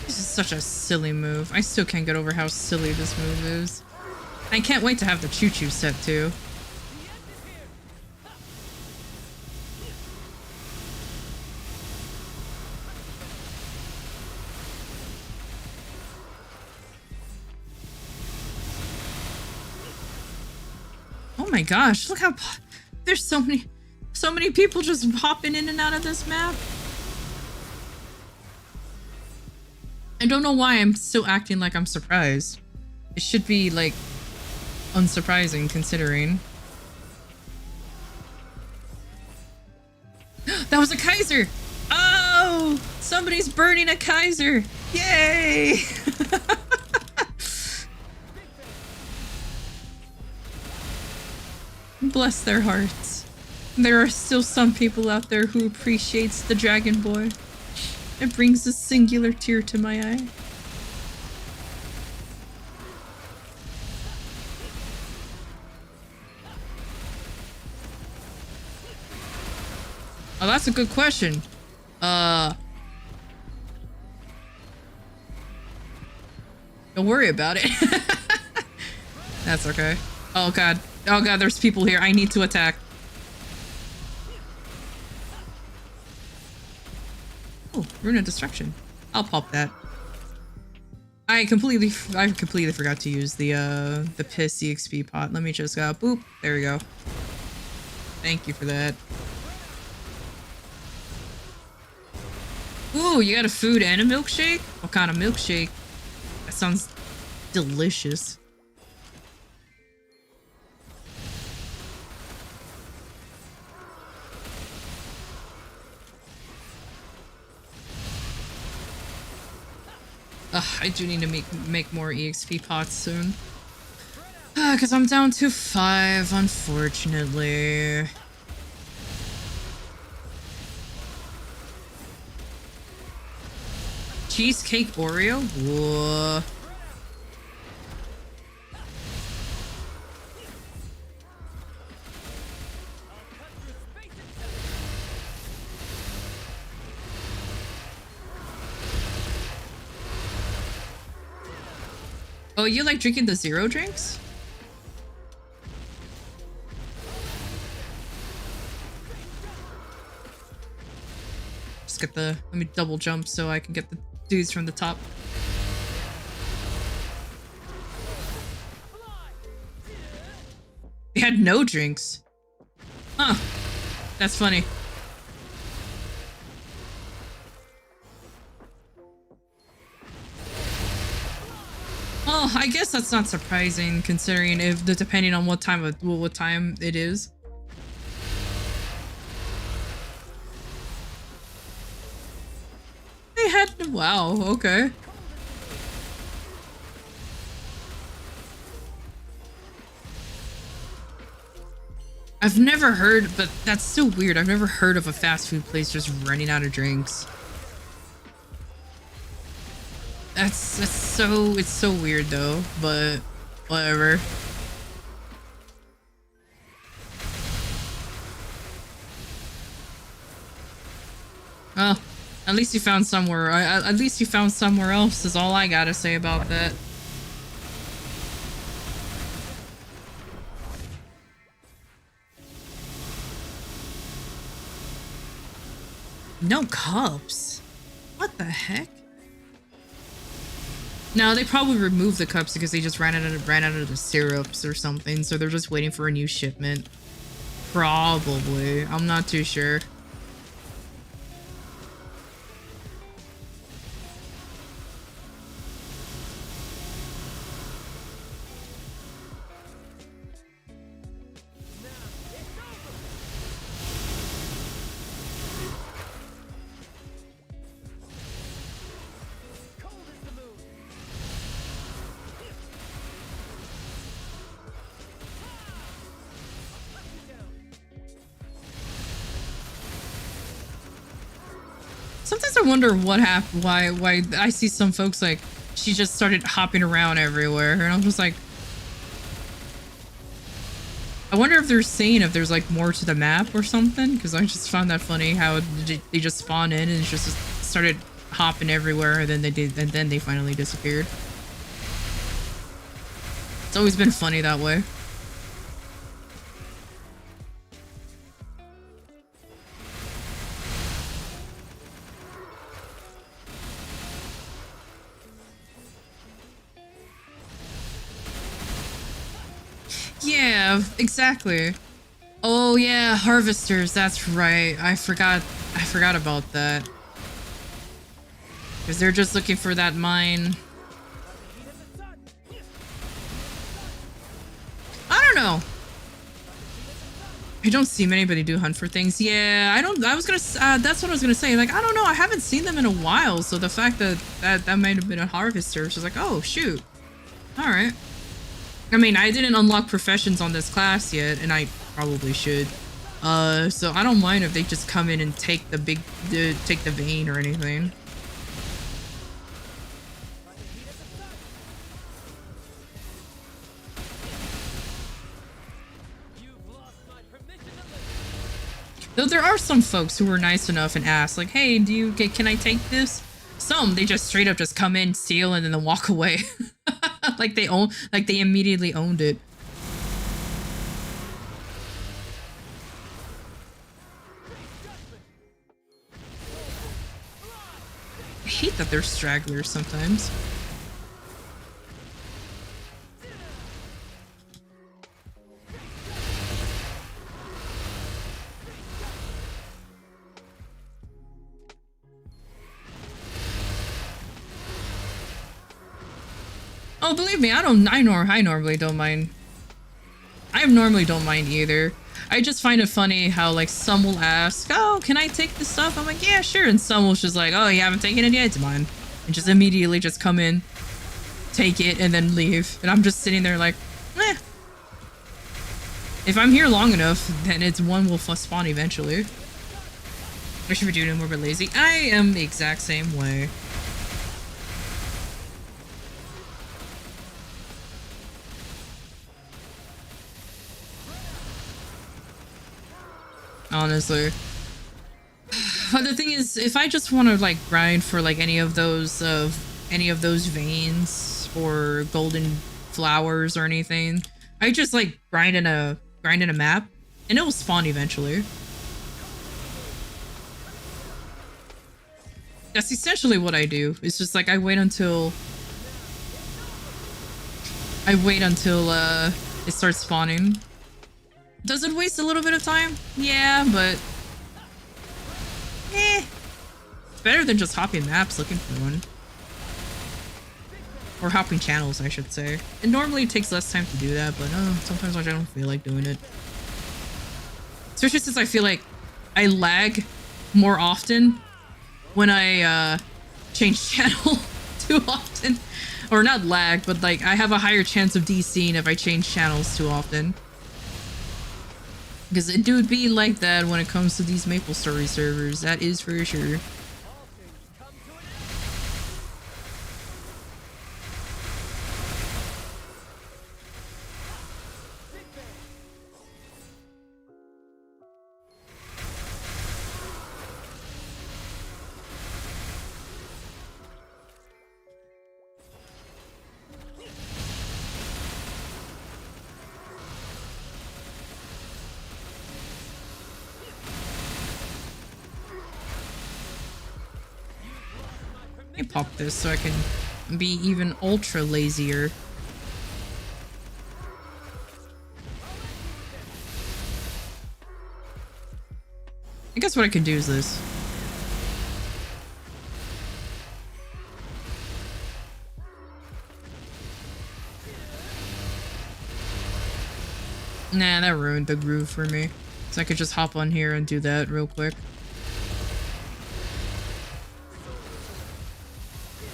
This is such a silly move. I still can't get over how silly this move is. I can't wait to have the Choo Choo set too. Oh my gosh, look how there's so many people just hopping in and out of this map. I don't know why I'm still acting like I'm surprised. It should be like unsurprising considering. That was a Kaiser! Oh! Somebody's burning a Kaiser! Yay! Bless their hearts. There are still some people out there who appreciates the Dragon Boy. It brings a singular tear to my eye. Oh, that's a good question. Don't worry about it. That's okay. Oh god. Oh god, there's people here. I need to attack. Oh, Rune of Destruction. I'll pop that. I completely forgot to use the piss EXP pot. Let me just go boop. There we go. Thank you for that. Ooh, you got a food and a milkshake? What kind of milkshake? That sounds delicious. Ugh, I do need to make more EXP pots soon. Because I'm down to 5, unfortunately. Cheesecake Oreo? Whoa. Oh, you like drinking the zero drinks? Just get the... Let me double jump so I can get the dudes from the top. They had no drinks. Huh. That's funny. Well, I guess that's not surprising considering depending on what time it is. They had... Wow, okay. I've never heard, but that's so weird. I've never heard of a fast food place just running out of drinks. It's so weird though, but whatever. Oh, at least you found somewhere. At least you found somewhere else is all I gotta say about that. No cups? What the heck? No, they probably removed the cups because they just ran out of the syrups or something, so they're just waiting for a new shipment. Probably. I'm not too sure. Sometimes I wonder what happened, why I see some folks like, she just started hopping around everywhere, and I'm just like, I wonder if they're saying if there's like more to the map or something, because I just found that funny how they just spawned in and just started hopping everywhere, and then they finally disappeared. It's always been funny that way. Yeah, have. Exactly. Oh yeah, harvesters, that's right. I forgot about that. Because they're just looking for that mine. I don't know. I don't see anybody do hunt for things. Yeah, I was gonna, that's what I was gonna say. Like, I don't know, I haven't seen them in a while. So the fact that might have been a harvester, so it's like, oh, shoot. All right. I mean, I didn't unlock professions on this class yet, and I probably should. So I don't mind if they just come in and take the vein or anything. Though there are some folks who were nice enough and asked, like, hey, can I take this? Some, they just straight up just come in, steal, and then walk away. like they immediately owned it. I hate that they're stragglers sometimes. Oh, believe me, I normally don't mind. I normally don't mind either. I just find it funny how, like, some will ask, oh, can I take this stuff? I'm like, yeah, sure. And some will just like, oh, you haven't taken it yet? It's mine. And just immediately just come in, take it, and then leave. And I'm just sitting there like, eh. If I'm here long enough, then one will spawn eventually. I should be doing it more but lazy. I am the exact same way. Honestly. But the thing is, if I just want to like grind for like any of those veins or golden flowers or anything, I just like grind in a map and it will spawn eventually. That's essentially what I do. It's just like I wait until it starts spawning. Does it waste a little bit of time? Yeah, but it's better than just hopping maps looking for one. Or hopping channels, I should say. And normally it takes less time to do that, but sometimes I don't feel like doing it. Especially since I feel like I lag more often when I change channel too often. Or not lag, but like I have a higher chance of DCing if I change channels too often. Because it do be like that when it comes to these MapleStory servers, that is for sure. Let me pop this so I can be even ultra lazier. I guess what I could do is this. Nah, that ruined the groove for me. So I could just hop on here and do that real quick.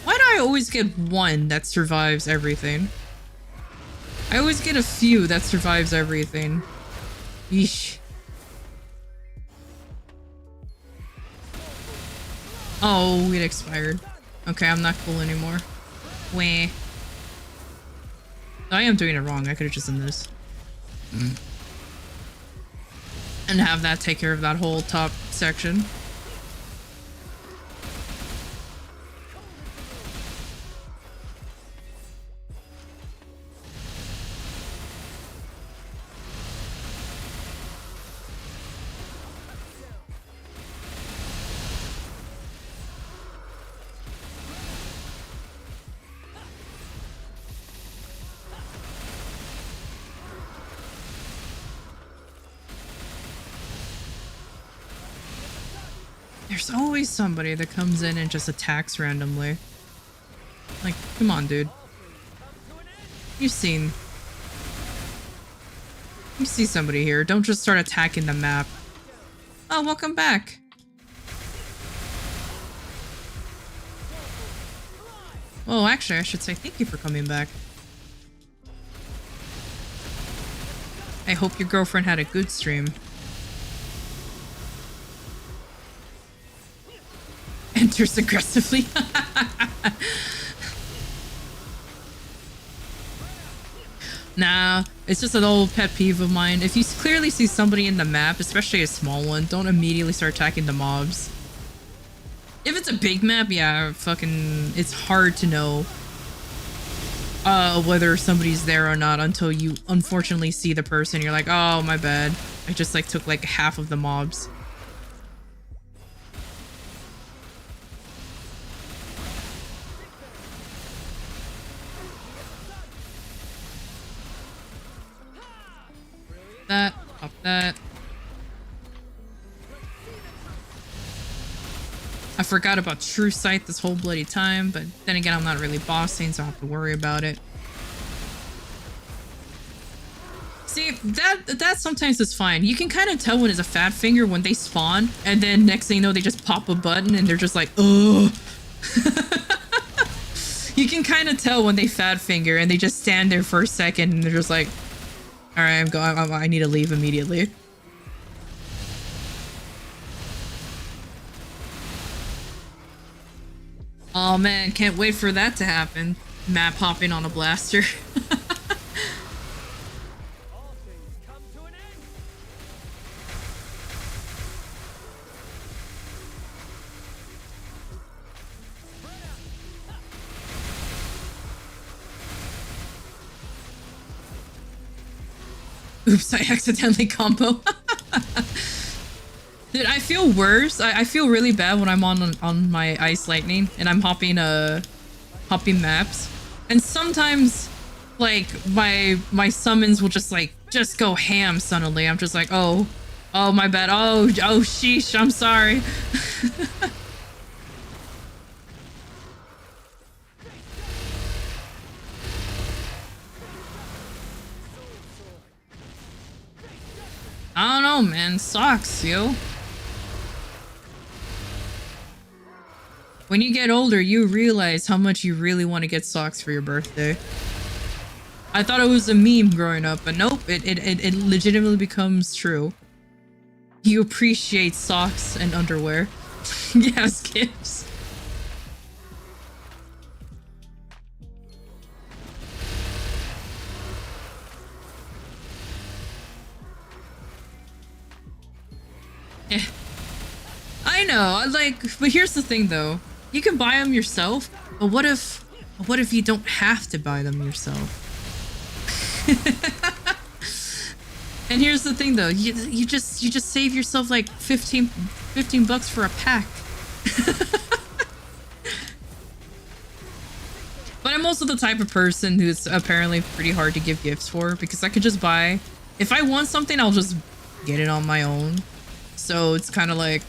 Why do I always get one that survives everything? I always get a few that survives everything. Yeesh. Oh, it expired. Okay, I'm not cool anymore. Wah. I am doing it wrong. I could have just done this. And have that take care of that whole top section. There's always somebody that comes in and just attacks randomly. Like, come on, dude. You see somebody here. Don't just start attacking the map. Oh, welcome back. Oh, actually, I should say thank you for coming back. I hope your girlfriend had a good stream. Enters aggressively. Nah, it's just an old pet peeve of mine. If you clearly see somebody in the map, especially a small one, don't immediately start attacking the mobs. If it's a big map, yeah, fucking, it's hard to know whether somebody's there or not until you unfortunately see the person. You're like, oh, my bad. I just like took like half of the mobs. That, pop that. I forgot about True Sight this whole bloody time, but then again, I'm not really bossing, so I don't have to worry about it. See, that sometimes is fine. You can kind of tell when it's a fat finger when they spawn, and then next thing you know, they just pop a button and they're just like, ugh. You can kind of tell when they fat finger and they just stand there for a second and they're just like, all right, I'm going. I need to leave immediately. Oh man, can't wait for that to happen. Map hopping on a blaster. Oops, I accidentally combo. Dude, I feel worse. I feel really bad when I'm on my Ice Lightning and I'm hopping maps. And sometimes like my summons will just go ham suddenly. I'm just like, oh my bad. Oh sheesh, I'm sorry. I don't know, man. Sucks, yo. When you get older, you realize how much you really want to get socks for your birthday. I thought it was a meme growing up, but nope, it legitimately becomes true. You appreciate socks and underwear. Yes, kids. I know, but here's the thing though. You can buy them yourself, but what if you don't have to buy them yourself? And here's the thing though, you just save yourself like 15 bucks for a pack. But I'm also the type of person who's apparently pretty hard to give gifts for, because I could just buy, if I want something, I'll just get it on my own. So it's kind of like,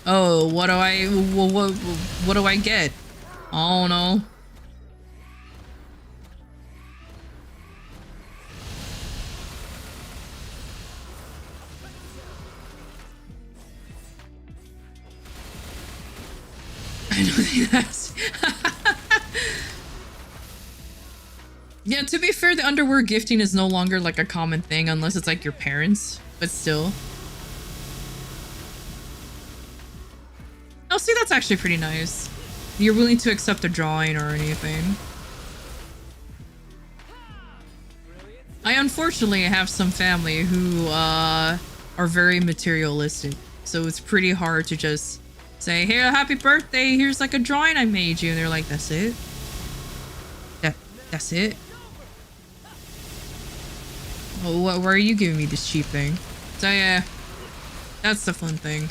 oh, what do I get? I don't know. I don't think that's... Yeah, to be fair, the underwear gifting is no longer like a common thing unless it's like your parents, but still. Oh, see, that's actually pretty nice. You're willing to accept a drawing or anything. I unfortunately have some family who are very materialistic, so it's pretty hard to just say, hey, happy birthday, here's like a drawing I made you, and they're like, that's it? That's it? Oh, why are you giving me this cheap thing? So yeah, that's the fun thing.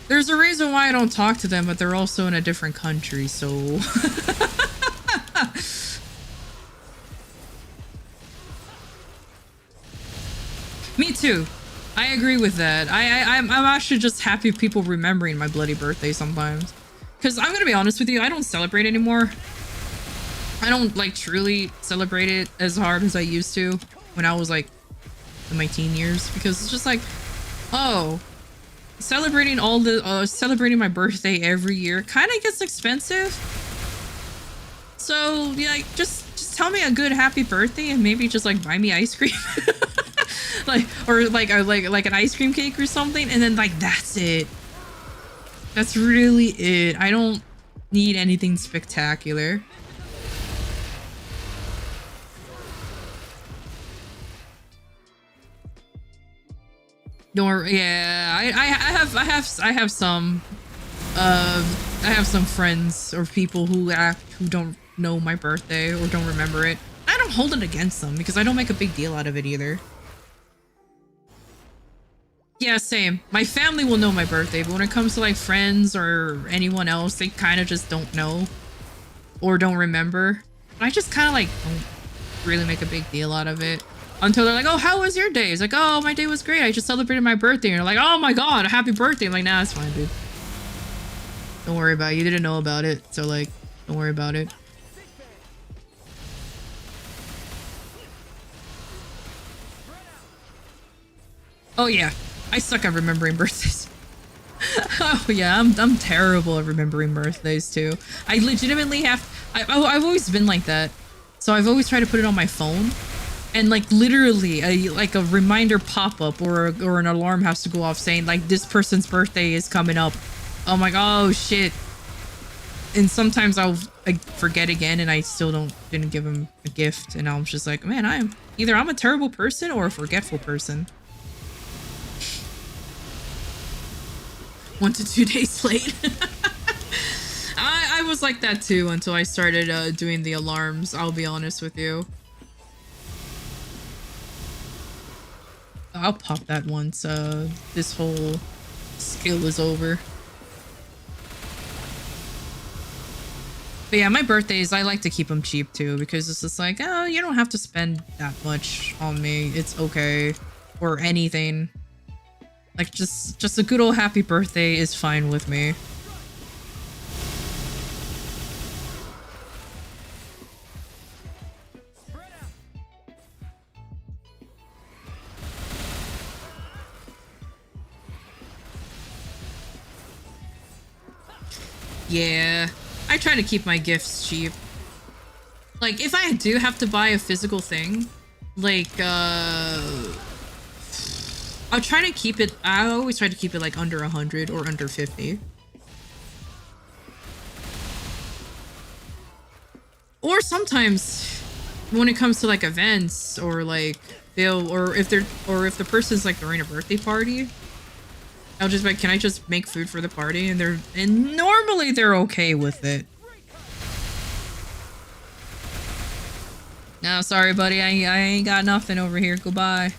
There's a reason why I don't talk to them, but they're also in a different country, so... too. I agree with that. I'm actually just happy people remembering my bloody birthday sometimes. Because I'm gonna be honest with you, I don't celebrate anymore. I don't like truly celebrate it as hard as I used to when I was like in my teen years, because it's just like, oh, celebrating celebrating my birthday every year kind of gets expensive. So yeah, like, just tell me a good happy birthday and maybe just like buy me ice cream. like like an ice cream cake or something, and then like that's it. That's really it. I don't need anything spectacular. Nor yeah, I have some friends or people who don't know my birthday or don't remember it. I don't hold it against them because I don't make a big deal out of it either. Yeah, same. My family will know my birthday, but when it comes to like friends or anyone else, they kind of just don't know or don't remember. I just kind of like don't really make a big deal out of it until they're like, oh, how was your day? It's like, oh, my day was great. I just celebrated my birthday. And you're like, oh my God, a happy birthday. I'm like, nah, it's fine, dude. Don't worry about it. You didn't know about it. So like, don't worry about it. Oh yeah, I suck at remembering birthdays. Oh yeah, I'm terrible at remembering birthdays too. I legitimately I've always been like that. So I've always tried to put it on my phone, and like literally a reminder pop up or an alarm has to go off saying like this person's birthday is coming up. I'm like, oh shit. And sometimes I'll forget again and I still didn't give him a gift, and I'm just like, man, I'm a terrible person or a forgetful person. 1 to 2 days late. I was like that too until I started doing the alarms, I'll be honest with you. I'll pop that once this whole skill is over. But yeah, my birthdays, I like to keep them cheap too, because it's just like, oh, you don't have to spend that much on me. It's okay. Or anything. Like, just a good old happy birthday is fine with me. Yeah, I try to keep my gifts cheap. Like, if I do have to buy a physical thing, like, I'll try to keep it, I always try to keep it like under 100 or under 50. Or sometimes when it comes to like events or like if the person's like throwing a birthday party, I'll just be like, can I just make food for the party? And normally they're okay with it. No, sorry buddy, I ain't got nothing over here, goodbye.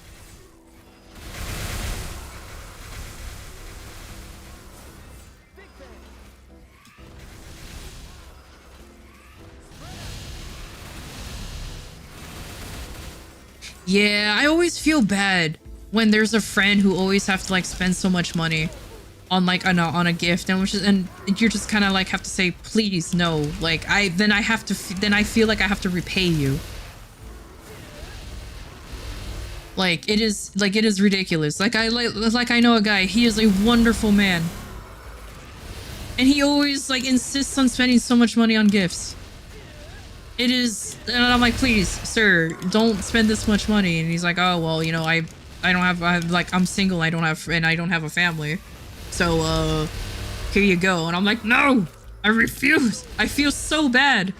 Yeah, I always feel bad when there's a friend who always have to like spend so much money on like on a gift, and you're just kind of like have to say please no, like then I feel like I have to repay you. Like it is ridiculous. Like I know a guy, he is a wonderful man, and he always like insists on spending so much money on gifts. It is, and I'm like, please, sir, don't spend this much money. And he's like, oh well, you know, I don't have, I'm single, I don't have a family, so here you go. And I'm like, no, I refuse. I feel so bad.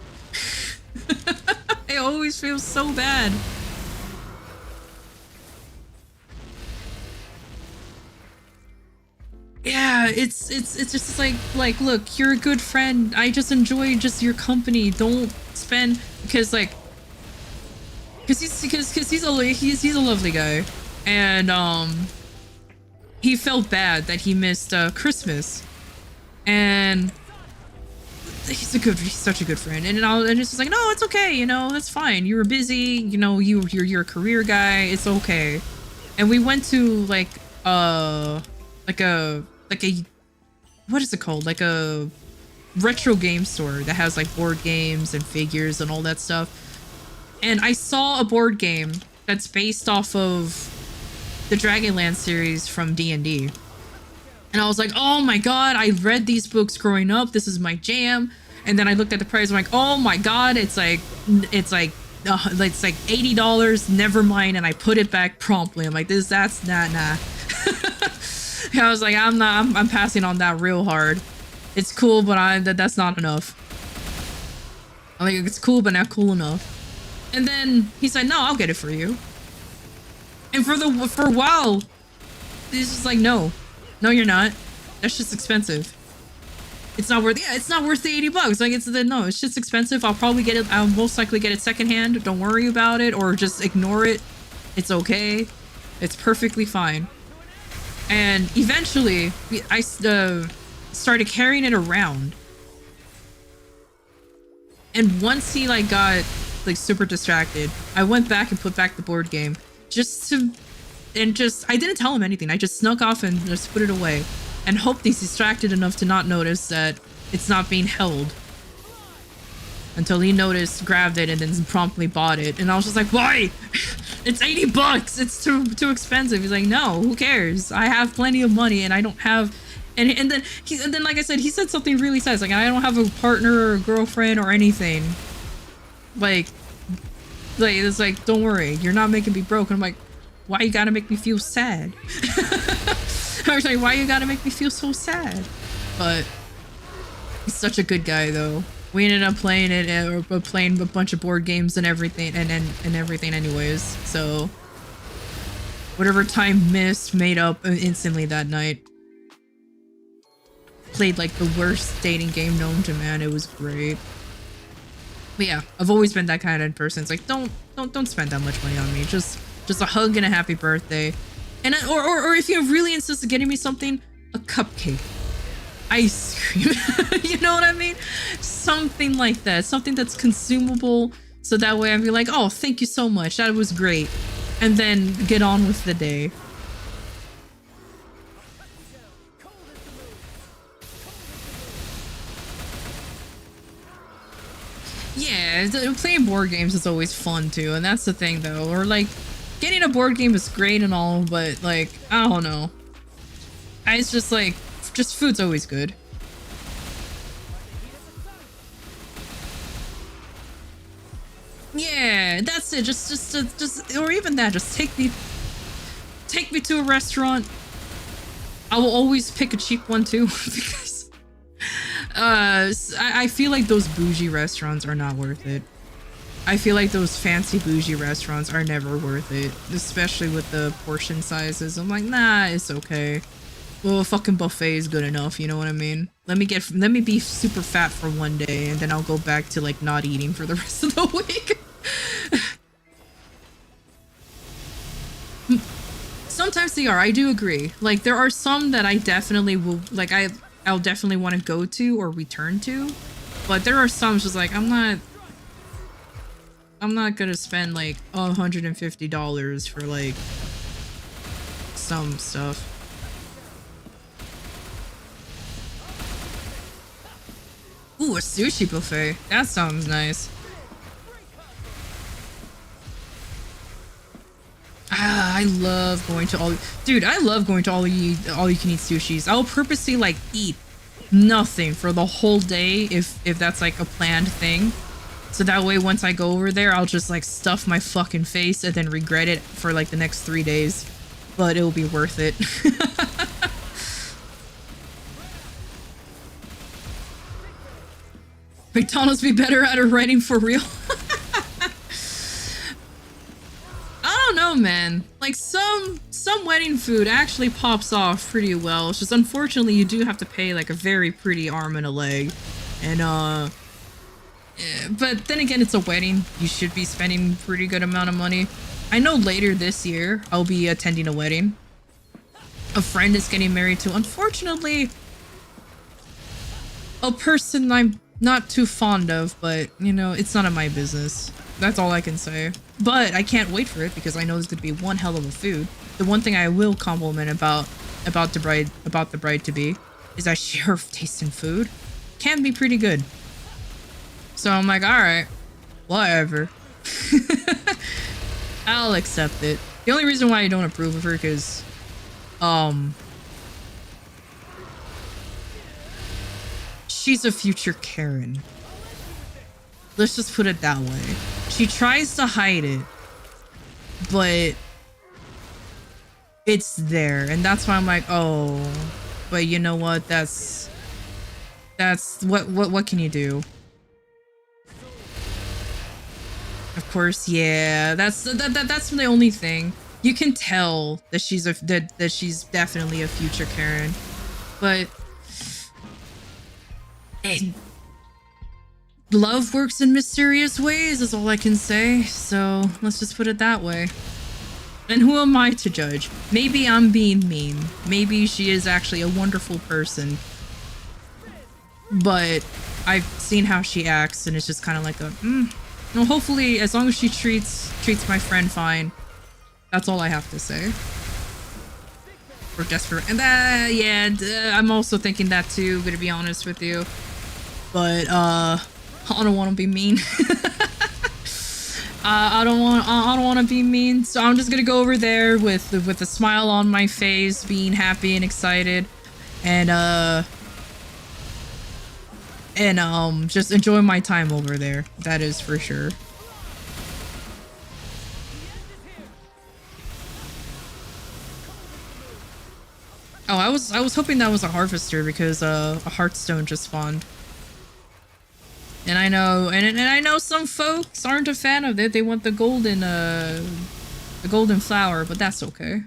I always feel so bad. Yeah, it's just like look, you're a good friend. I just enjoy just your company. Don't spend, because he's a lovely guy, and he felt bad that he missed Christmas, and he's such a good friend, and it's just like, no, it's okay, you know, that's fine. You were busy, you know, you're a career guy, it's okay. and we went to like a what is it called? Like a retro game store that has like board games and figures and all that stuff. And I saw a board game that's based off of the Dragonlance series from D&D. And I was like, oh my god, I read these books growing up. This is my jam. And then I looked at the price. I'm like, oh my god, it's like $80. Never mind. And I put it back promptly. I'm like, that's nah. I was like, I'm passing on that real hard. It's cool, but that's not enough. I'm like, it's cool, but not cool enough. And then he's like, no, I'll get it for you. And for a while, he's just like, no, you're not. That's just expensive. It's not worth. Yeah, it's not worth the $80. Like no, it's just expensive. I'll probably get it. I'll most likely get it secondhand. Don't worry about it, or just ignore it. It's okay. It's perfectly fine. And eventually, I started carrying it around. And once he like got like super distracted, I went back and put back the board game I didn't tell him anything. I just snuck off and just put it away and hoped he's distracted enough to not notice that it's not being held. Until he noticed, grabbed it, and then promptly bought it. And I was just like, why? It's $80. It's too expensive. He's like, no, who cares? I have plenty of money and I don't have. And then like I said, he said something really sad. Like, I don't have a partner or a girlfriend or anything. Like it's like, don't worry, you're not making me broke. And I'm like, why you gotta make me feel sad? I was like, why you gotta make me feel so sad? But he's such a good guy, though. We ended up playing it, or playing a bunch of board games and everything, and everything anyways. So whatever time missed, made up instantly that night. Played like the worst dating game known to man. It was great. But yeah, I've always been that kind of person. It's like, don't spend that much money on me. Just a hug and a happy birthday. And or if you really insist on getting me something, a cupcake, ice cream. You know what I mean? Something like that. Something that's consumable. So that way I'd be like, oh, thank you so much. That was great. And then get on with the day. Yeah, playing board games is always fun too, and that's the thing though. Or like, getting a board game is great and all, but like, I don't know. It's just like, just food's always good. Yeah, that's it. Just, or even that. Just take me to a restaurant. I will always pick a cheap one too, because I feel like those bougie restaurants are not worth it. I feel like those fancy bougie restaurants are never worth it, especially with the portion sizes. I'm like, nah, it's okay. Well, a fucking buffet is good enough, you know what I mean? Let me be super fat for one day, and then I'll go back to like not eating for the rest of the week. Sometimes they are, I do agree. Like, there are some that I definitely will, like, I'll definitely want to go to or return to, but there are some just like, I'm not gonna spend like $150 for like some stuff. Ooh, a sushi buffet. That sounds nice. Ah, I love going to I love going to all you can eat sushis. I'll purposely like eat nothing for the whole day if that's like a planned thing. So that way once I go over there, I'll just like stuff my fucking face and then regret it for like the next 3 days. But it'll be worth it. McDonald's be better at writing for real. I don't know, man. Like some wedding food actually pops off pretty well. It's just unfortunately you do have to pay like a very pretty arm and a leg. And but then again, it's a wedding. You should be spending a pretty good amount of money. I know later this year I'll be attending a wedding. A friend is getting married to, unfortunately, a person I'm not too fond of, but you know, it's none of my business. That's all I can say. But I can't wait for it because I know it's gonna be one hell of a food. The one thing I will compliment about the bride to be is that her taste in food can be pretty good. So I'm like, all right, whatever. I'll accept it. The only reason why I don't approve of her because she's a future Karen. Let's just put it that way. She tries to hide it, but it's there, and that's why I'm like, oh, but you know what? That's what can you do? Of course, yeah. That's the only thing. You can tell that she's that she's definitely a future Karen, but love works in mysterious ways is all I can say. So let's just put it that way. And who am I to judge? Maybe I'm being mean. Maybe she is actually a wonderful person. But I've seen how she acts, and it's just kind of like a, No, hopefully, as long as she treats my friend fine, that's all I have to say. Or just for, and yeah, I'm also thinking that too. Gonna be honest with you, but I don't want to be mean. I don't want to be mean, so I'm just gonna go over there with a smile on my face, being happy and excited, and just enjoy my time over there. That is for sure. Oh, I was hoping that was a harvester because a heartstone just spawned. And I know, and I know some folks aren't a fan of it. They want the golden flower, but that's okay.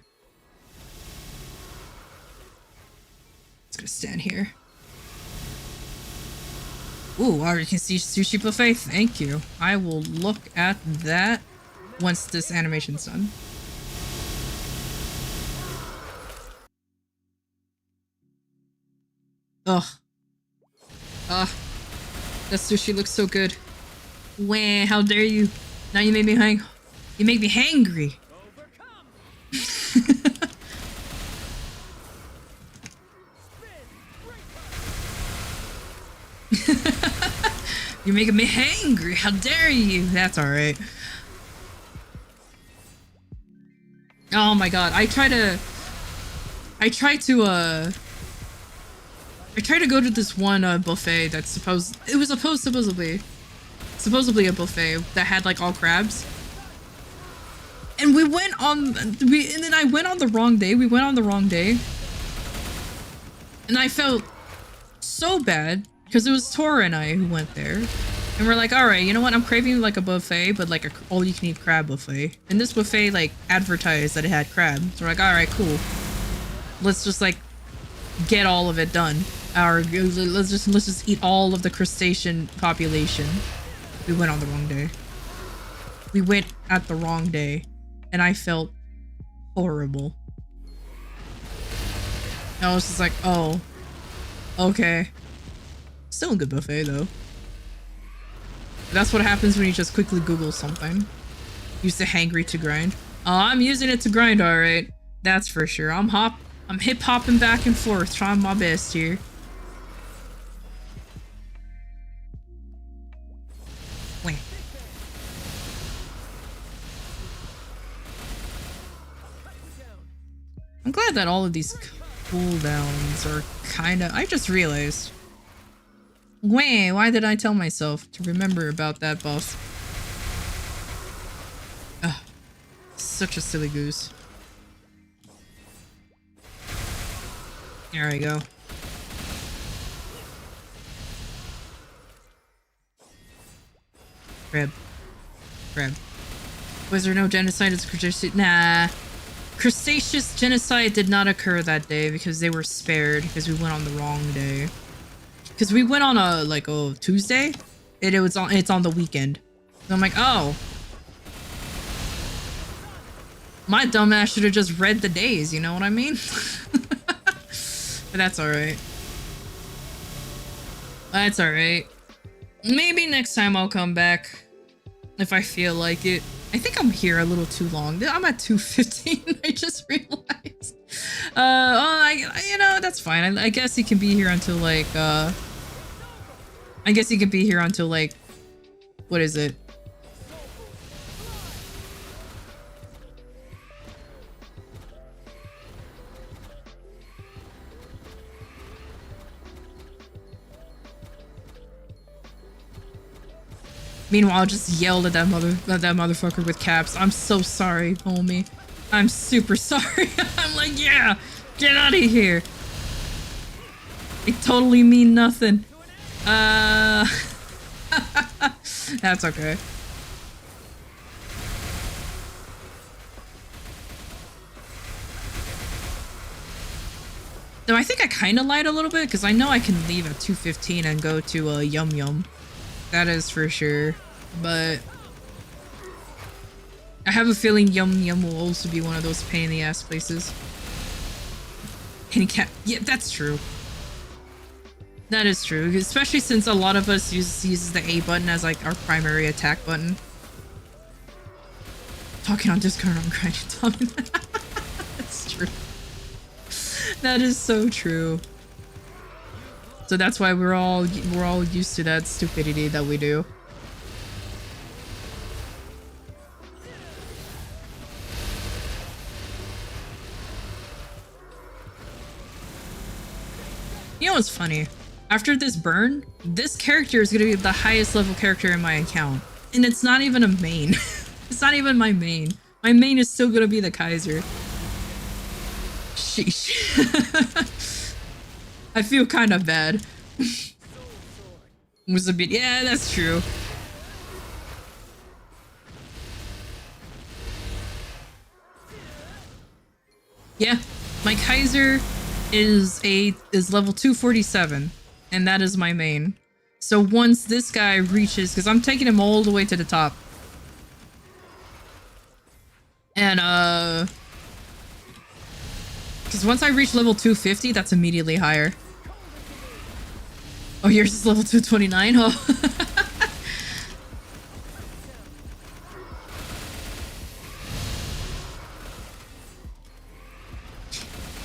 Just gonna stand here. Ooh, wow, you can see sushi buffet. Thank you. I will look at that once this animation's done. Ugh. Ugh. That sushi looks so good. Wah, how dare you? Now you made me you make me hangry. You're making me hangry. How dare you? That's alright. Oh my god. I try to go to this one buffet that's supposedly a buffet that had like all crabs. And and then I went on the wrong day. We went on the wrong day. And I felt so bad because it was Tora and I who went there. And we're like, all right, you know what? I'm craving like a buffet, but like a all-you-can-eat crab buffet. And this buffet like advertised that it had crab. So we're like, all right, cool. Let's just like get all of it done. Let's just eat all of the crustacean population. We went on the wrong day. We went at the wrong day, and I felt horrible. I was just like, oh, okay. Still a good buffet though. That's what happens when you just quickly Google something. Use the hangry to grind. Oh, I'm using it to grind, all right. That's for sure. I'm hip hopping back and forth, trying my best here. Wait. I'm glad that all of these cooldowns are kind of. I just realized. Why did I tell myself to remember about that buff? Ugh, such a silly goose. There we go. Crab. Was there no genocide as crustaceous? Nah. Crustaceous genocide did not occur that day because they were spared because we went on the wrong day. Because we went on a Tuesday, and it's on the weekend. So I'm like, oh, my dumbass should have just read the days. You know what I mean? But that's all right. That's all right. Maybe next time I'll come back. if I feel like it. I think I'm here a little too long. I'm at 2:15. I just realized. You know, that's fine. I guess he can be here until like, I guess he could be here until like, what is it? Meanwhile, just yelled at that motherfucker with caps. I'm so sorry, homie. I'm super sorry. I'm like, yeah, get out of here. I totally mean nothing. That's okay. No, I think I kind of lied a little bit because I know I can leave at 2:15 and go to Yum Yum. That is for sure. But I have a feeling Yum Yum will also be one of those pain in the ass places. Handicap. Yeah, that's true. That is true, especially since a lot of us uses the A button as like our primary attack button. Talking on Discord on grinding. That's true. That is so true. So that's why we're all used to that stupidity that we do. You know what's funny? After this burn, this character is gonna be the highest level character in my account. And it's not even a main. It's not even my main. My main is still gonna be the Kaiser. Sheesh. I feel kind of bad. Was a bit, yeah, that's true. Yeah, my Kaiser is level 247, and that is my main. So once this guy reaches, because I'm taking him all the way to the top, and because once I reach level 250, that's immediately higher. Oh, yours is level 229? Oh.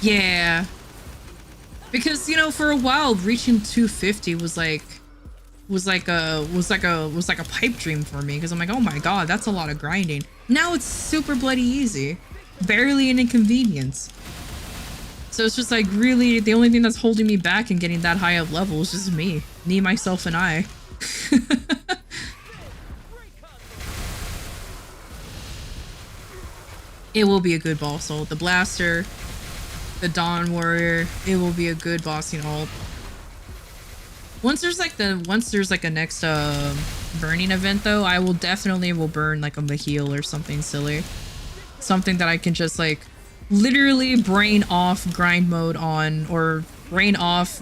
Yeah. Because, you know, for a while reaching 250 was like a pipe dream for me, because I'm like, oh my god, that's a lot of grinding. Now it's super bloody easy. Barely an inconvenience. So it's just like, really, the only thing that's holding me back and getting that high of level is just me. Me, myself, and I. It will be a good boss ult. The Blaster, the Dawn Warrior, it will be a good bossing ult. Once there's like a next burning event though, I will definitely burn like a heal or something silly. Something that I can just like literally brain off grind mode on, or brain off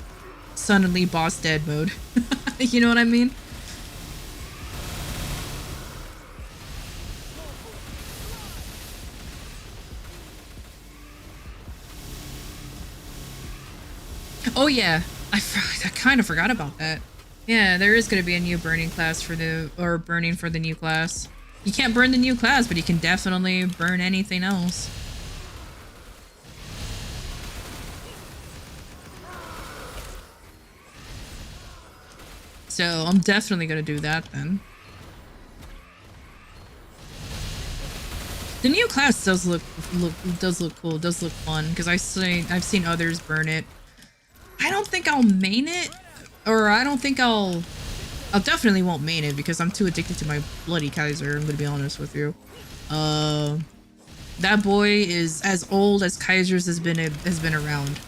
suddenly boss dead mode. You know what I mean? Oh yeah, I kind of forgot about that. Yeah, there is going to be a new burning class for burning for the new class. You can't burn the new class, but you can definitely burn anything else. So I'm definitely going to do that then. The new class does look cool, does look fun, because I've seen others burn it. I don't think I'll main it, or I don't think I'll definitely won't main it because I'm too addicted to my bloody Kaiser, I'm gonna be honest with you. That boy is as old as Kaiser's has been around.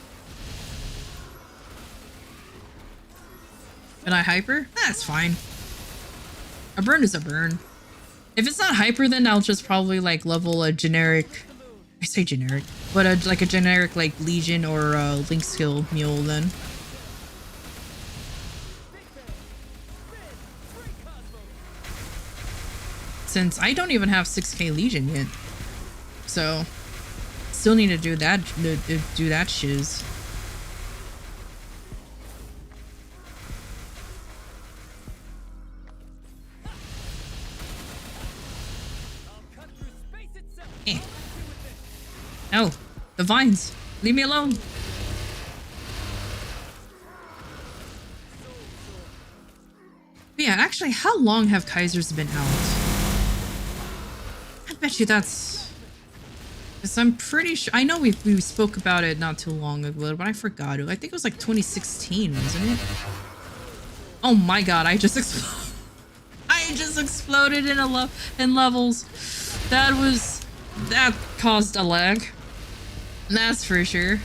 And I hyper? That's fine. A burn is a burn. If it's not hyper, then I'll just probably like level a generic, I say generic, but like a generic like Legion or Link skill mule then. Since I don't even have 6k Legion yet. So still need to do that shiz. No, the vines. Leave me alone. But yeah, actually, how long have Kaisers been out? I bet you that's... Because I'm pretty sure... I know we spoke about it not too long ago, but I forgot. I think it was like 2016, wasn't it? Oh my god, I just exploded. I just exploded in levels. That caused a lag. That's for sure.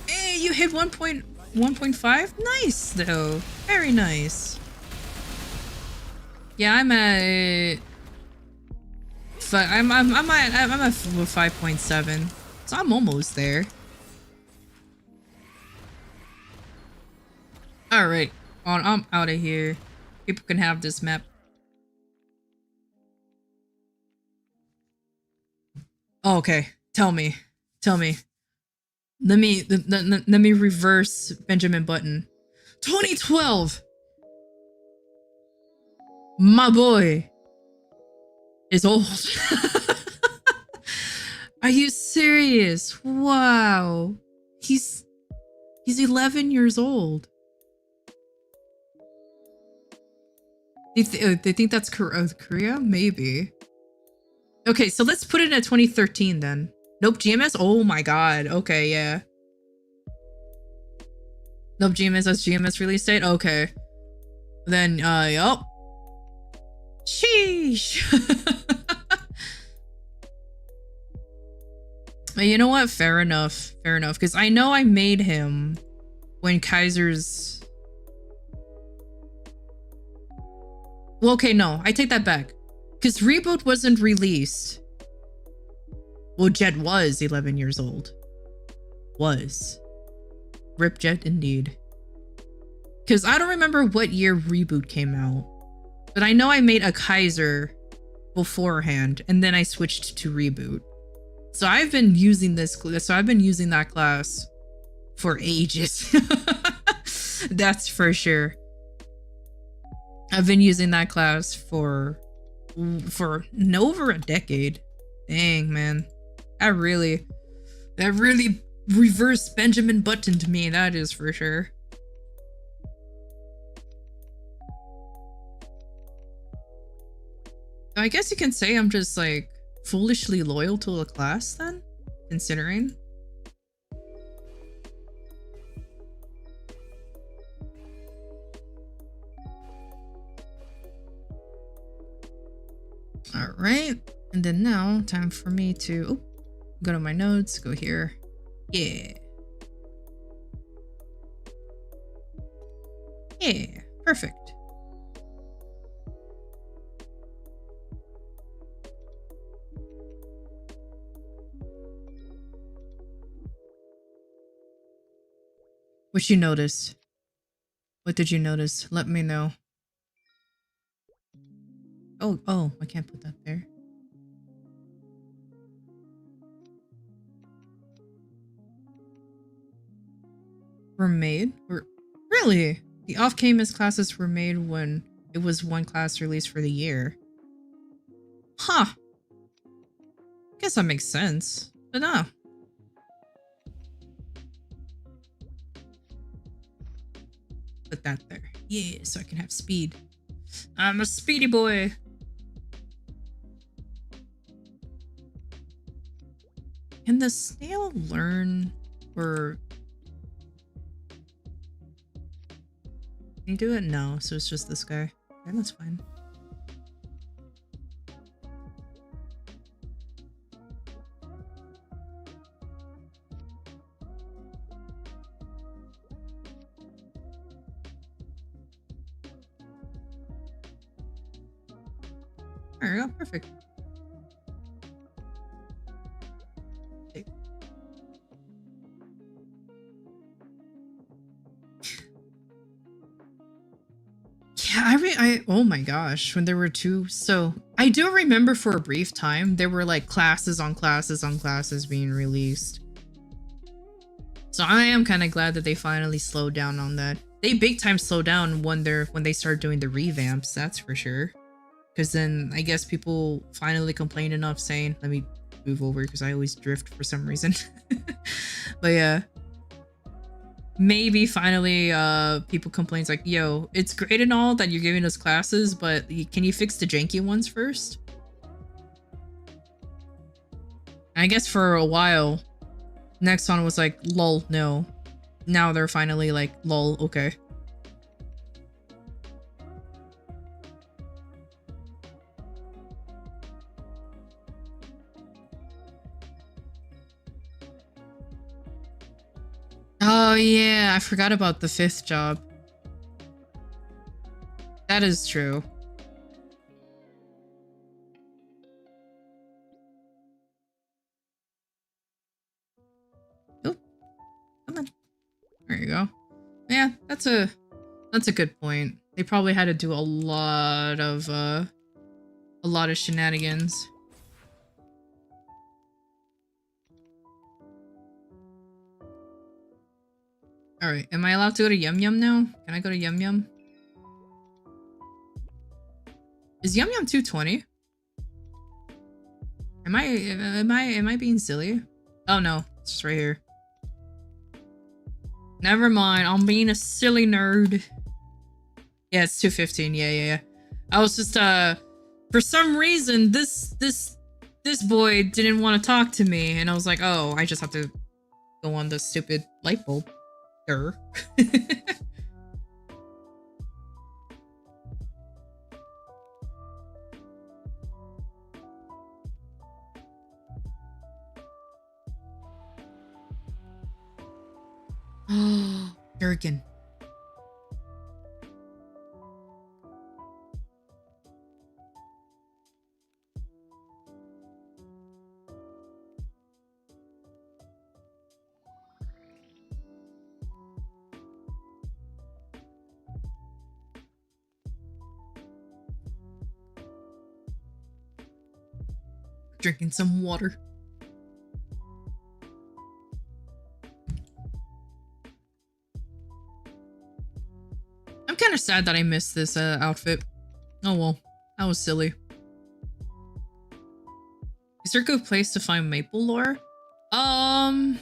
Hey, you hit 1.5? Nice though. Very nice. Yeah, I'm at 5.7. So I'm almost there. Alright. I'm out of here. People can have this map. Oh, okay. Tell me. Let me reverse Benjamin Button. 2012. My boy is old. Are you serious? Wow. He's 11 years old. They think that's Korea? Maybe. Okay, so let's put it at 2013 then. Nope, GMS? Oh my god. Okay, yeah. Nope, GMS, that's GMS release date? Okay. Then, yup. Sheesh. You know what? Fair enough. Because I know I made him when Kaiser's... Well, okay, no. I take that back. Because Reboot wasn't released. Well, Jet was 11 years old. Was. Rip Jet indeed. Because I don't remember what year Reboot came out. But I know I made a Kaiser beforehand, and then I switched to Reboot. So I've been using that class for ages. That's for sure. I've been using that class for over a decade. Dang, man. That really reversed Benjamin Button to me, that is for sure. So I guess you can say I'm just like foolishly loyal to a class then, considering. All right, and then now time for me to go to my notes, go here. Yeah, perfect. What you noticed? What did you notice? Let me know. Oh, I can't put that there. Were made? Really? The off-campus classes were made when it was one class released for the year. Huh. Guess that makes sense. But no. Put that there. Yeah, so I can have speed. I'm a speedy boy. Can the snail learn or... Can you do it? No, so it's just this guy. Okay, that's fine. There we go, perfect. Yeah, oh my gosh, when there were two, so I do remember for a brief time there were like classes on classes on classes being released. So I am kind of glad that they finally slowed down on that. they big time slow down when they start doing the revamps, that's for sure. Because then I guess people finally complain enough saying, let me move over because I always drift for some reason. But yeah, maybe finally people complains like, yo, it's great and all that you're giving us classes, but can you fix the janky ones first? And I guess for a while Nexon was like, lol, no. Now they're finally like, lol, okay. Oh yeah, I forgot about the 5th job. That is true. Oh, come on. There you go. Yeah, that's a good point. They probably had to do a lot of shenanigans. Alright, am I allowed to go to Yum Yum now? Can I go to Yum Yum? Is Yum Yum 220? Am I being silly? Oh no, it's just right here. Never mind, I'm being a silly nerd. Yeah, it's 215. Yeah. I was just for some reason this boy didn't want to talk to me, and I was like, oh, I just have to go on the stupid light bulb. Oh, Durgan. Drinking some water. I'm kind of sad that I missed this outfit. Oh well, that was silly. Is there a good place to find maple lore? I'm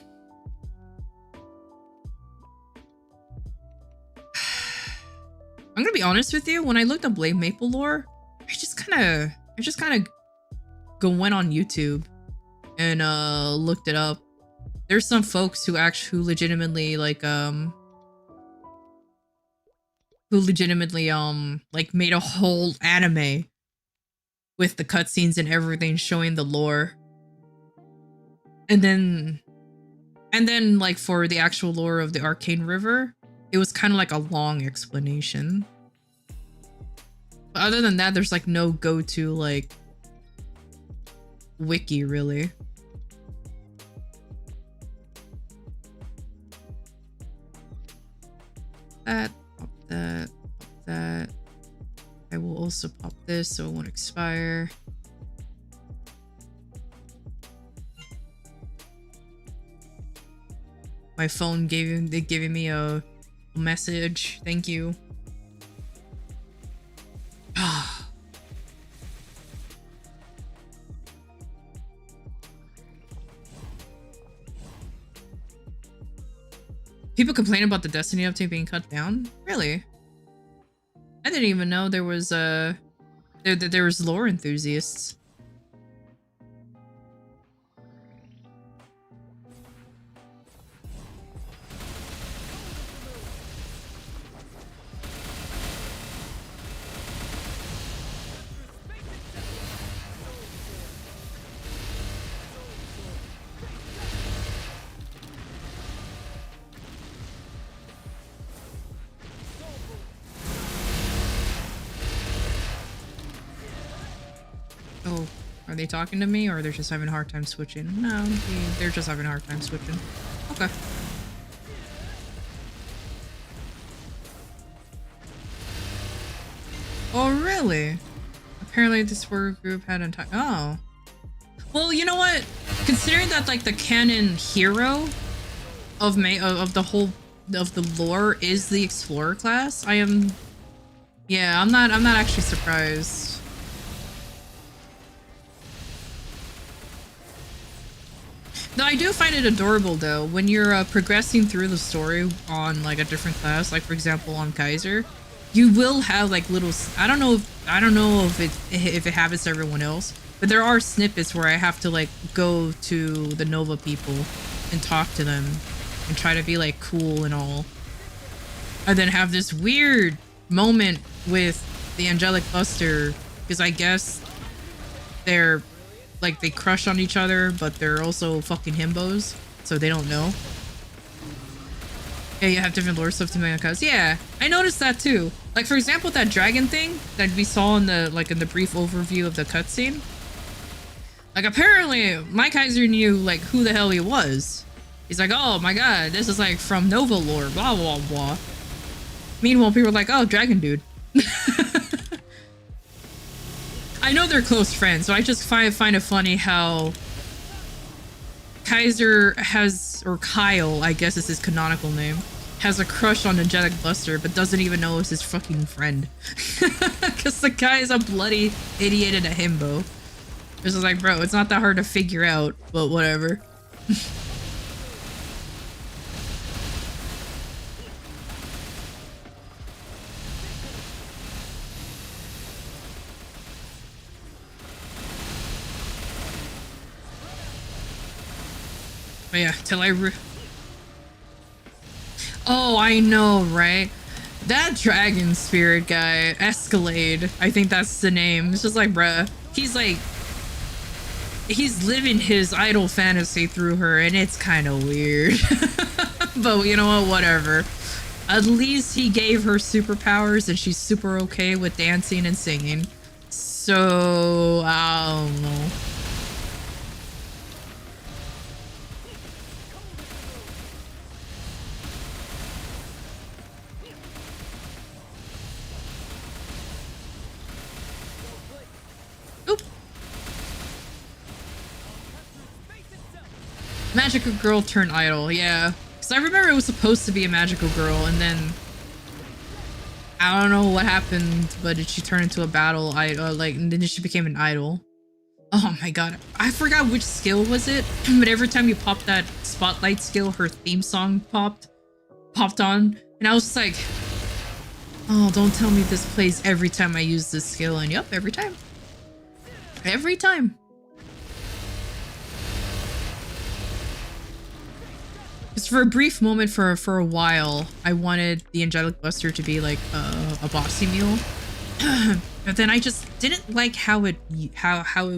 gonna be honest with you. When I looked up maple lore, I just kind of went on YouTube and looked it up. There's some folks who legitimately like like made a whole anime with the cutscenes and everything showing the lore. And then like for the actual lore of the Arcane River, it was kind of like a long explanation. But other than that, there's like no go-to like wiki really. Pop that. I will also pop this so it won't expire. My phone giving me a message. Thank you. People complain about the Destiny update being cut down? Really? I didn't even know there was there was lore enthusiasts. Oh, are they talking to me or they're just having a hard time switching? No, they're just having a hard time switching. Okay. Oh, really? Apparently this work group had entire— oh. Well, you know what? Considering that like the canon hero of the whole of the lore is the explorer class. Yeah, I'm not actually surprised. No, I do find it adorable though when you're progressing through the story on like a different class, like for example on Kaiser, you will have like little. I don't know if it happens to everyone else, but there are snippets where I have to like go to the Nova people and talk to them and try to be like cool and all, and then have this weird moment with the Angelic Buster because I guess they're like they crush on each other, but they're also fucking himbos, so they don't know. Yeah, you have different lore stuff to make accounts. Yeah, I noticed that too. Like for example, that dragon thing that we saw in the brief overview of the cutscene. Like apparently, my Kaiser knew like who the hell he was. He's like, oh my god, this is like from Nova lore, blah blah blah. Meanwhile, people are like, oh, dragon dude. I know they're close friends, so I just find it funny how Kaiser has, or Kyle, I guess is his canonical name, has a crush on Angelic Buster, but doesn't even know it's his fucking friend. Because the guy is a bloody idiot and a himbo. It's just like, bro, it's not that hard to figure out, but whatever. But yeah, till oh, I know, right? That dragon spirit guy, Escalade, I think that's the name. It's just like, bruh, he's living his idol fantasy through her, and it's kind of weird. But you know what, whatever. At least he gave her superpowers, and she's super okay with dancing and singing. So, I don't know. Magical girl turned idol, yeah. Because I remember it was supposed to be a magical girl, and then I don't know what happened, but did she turn into a battle idol? Like, and then she became an idol. Oh my god, I forgot which skill was it, but every time you popped that spotlight skill, her theme song popped on, and I was just like, oh, don't tell me this plays every time I use this skill, and yep, every time. Every time. Because for a brief moment, for a while, I wanted the Angelic Buster to be like a bossy mule, but then I just didn't like how it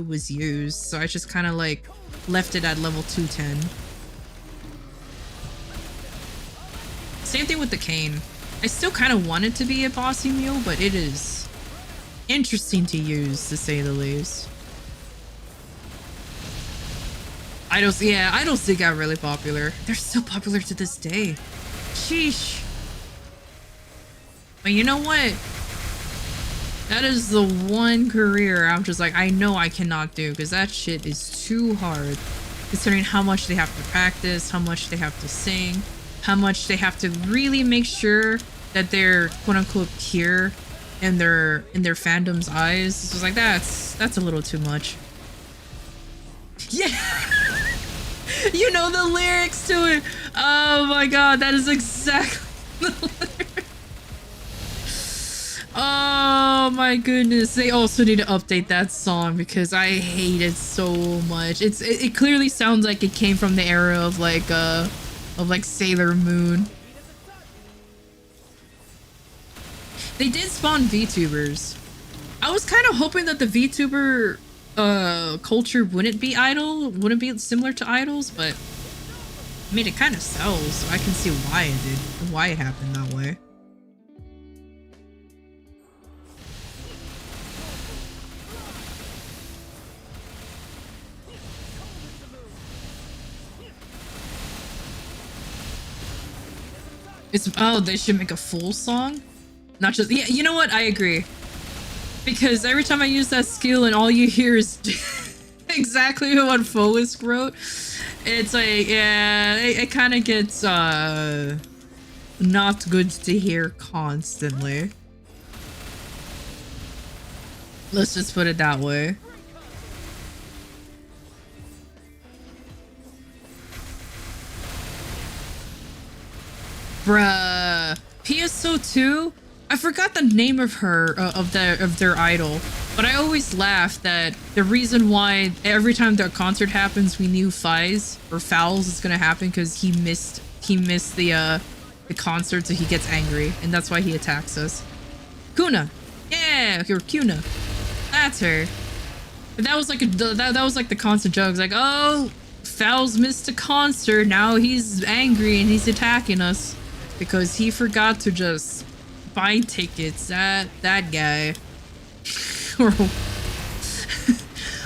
was used, so I just kind of like left it at level 210. Same thing with the cane. I still kind of want it to be a bossy mule, but it is interesting to use, to say the least. Idols, yeah, idols did get really popular. They're still popular to this day. Sheesh. But you know what? That is the one career I'm just like, I know I cannot do, because that shit is too hard. Considering how much they have to practice, how much they have to sing, how much they have to really make sure that they're quote-unquote pure in their fandom's eyes. It's just like, that's a little too much. Yeah. You know the lyrics to it. Oh my god, that is exactly the lyrics. Oh my goodness. They also need to update that song because I hate it so much. It clearly sounds like it came from the era of like Sailor Moon. They did spawn VTubers. I was kind of hoping that the VTuber culture wouldn't be similar to idols, but I mean, it kind of sells, so I can see why it happened that way. They should make a full song, not just, yeah, you know what, I agree. Because every time I use that skill and all you hear is exactly what Foisk wrote, it's like, yeah, it kind of gets, not good to hear constantly. Let's just put it that way. Bruh. PSO2? I forgot the name of her, of their idol. But I always laugh that the reason why every time the concert happens, we knew Fies or Fouls is gonna happen because he missed the concert, so he gets angry, and that's why he attacks us. Kuna, yeah, or Kuna, that's her. But that was like that was like the constant jokes, like, oh, Fouls missed a concert, now he's angry and he's attacking us because he forgot to just buy tickets. That guy.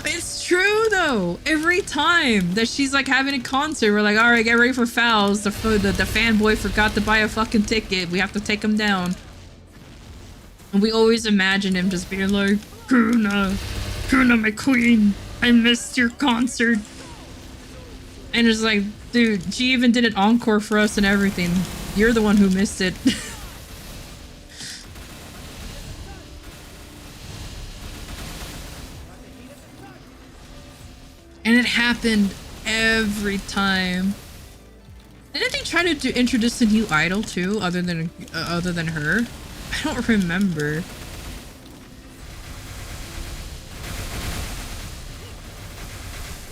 It's true though. Every time that she's like having a concert, we're like, all right, get ready for Fouls. The fanboy forgot to buy a fucking ticket. We have to take him down. And we always imagine him just being like, Kuna, my queen, I missed your concert. And it's like, dude, she even did an encore for us and everything. You're the one who missed it. And it happened every time. Didn't they try to introduce a new idol too, other than her? I don't remember.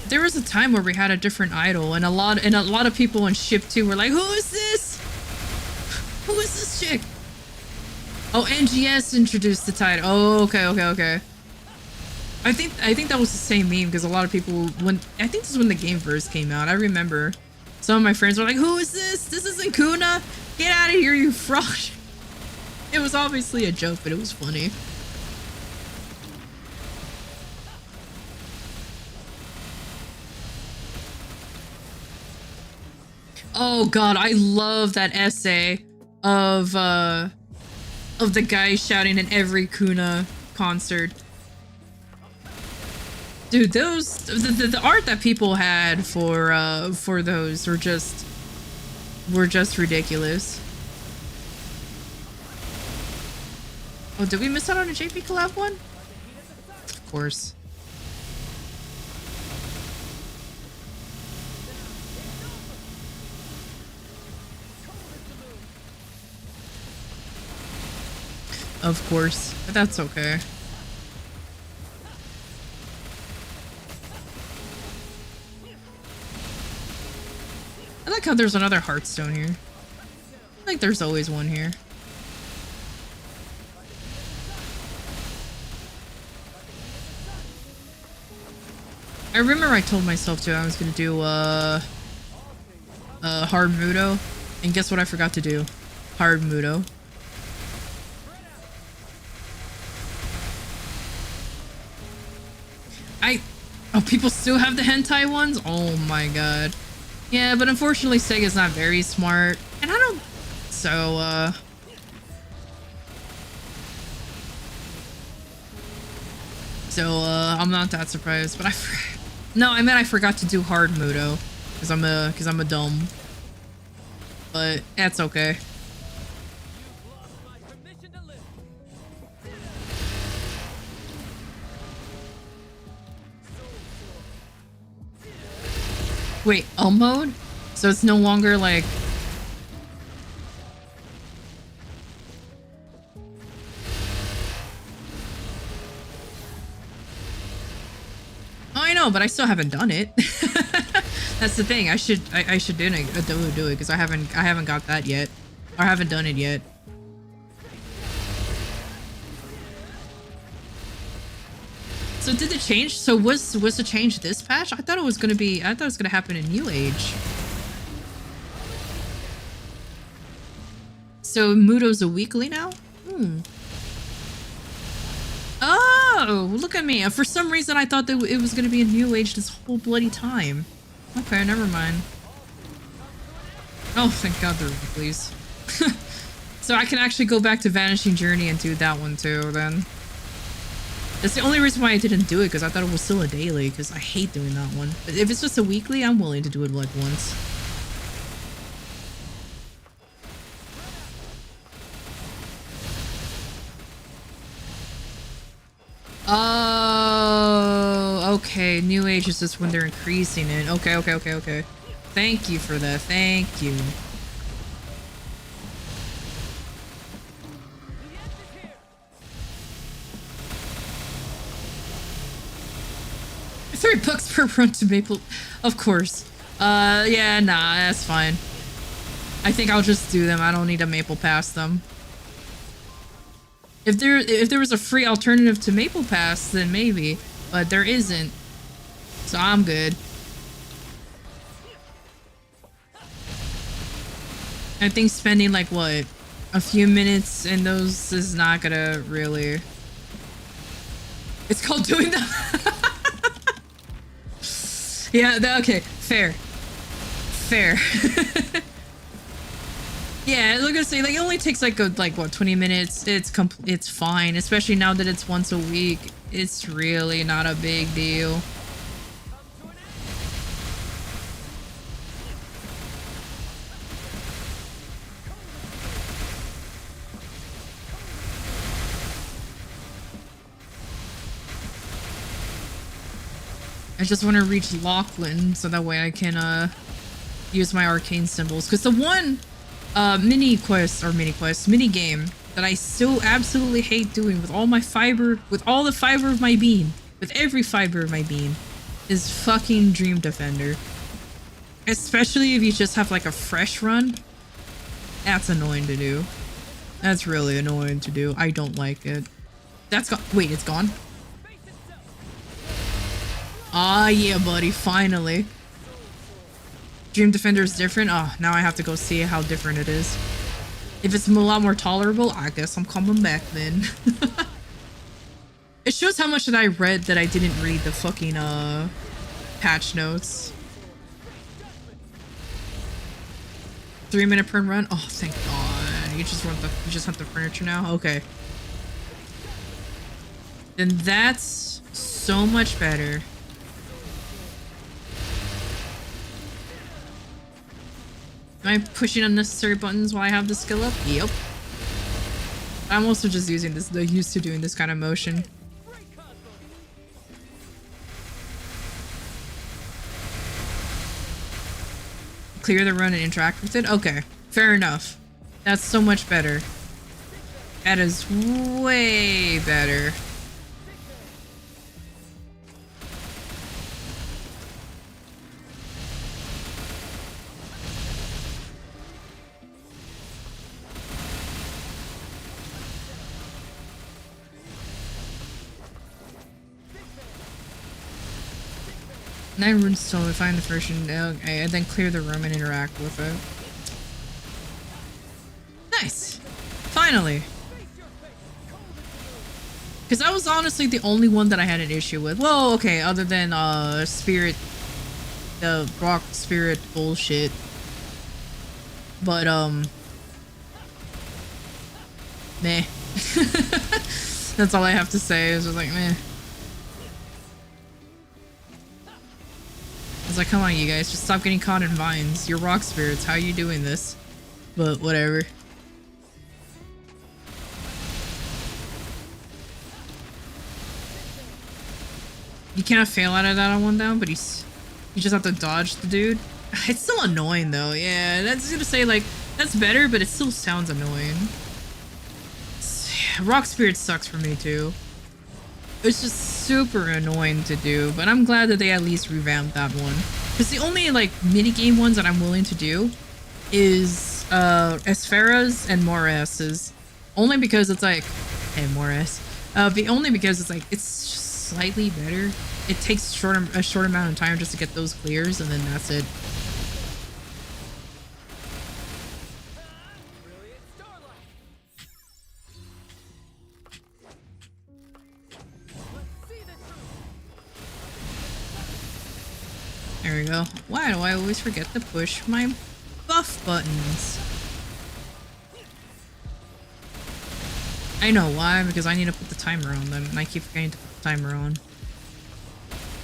There was a time where we had a different idol, and a lot of people in Ship 2 were like, "Who is this? Who is this chick?" Oh, NGS introduced the title. Oh, okay. I think that was the same meme because a lot of people, I think this is when the game first came out. I remember some of my friends were like, "Who is this? This isn't Kuna. Get out of here, you fraud." It was obviously a joke, but it was funny. Oh god, I love that essay of the guy shouting in every Kuna concert. Dude, those the art that people had for those were just ridiculous. Oh, did we miss out on a JP collab one? Of course. Of course, but that's okay. I like how there's another Hearthstone here. I think there's always one here. I remember I told myself too I was gonna do hard Mudo, and guess what I forgot to do? Hard Mudo. Oh, people still have the hentai ones? Oh my god. Yeah, but unfortunately Sega's not very smart. And I don't... So, I'm not that surprised, but No, I meant I forgot to do hard Mudo. Cause I'm a dumb. But, that's okay. Wait, mode? So it's no longer like... Oh, I know, but I still haven't done it. That's the thing. I should do it because I haven't got that yet. Or I haven't done it yet. So did it change? So was the change this patch? I thought it was gonna happen in New Age. So Mudo's a weekly now? Oh, look at me. For some reason I thought that it was gonna be a New Age this whole bloody time. Okay, never mind. Oh, thank god they're weeklies. So I can actually go back to Vanishing Journey and do that one too then. That's the only reason why I didn't do it, because I thought it was still a daily, because I hate doing that one. But if it's just a weekly, I'm willing to do it like once. Oh, okay. New age is just when they're increasing it. Okay, okay, okay, okay. Thank you for that. Thank you. $3 per run to Maple. Of course. Yeah, nah, that's fine. I think I'll just do them. I don't need to Maple Pass them. If there was a free alternative to Maple Pass, then maybe, but there isn't. So I'm good. I think spending like what, a few minutes in those is not gonna really. It's called doing them. Yeah, okay, fair. Fair. Yeah, I was gonna say, like, it only takes like what, 20 minutes. It's fine, especially now that it's once a week. It's really not a big deal. I just want to reach Lachlan so that way I can use my arcane symbols. Because the one mini game that I still absolutely hate doing with all my fiber, with all the fiber of my being, with every fiber of my being, is fucking Dream Defender. Especially if you just have like a fresh run. That's annoying to do. That's really annoying to do. I don't like it. That's gone. Wait, it's gone? Ah, yeah, buddy, finally. Dream Defender is different? Oh, now I have to go see how different it is. If it's a lot more tolerable, I guess I'm coming back then. It shows how much that I read that I didn't read the fucking, patch notes. 3-minute per run? Oh, thank God. You just hunt the furniture now? Okay. Then that's so much better. Am I pushing unnecessary buttons while I have the skill up? Yep. I'm also just using this, they're used to doing this kind of motion. Clear the run and interact with it? Okay, fair enough. That's so much better. That is way better. Nine runes still to find the version. Okay, and then clear the room and interact with it. Nice! Finally! Because that was honestly the only one that I had an issue with. Well, okay, other than spirit, the rock spirit bullshit. But meh. That's all I have to say. It's just like meh. I was like, come on, you guys, just stop getting caught in vines. You're rock spirits. How are you doing this? But whatever. You cannot fail out of that on one down, but you just have to dodge the dude. It's still annoying though. Yeah, that's gonna say like that's better, but it still sounds annoying. Rock spirit sucks for me too. It's just super annoying to do, but I'm glad that they at least revamped that one. Because the only like minigame ones that I'm willing to do is Esferas and Mores's. Only because it's like, hey Mores. Only because it's like it's just slightly better. It takes a short amount of time just to get those clears, and then that's it. There we go. Why do I always forget to push my buff buttons? I know why, because I need to put the timer on them, and I keep forgetting to put the timer on.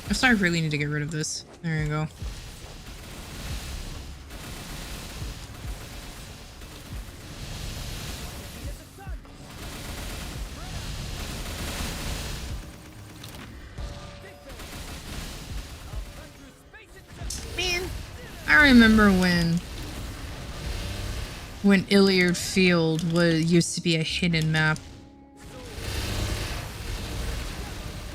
I'm sorry, I really need to get rid of this. There you go. I remember when Iliard Field used to be a hidden map.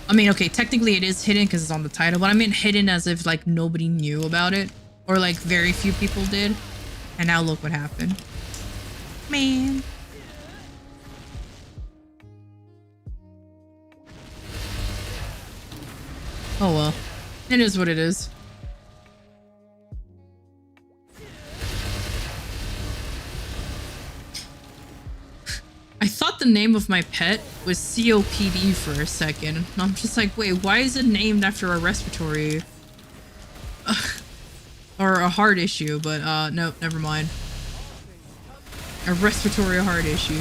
I mean, okay, technically it is hidden because it's on the title, but I mean hidden as if like nobody knew about it, or like very few people did. And now look what happened. Man. Oh well. It is what it is. I thought the name of my pet was COPD for a second. And I'm just like, wait, why is it named after a respiratory or a heart issue? But no, never mind. A respiratory heart issue.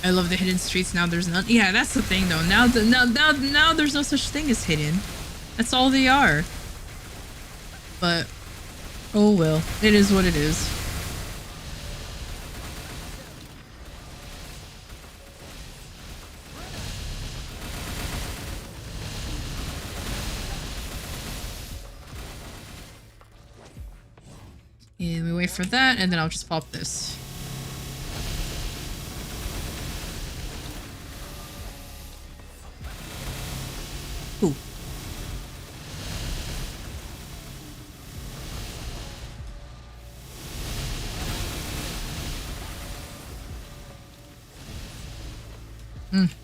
I love the hidden streets. Now there's none. Yeah, that's the thing though. Now there's no such thing as hidden. That's all they are. But oh well, it is what it is. And we wait for that, and then I'll just pop this. Ooh.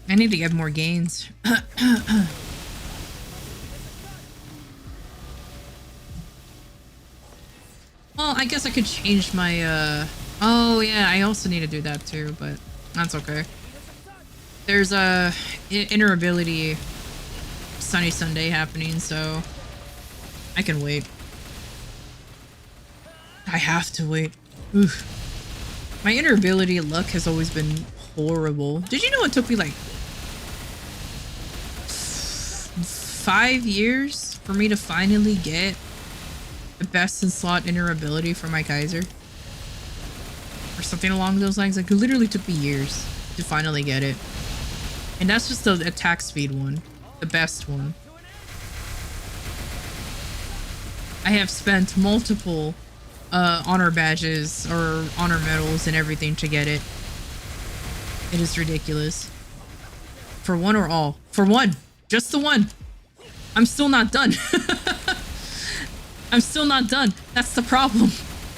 I need to get more gains. Well, I guess I could change my, oh yeah, I also need to do that too, but that's okay. There's a inner ability Sunny Sunday happening, so I can wait. I have to wait. Oof. My inner ability luck has always been horrible. Did you know it took me like 5 years for me to finally get the best in slot inner ability for my Kaiser? Or something along those lines. Like, it literally took me years to finally get it. And that's just the attack speed one. The best one. I have spent multiple honor badges or honor medals and everything to get it. It is ridiculous. For one or all? For one! Just the one! I'm still not done. I'm still not done. That's the problem.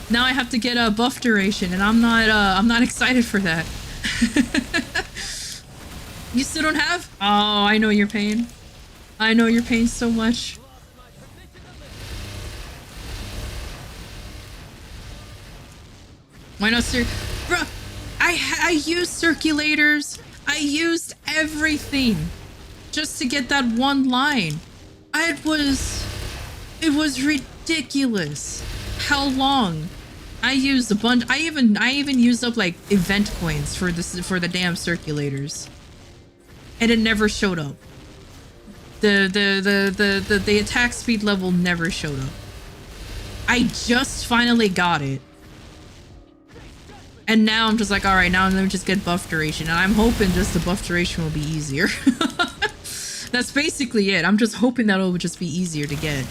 Now I have to get a buff duration, and I'm not excited for that. You still don't have? Oh, I know your pain. I know your pain so much. Why not, sir? Bruh, I used circulators. I used everything just to get that one line. It was ridiculous. How long? I used a bunch. I even used up like event coins for the damn circulators, and it never showed up. The attack speed level never showed up. I just finally got it. And now I'm just like, all right, now let me just get buff duration. And I'm hoping just the buff duration will be easier. That's basically it. I'm just hoping that it will just be easier to get.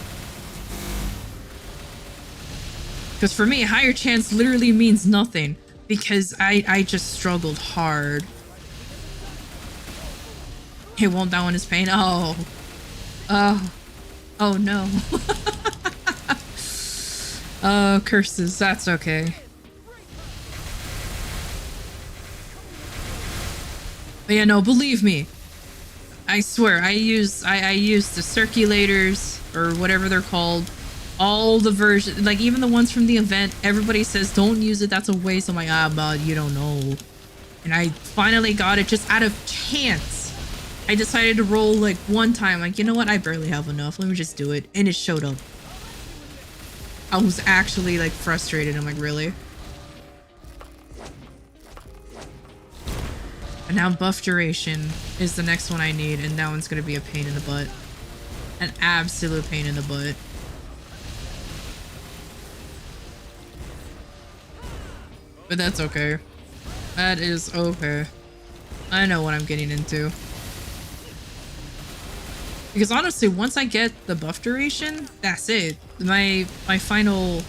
Because for me, higher chance literally means nothing. Because I just struggled hard. Hey, won't that one is pain? Oh. Oh. Oh no. Oh, curses. That's okay. But yeah, no, believe me. I swear, I used the circulators, or whatever they're called. All the versions, like even the ones from the event, everybody says don't use it, that's a waste. I'm like, but you don't know. And I finally got it just out of chance. I decided to roll like one time, like, you know what, I barely have enough, let me just do it. And it showed up. I was actually like frustrated. I'm like, really? And now buff duration is the next one I need, and that one's gonna be a pain in the butt. An absolute pain in the butt. But that's okay. That is okay. I know what I'm getting into. Because honestly, once I get the buff duration, that's it. My final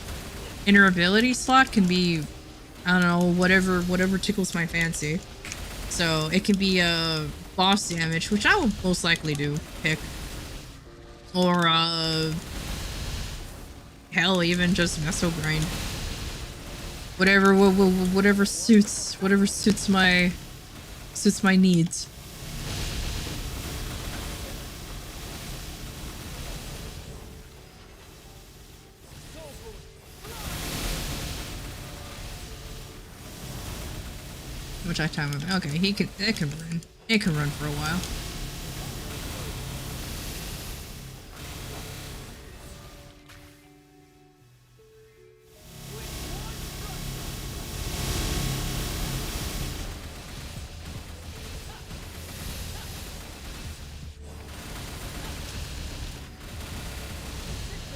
inner ability slot can be, I don't know, whatever tickles my fancy. So it can be boss damage, which I will most likely do pick, or hell, even just meso grind. Whatever suits my needs. Which I time him. Okay, it can run. It can run for a while.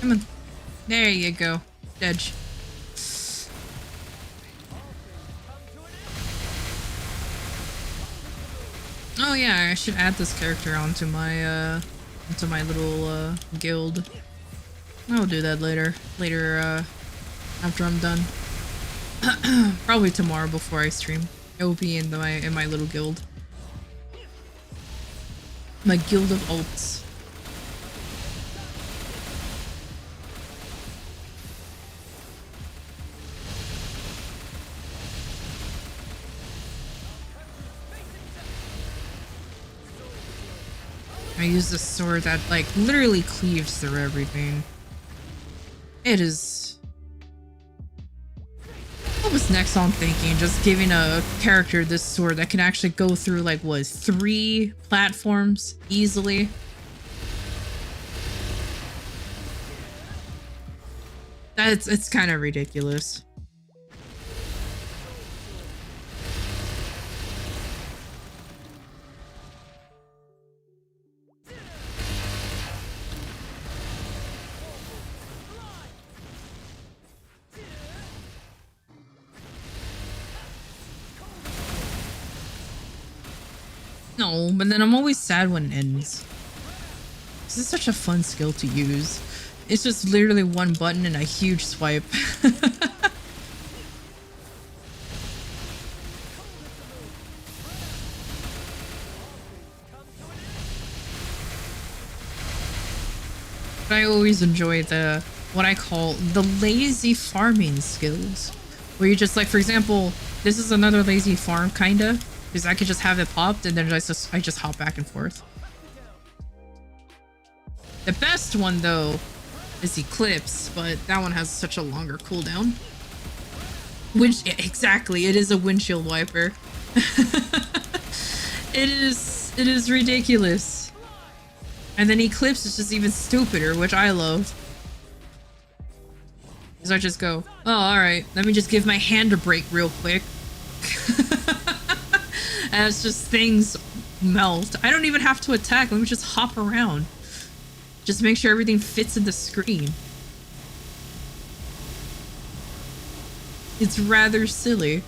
Come on. There you go. Edge. Oh yeah, I should add this character onto my little guild. I'll do that later. After I'm done. Probably tomorrow before I stream. It will be in my little guild. My guild of alts. I use this sword that, like, literally cleaves through everything. It is... What was next on thinking? Just giving a character this sword that can actually go through, like, what, 3 platforms easily? It's kind of ridiculous. No, but then I'm always sad when it ends. This is such a fun skill to use. It's just literally one button and a huge swipe. But I always enjoy what I call the lazy farming skills. Where you just, like, for example, this is another lazy farm, kinda. Because I could just have it popped and then I just hop back and forth. The best one, though, is Eclipse, but that one has such a longer cooldown. Exactly, it is a windshield wiper. It is ridiculous. And then Eclipse is just even stupider, which I love. Because I just go, oh, alright, let me just give my hand a break real quick. As just things melt. I don't even have to attack, let me just hop around. Just make sure everything fits in the screen. It's rather silly.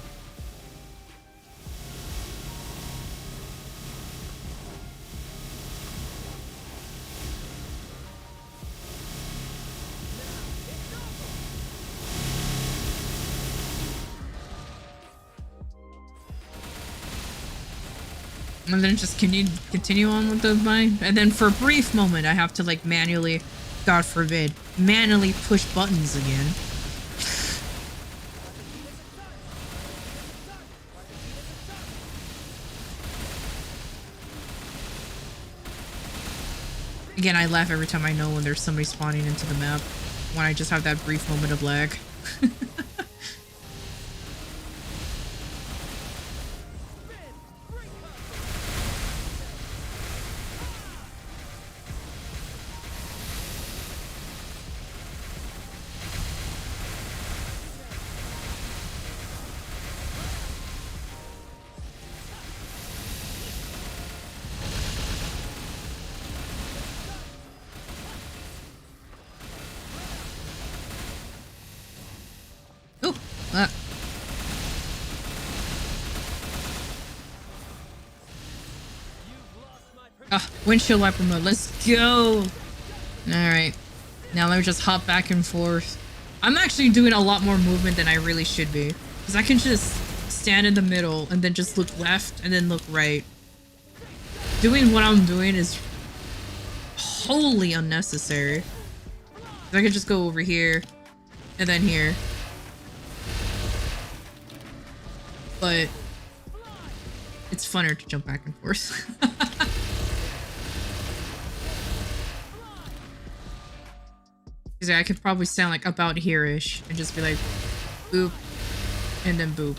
And then just continue on with the mine. And then for a brief moment, I have to, like, manually, God forbid, manually push buttons again. Again, I laugh every time I know when there's somebody spawning into the map. When I just have that brief moment of lag. Windshield wiper mode. Let's go. Alright. Now let me just hop back and forth. I'm actually doing a lot more movement than I really should be. Because I can just stand in the middle and then just look left and then look right. Doing what I'm doing is wholly unnecessary. I could just go over here and then here. But it's funner to jump back and forth. Because I could probably sound like about here-ish and just be like boop and then boop.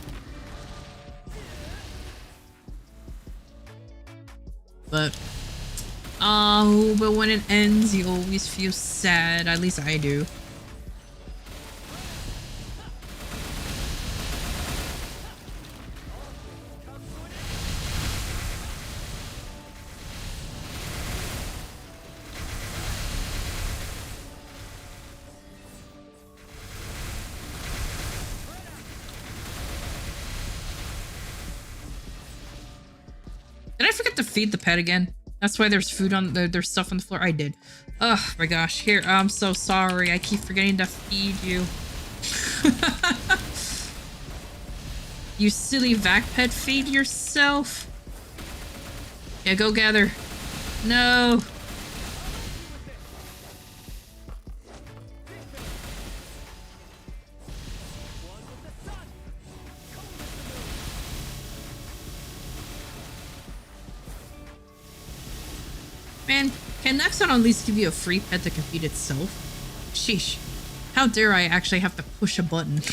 But when it ends, you always feel sad. At least I do. Did I forget to feed the pet again? That's why there's food on there's stuff on the floor. I did. Oh my gosh. Here, I'm so sorry. I keep forgetting to feed you. You silly vac pet, feed yourself. Yeah, go gather. No. Man, can Nexon at least give you a free pet to compete itself? Sheesh. How dare I actually have to push a button?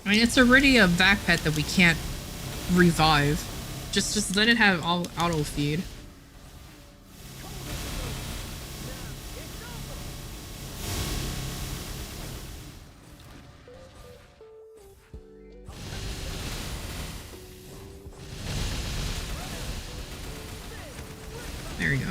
I mean, it's already a vac pet that we can't revive. Just let it have all auto feed. There we go.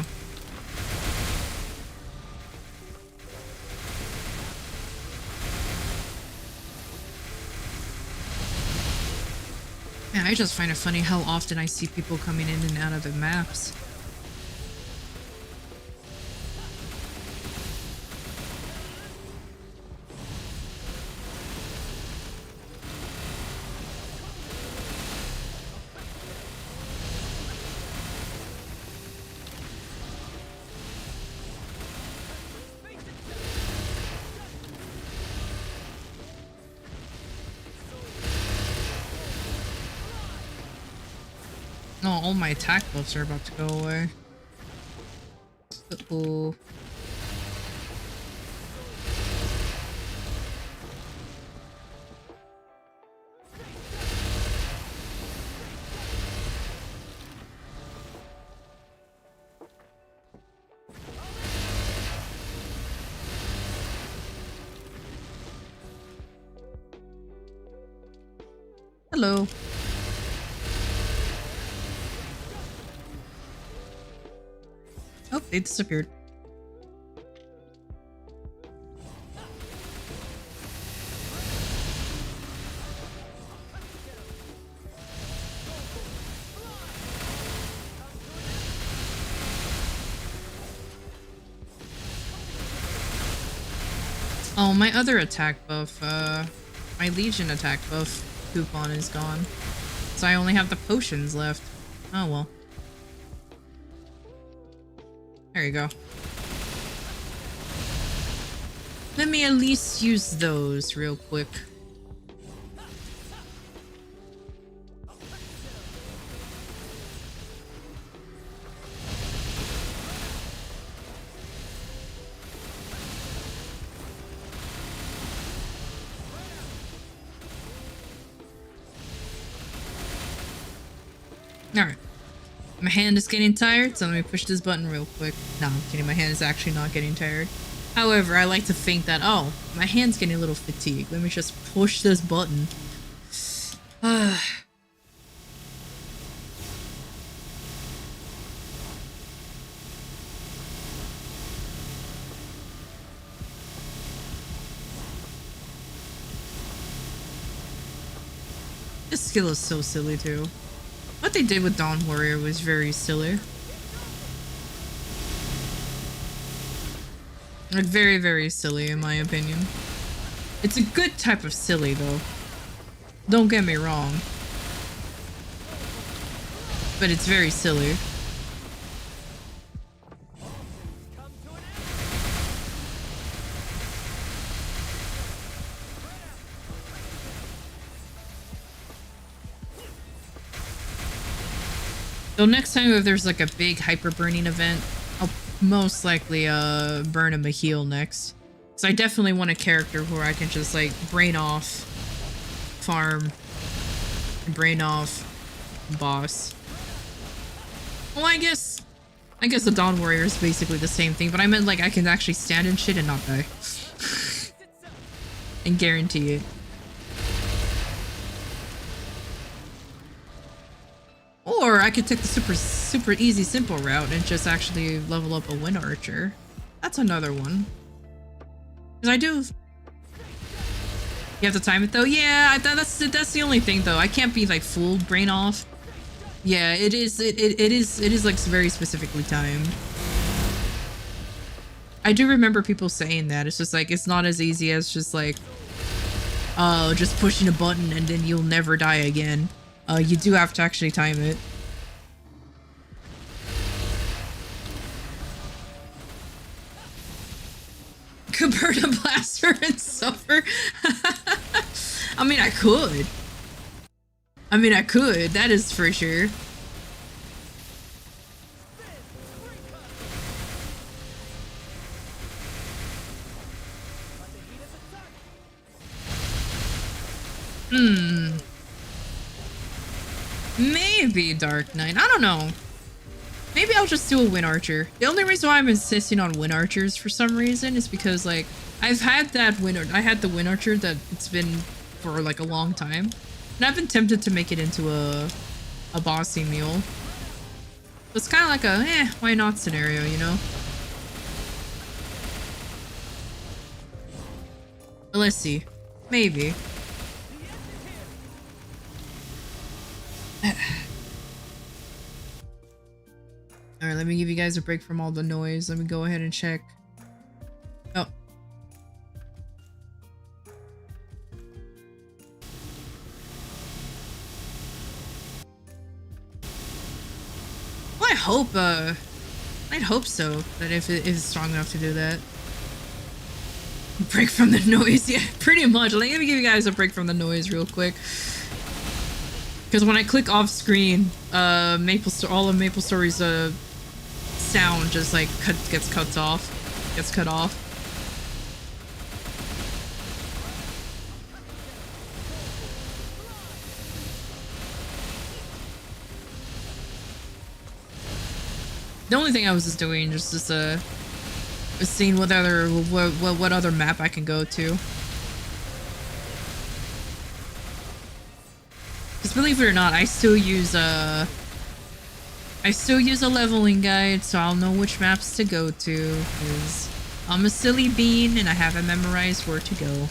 Yeah, I just find it funny how often I see people coming in and out of the maps. No, all my attack buffs are about to go away. Uh-oh. Hello. Oh, they disappeared. Oh, my other attack buff, my Legion attack buff coupon is gone. So I only have the potions left. Oh well. There you go. Let me at least use those real quick. Alright. My hand is getting tired, so let me push this button real quick. No, I'm kidding. My hand is actually not getting tired. However, I like to think that, oh, my hand's getting a little fatigued. Let me just push this button. This skill is so silly too. What they did with Dawn Warrior was very silly. Like very, very silly in my opinion. It's a good type of silly though. Don't get me wrong. But it's very silly. So next time if there's like a big hyper burning event, I'll most likely burn him a heal next. So I definitely want a character where I can just like brain off, farm, brain off, boss. Well, I guess the Dawn Warrior is basically the same thing, but I meant like I can actually stand and shit and not die. And guarantee it. Or I could take the super easy simple route and just actually level up a Wind Archer. That's another one. Cause I do. You have to time it though? Yeah, that's the only thing though. I can't be like full brain off. Yeah, it is like very specifically timed. I do remember people saying that. It's just like it's not as easy as just like just pushing a button and then you'll never die again. You do have to actually time it. Could burn a blaster and suffer. I mean, I could. That is for sure. Maybe Dark Knight. I don't know. Maybe I'll just do a Wind Archer. The only reason why I'm insisting on Wind Archers for some reason is because like I had the Wind Archer that it's been for like a long time. And I've been tempted to make it into a bossy mule. It's kind of like a why not scenario, you know? But let's see. Maybe. Alright, let me give you guys a break from all the noise. Let me go ahead and check. Oh. Well, I'd hope so, that if it's strong enough to do that. Break from the noise, yeah, pretty much. Let me give you guys a break from the noise real quick. Because when I click off screen, all of MapleStory's sound just like gets cut off. The only thing I was just doing was seeing what other map I can go to. Because believe it or not, I still use a leveling guide, so I'll know which maps to go to, because I'm a silly bean and I haven't memorized where to go.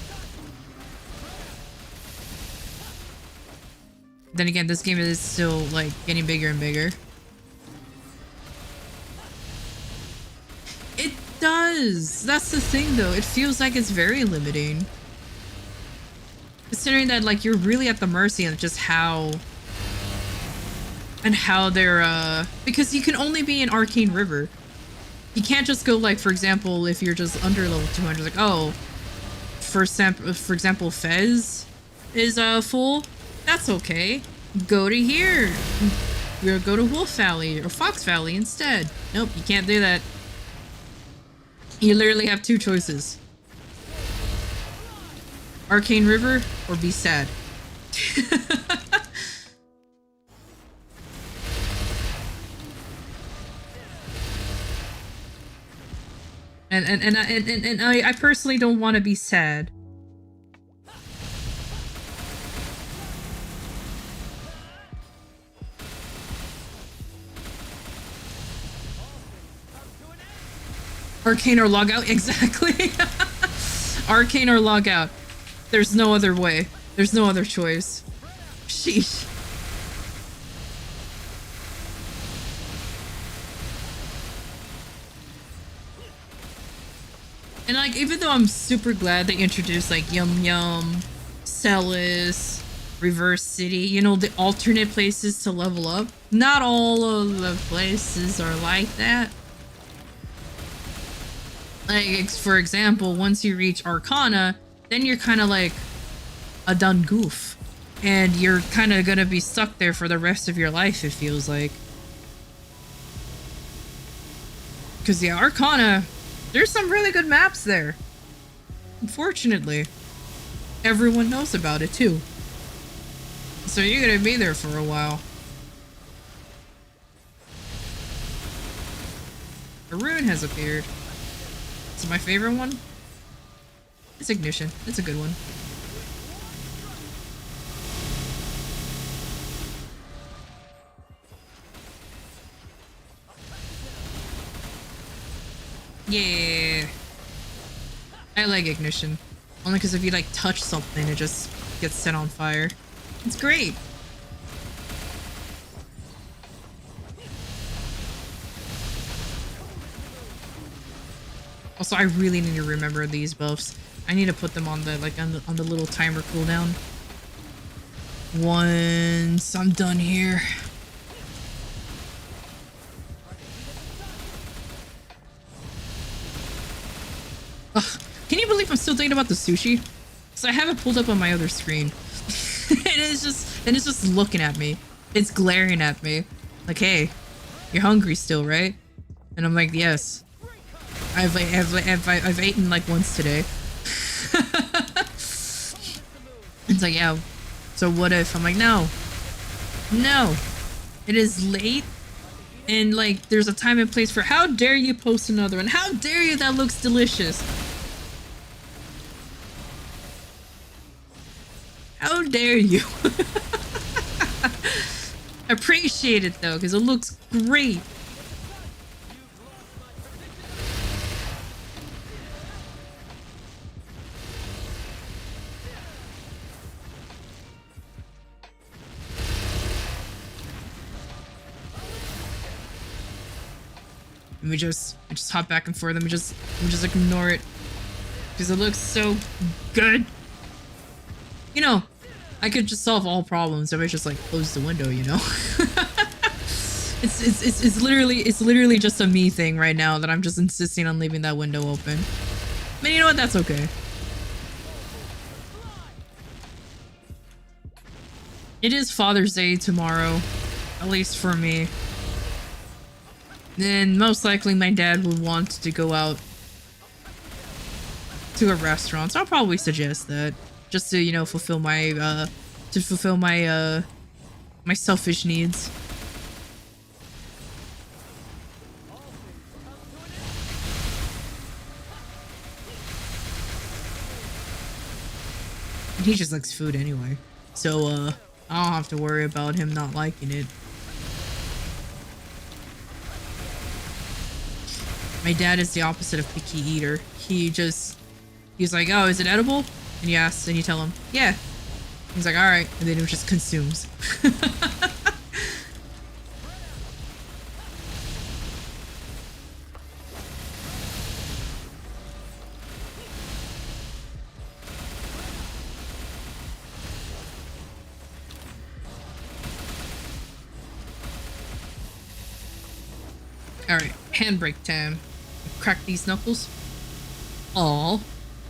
Then again, this game is still like getting bigger and bigger. It does! That's the thing though, it feels like it's very limiting. Considering that like you're really at the mercy of just how they're because you can only be in Arcane River. You can't just go like, for example, if you're just under level 200, like, oh, for example, Fez is full. That's okay. Go to here. Go to Wolf Valley or Fox Valley instead. Nope, you can't do that. You literally have two choices. Arcane River or be sad. and I personally don't want to be sad. Arcane or log out? Exactly. Arcane or log out. There's no other way. There's no other choice. Sheesh. And like, even though I'm super glad they introduced like Yum Yum, Celis, Reverse City, you know, the alternate places to level up, not all of the places are like that. Like, for example, once you reach Arcana, then you're kind of like a done goof. And you're kind of gonna be stuck there for the rest of your life, it feels like. Because, yeah, Arcana, there's some really good maps there. Unfortunately. Everyone knows about it, too. So you're gonna be there for a while. A rune has appeared. So my favorite one? It's Ignition. It's a good one. Yeah. I like Ignition. Only because if you like touch something, it just gets set on fire. It's great. Also, I really need to remember these buffs. I need to put them on the on the little timer cooldown. Once I'm done here. Ugh, can you believe I'm still thinking about the sushi? So I have it pulled up on my other screen. and it's just looking at me. It's glaring at me. Like, hey, you're hungry still, right? And I'm like, yes. I've eaten like once today. It's like, yeah. So what if? I'm like, no. No. It is late. And like, there's a time and place for how dare you post another one? How dare you? That looks delicious. How dare you? Appreciate it though, because it looks great. And we just hop back and forth and we just ignore it because it looks so good. You know, I could just solve all problems if I just like close the window, you know. it's literally just a me thing right now that I'm just insisting on leaving that window open. But you know what? That's okay. It is Father's Day tomorrow, at least for me. Then most likely my dad would want to go out to a restaurant, so I'll probably suggest that just to, you know, fulfill my my selfish needs. And he just likes food anyway, so I don't have to worry about him not liking it. My dad is the opposite of picky eater. He's like, oh, is it edible? And you ask, and you tell him, yeah. He's like, all right, and then he just consumes. All right, handbrake time. Crack these knuckles. Oh,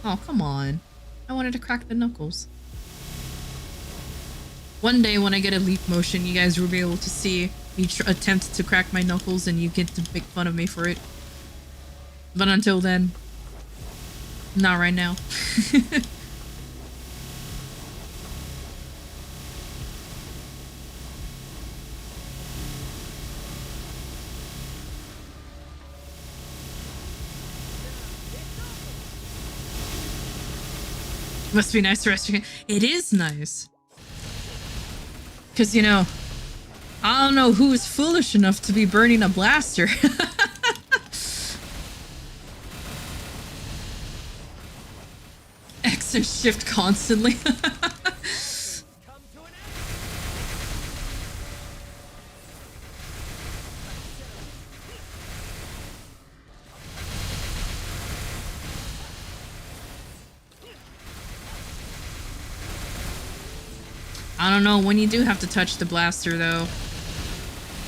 come on. I wanted to crack the knuckles. One day when I get a leap motion, you guys will be able to see me attempt to crack my knuckles and you get to make fun of me for it. But until then, not right now. Must be nice to rest your hand. It is nice. Because, you know, I don't know who is foolish enough to be burning a blaster. X and shift constantly. I don't know, when you do have to touch the blaster though,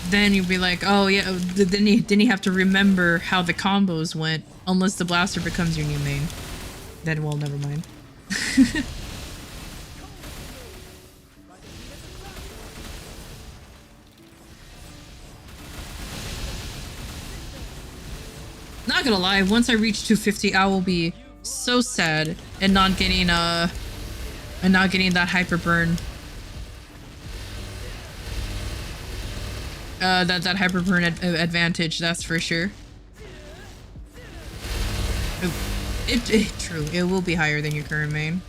then you'll be like, oh yeah, then you have to remember how the combos went, unless the blaster becomes your new main. Then, well, never mind. Not gonna lie, once I reach 250, I will be so sad and not getting that hyper burn. That hyper burn advantage, that's for sure. True, it will be higher than your current main.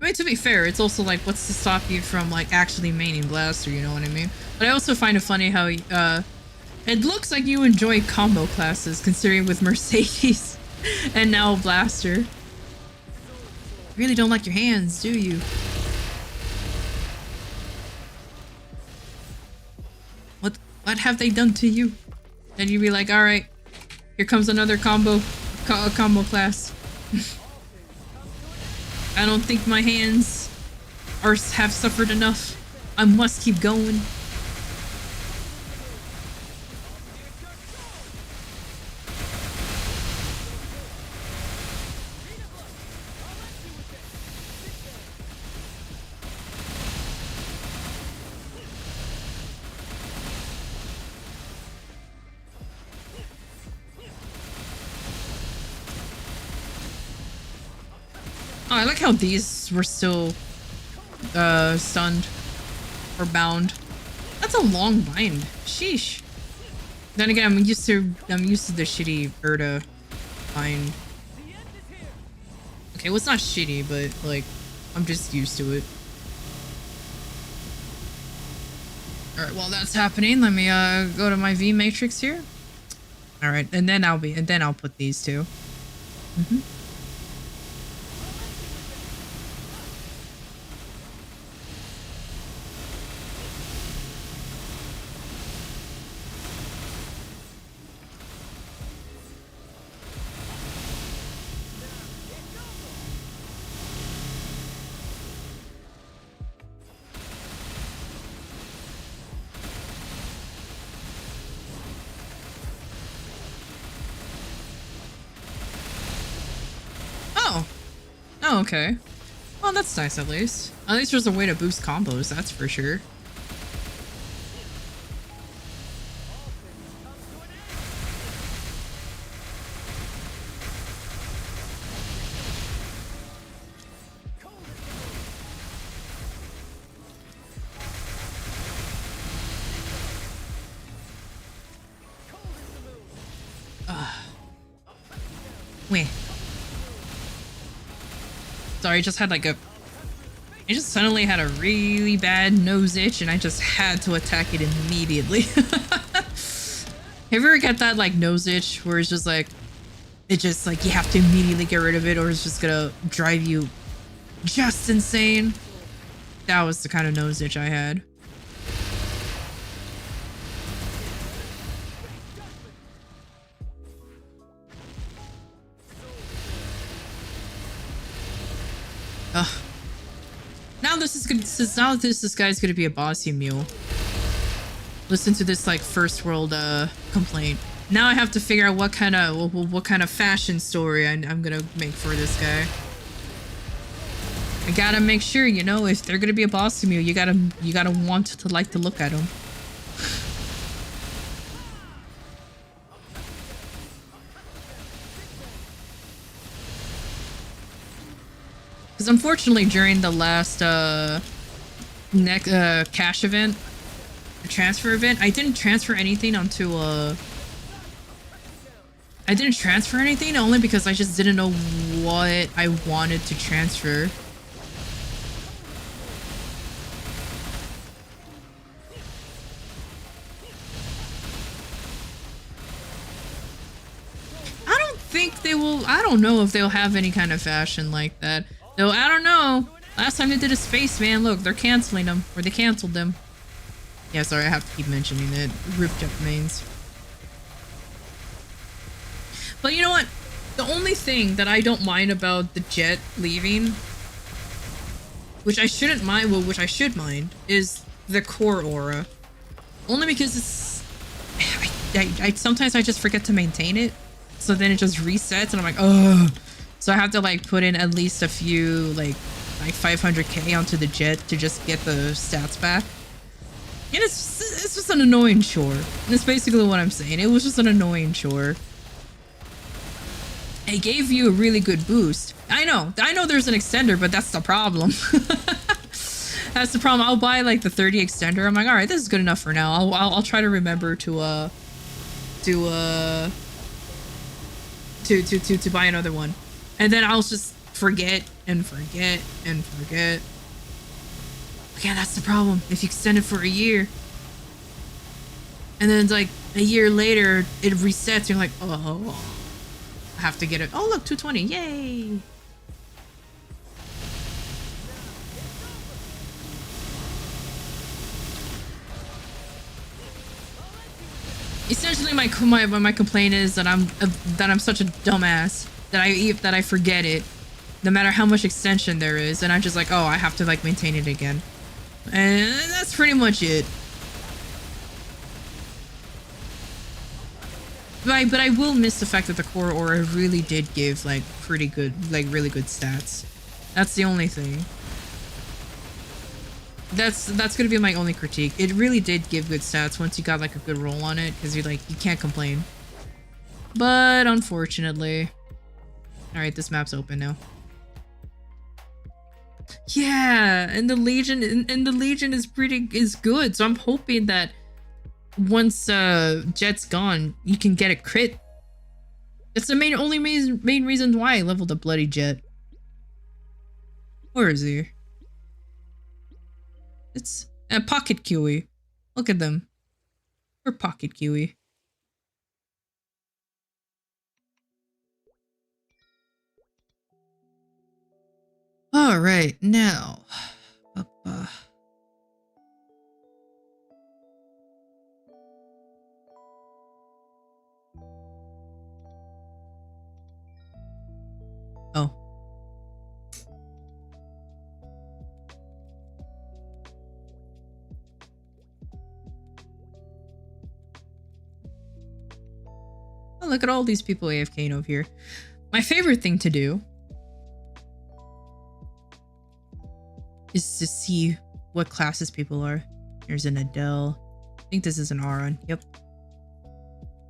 I mean, to be fair, it's also like, what's to stop you from like actually maining blaster, you know what I mean? But I also find it funny how it looks like you enjoy combo classes, considering with Mercedes and now blaster. You really don't like your hands, do you? What have they done to you? Then you'd be like, all right, here comes another combo class. I don't think my hands have suffered enough. I must keep going. Oh, I like how these were still stunned or bound. That's a long bind. Sheesh. Then again, I'm used to the shitty Erda bind. Okay, well, it's not shitty, but like I'm just used to it. All right, while that's happening, let me go to my V matrix here. All right, and then I'll put these two. Oh, okay. Well, that's nice at least. At least there's a way to boost combos, that's for sure. Wait. Sorry, I just had like I just suddenly had a really bad nose itch and I just had to attack it immediately. Have you ever get that like nose itch where it's just like, you have to immediately get rid of it or it's just gonna drive you just insane? That was the kind of nose itch I had. Ugh. Now this guy's gonna be a bossy mule. Listen to this like first world complaint. Now I have to figure out what kind of fashion story I'm gonna make for this guy. I gotta make sure, you know, if they're gonna be a bossy mule, you gotta want to like to look at them. Because unfortunately, during the last cash event, transfer event, I didn't transfer anything onto I didn't transfer anything only because I just didn't know what I wanted to transfer. I don't think they will. I don't know if they'll have any kind of fashion like that. Though, I don't know. Last time they did a spaceman, look, they're canceling them. Or they canceled them. Yeah, sorry, I have to keep mentioning it. Ripped up mains. But you know what? The only thing that I don't mind about the jet leaving, which I shouldn't mind, well, which I should mind, is the core aura. Only because it's... sometimes I just forget to maintain it. So then it just resets and I'm like, oh. So I have to like put in at least a few, like 500k onto the jet to just get the stats back. And it's just an annoying chore. And that's basically what I'm saying. It was just an annoying chore. It gave you a really good boost. I know there's an extender, but that's the problem. That's the problem. I'll buy like the 30 extender. I'm like, all right, this is good enough for now. I'll try to remember to buy another one. And then I'll just forget and forget and forget. Yeah, that's the problem. If you extend it for a year, and then it's like a year later, it resets. You're like, oh, I have to get it. Oh, look, 220. Yay. Essentially, my complaint is that I'm such a dumbass that I forget it, no matter how much extension there is, and I'm just like, oh, I have to like maintain it again. And that's pretty much it. But I will miss the fact that the core aura really did give like pretty good, like really good stats. That's the only thing. That's gonna be my only critique. It really did give good stats once you got like a good roll on it, because you can't complain. But unfortunately, all right, this map's open now. Yeah, and the Legion is good. So I'm hoping that once Jet's gone, you can get a crit. That's the main reason why I leveled up Bloody Jet. Where is he? It's a Pocket Kiwi. Look at them. We're Pocket Kiwi. All right, now. Oh. Oh, look at all these people AFKing over here. My favorite thing to do is to see what classes people are. There's an Adele. I think this is an Aron. Yep.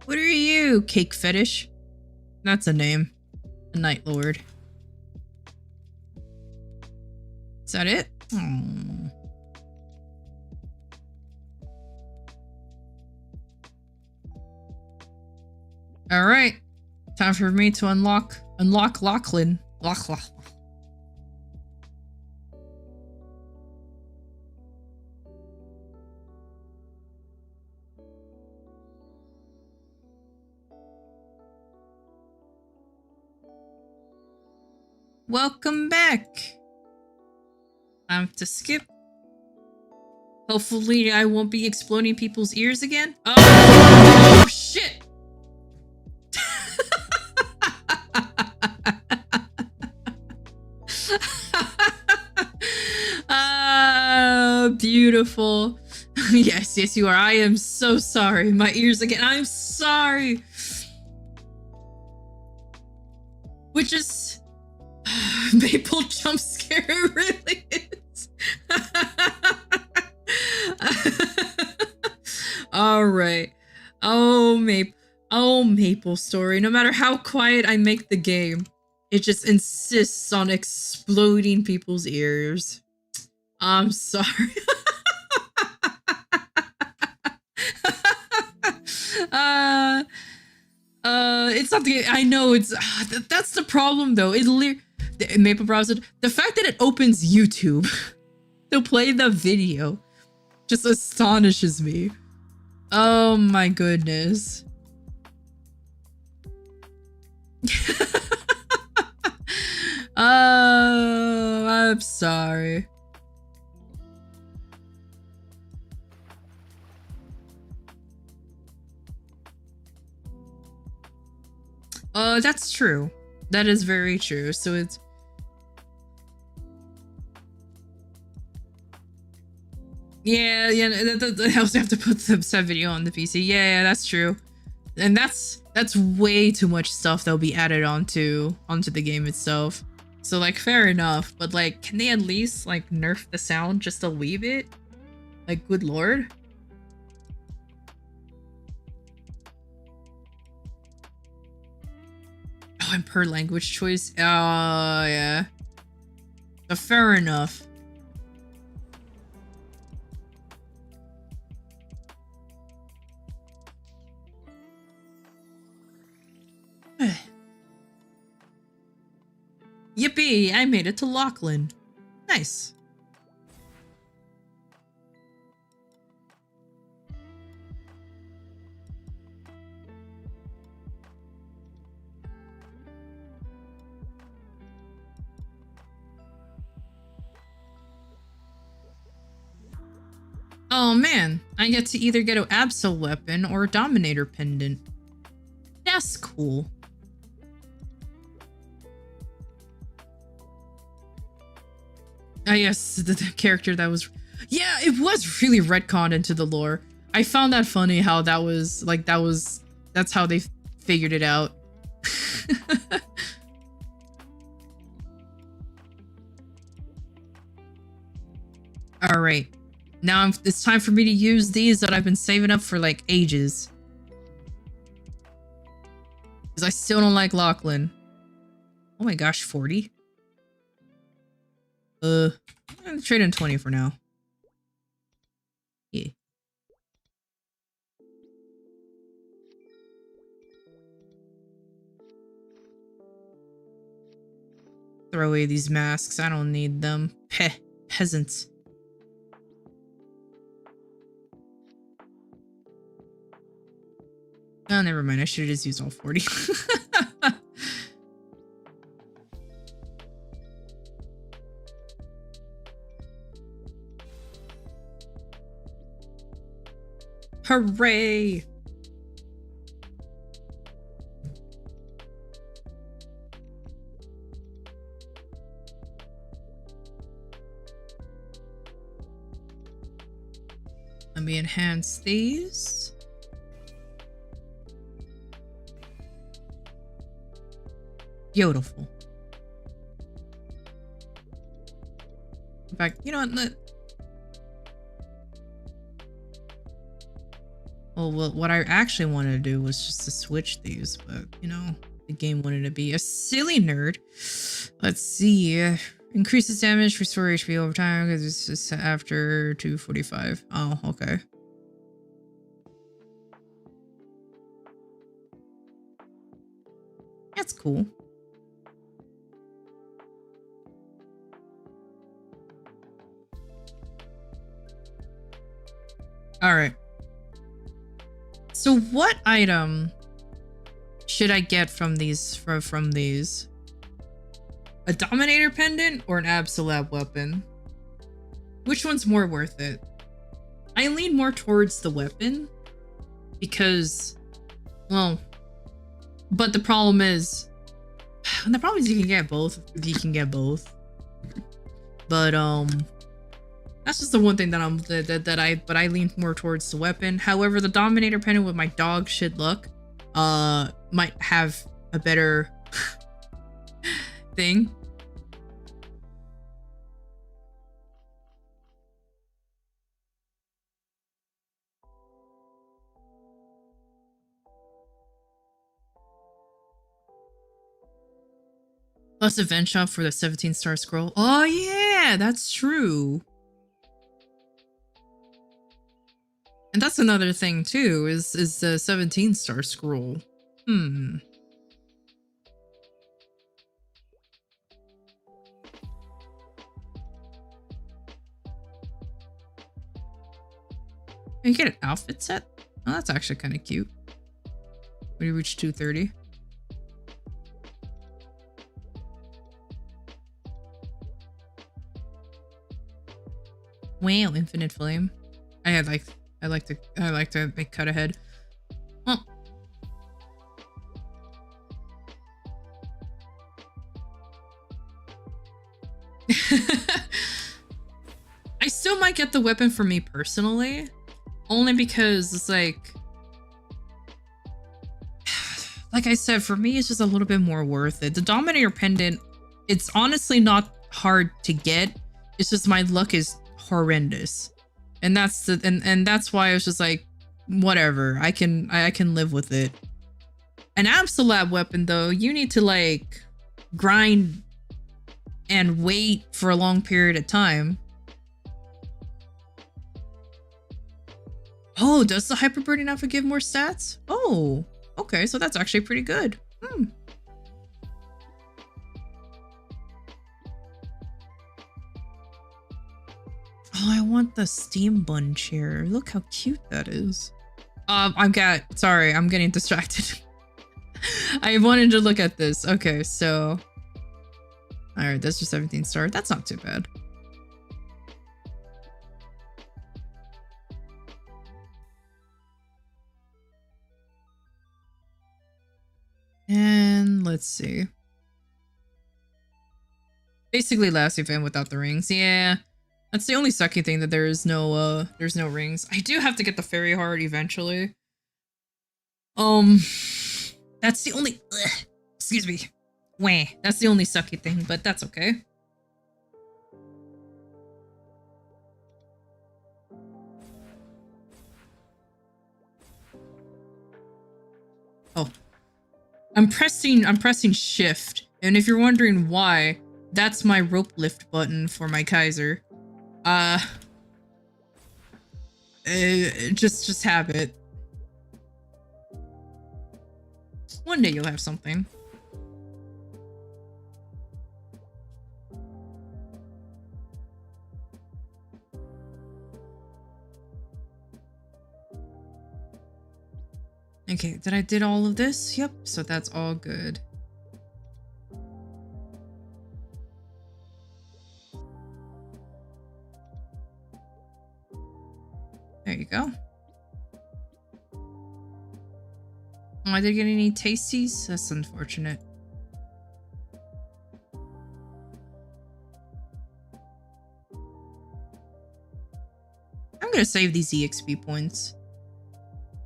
What are you, Cake Fetish? That's a name. A Night Lord. Is that it? Oh. All right. Time for me to unlock Lachlan. Lachlan. Welcome back. Time to skip. Hopefully I won't be exploding people's ears again. Oh shit. Beautiful. Yes, you are. I am so sorry. My ears again. I'm sorry. Which is Maple jump scare, it really is. All right. Oh, Maple Story. No matter how quiet I make the game, it just insists on exploding people's ears. I'm sorry. It's not the, I know it's, that's the problem though. Maple Browser, the fact that it opens YouTube to play the video just astonishes me. Oh my goodness. Oh, I'm sorry. That's true. That is very true. So it's... Yeah, I also have to put the set video on the PC. Yeah, that's true. And that's way too much stuff that'll be added onto the game itself. So like, fair enough, but like, can they at least like nerf the sound just to leave it? Like, good lord. Oh, and per language choice. Oh yeah. So fair enough. Yippee! I made it to Lachlan. Nice. Oh man, I get to either get an Absol weapon or a Dominator pendant. That's cool. Ah yes, the character that was... Yeah, it was really retconned into the lore. I found that funny how that was, like, that's how they figured it out. Alright. Now it's time for me to use these that I've been saving up for, like, ages. Because I still don't like Lachlan. Oh my gosh, 40? I'm gonna trade in 20 for now. Yeah. Throw away these masks. I don't need them. Peh. Peasants. Oh, never mind. I should have just used all 40. Hooray! Let me enhance these. Beautiful. In fact, you know what? Well, what I actually wanted to do was just to switch these, but, you know, the game wanted to be a silly nerd. Let's see. Increases damage, restore HP over time, because it's just after 245. Oh, okay. That's cool. All right. So what item should I get from these? From these? A Dominator pendant or an Absolab weapon? Which one's more worth it? I lean more towards the weapon because, well, but the problem is you can get both. You can get both, but that's just the one thing that I lean more towards the weapon. However, the Dominator pendant with my dog shit luck might have a better thing. Plus event shop for the 17-star scroll. Oh yeah, that's true. And that's another thing too, is the 17-star scroll. You get an outfit set? Oh, that's actually kind of cute. When you reach 230. Wow, infinite flame. I like to make cut ahead. Oh. I still might get the weapon for me personally, only because it's like I said, for me, it's just a little bit more worth it. The Dominator Pendant, it's honestly not hard to get. It's just my luck is horrendous. And that's the and that's why I was just like, whatever. I can live with it. An Absolab weapon though, you need to like grind and wait for a long period of time. Oh, does the Hyperburning Alpha give more stats? Oh. Okay, so that's actually pretty good. Oh, I want the steam bun chair. Look how cute that is. I'm getting distracted. I wanted to look at this. Okay, so all right, that's just 17 star. That's not too bad. And let's see. Basically last event without the rings. Yeah. That's the only sucky thing, that there's no rings. I do have to get the fairy heart eventually. That's the only excuse me. Wah. That's the only sucky thing, but that's okay. Oh. I'm pressing shift, and if you're wondering why, that's my rope lift button for my Kaiser. Just habit. One day you'll have something. Okay, did I did all of this? Yep, so that's all good. There you go. Oh, I didn't get any tasties? That's unfortunate. I'm gonna save these EXP points.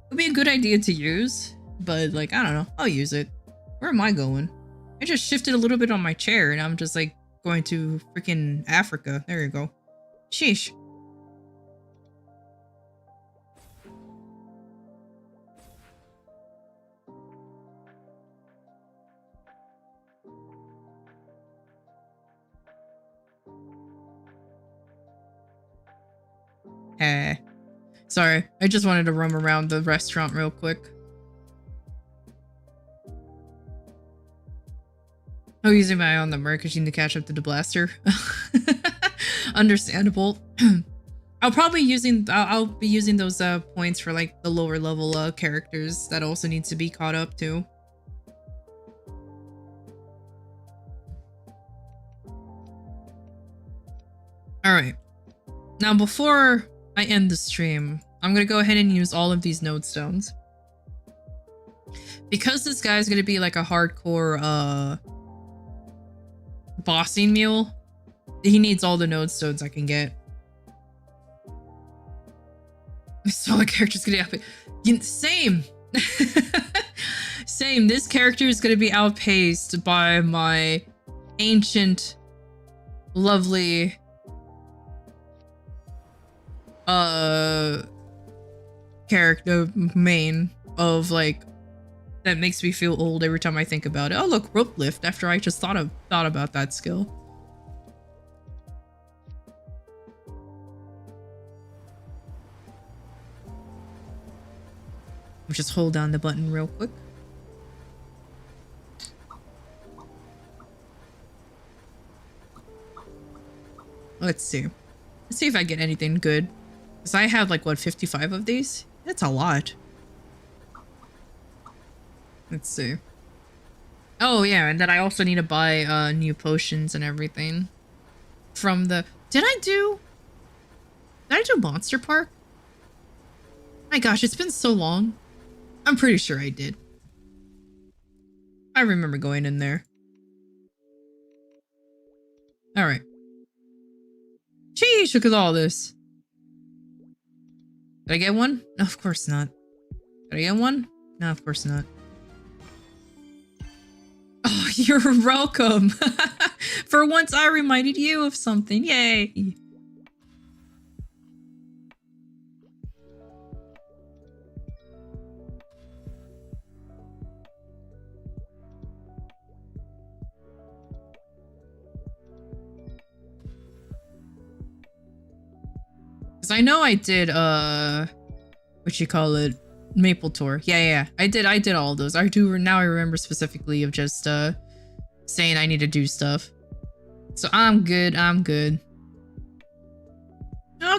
It'd be a good idea to use, but like, I don't know. I'll use it. Where am I going? I just shifted a little bit on my chair and I'm just like going to freaking Africa. There you go. Sheesh. Hey. Sorry, I just wanted to roam around the restaurant real quick. Oh, using my eye on the merc because you need to catch up to the blaster. Understandable. I'll be using those points for like the lower level characters that also need to be caught up to. All right. Now before I end the stream, I'm gonna go ahead and use all of these node stones. Because this guy's gonna be like a hardcore bossing mule, he needs all the node stones I can get. So the character's gonna be same. Same. This character is gonna be outpaced by my ancient, lovely character main of like that makes me feel old every time I think about it. Oh look, rope lift after I just thought about that skill. Just hold down the button real quick. Let's see. Let's see if I get anything good. Because I have like, what, 55 of these? That's a lot. Let's see. Oh, yeah, and then I also need to buy new potions and everything. From the... Did I do Monster Park? My gosh, it's been so long. I'm pretty sure I did. I remember going in there. Alright. finish with all this. Did I get one? No, of course not. Did I get one? No, of course not. Oh, you're welcome. For once, I reminded you of something. Yay. Because I know I did, what you call it? Maple Tour. Yeah. I did all of those. I do, now I remember specifically of just, saying I need to do stuff. So I'm good. I'll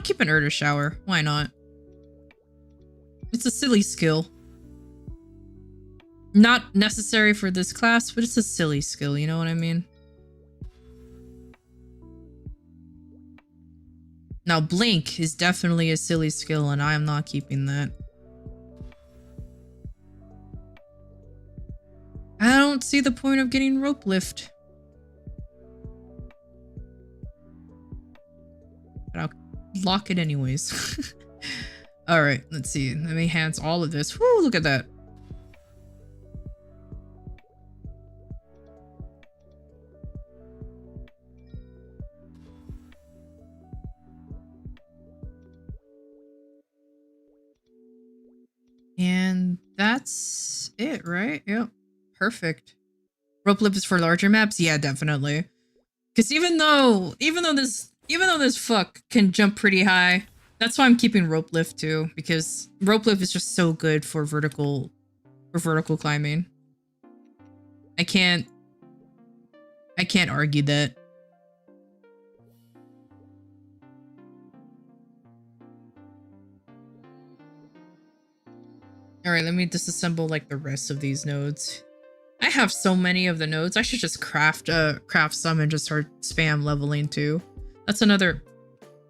keep an Urda shower. Why not? It's a silly skill. Not necessary for this class, but it's a silly skill, you know what I mean? Now, Blink is definitely a silly skill, and I am not keeping that. I don't see the point of getting rope lift. But I'll lock it anyways. Alright, let's see. Let me enhance all of this. Woo, look at that. And that's it, right? Yep. Perfect. Rope lift is for larger maps? Yeah, definitely. Because even though this fuck can jump pretty high, that's why I'm keeping rope lift too. Because rope lift is just so good for vertical climbing. I can't argue that. Alright, let me disassemble like the rest of these nodes. I have so many of the nodes. I should just craft some and just start spam leveling too. That's another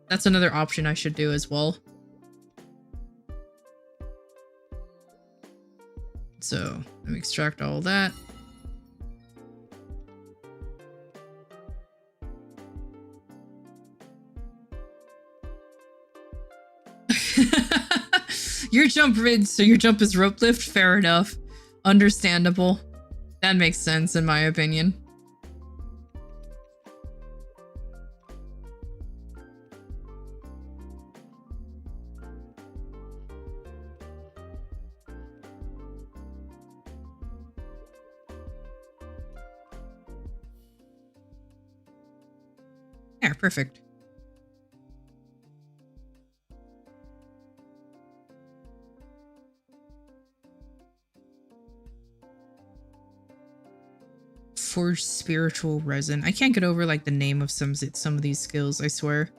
option I should do as well. So let me extract all that. Your jump is rope lift? Fair enough. Understandable. That makes sense in my opinion. Yeah, perfect. Forged spiritual resin. I can't get over like the name of some of these skills, I swear.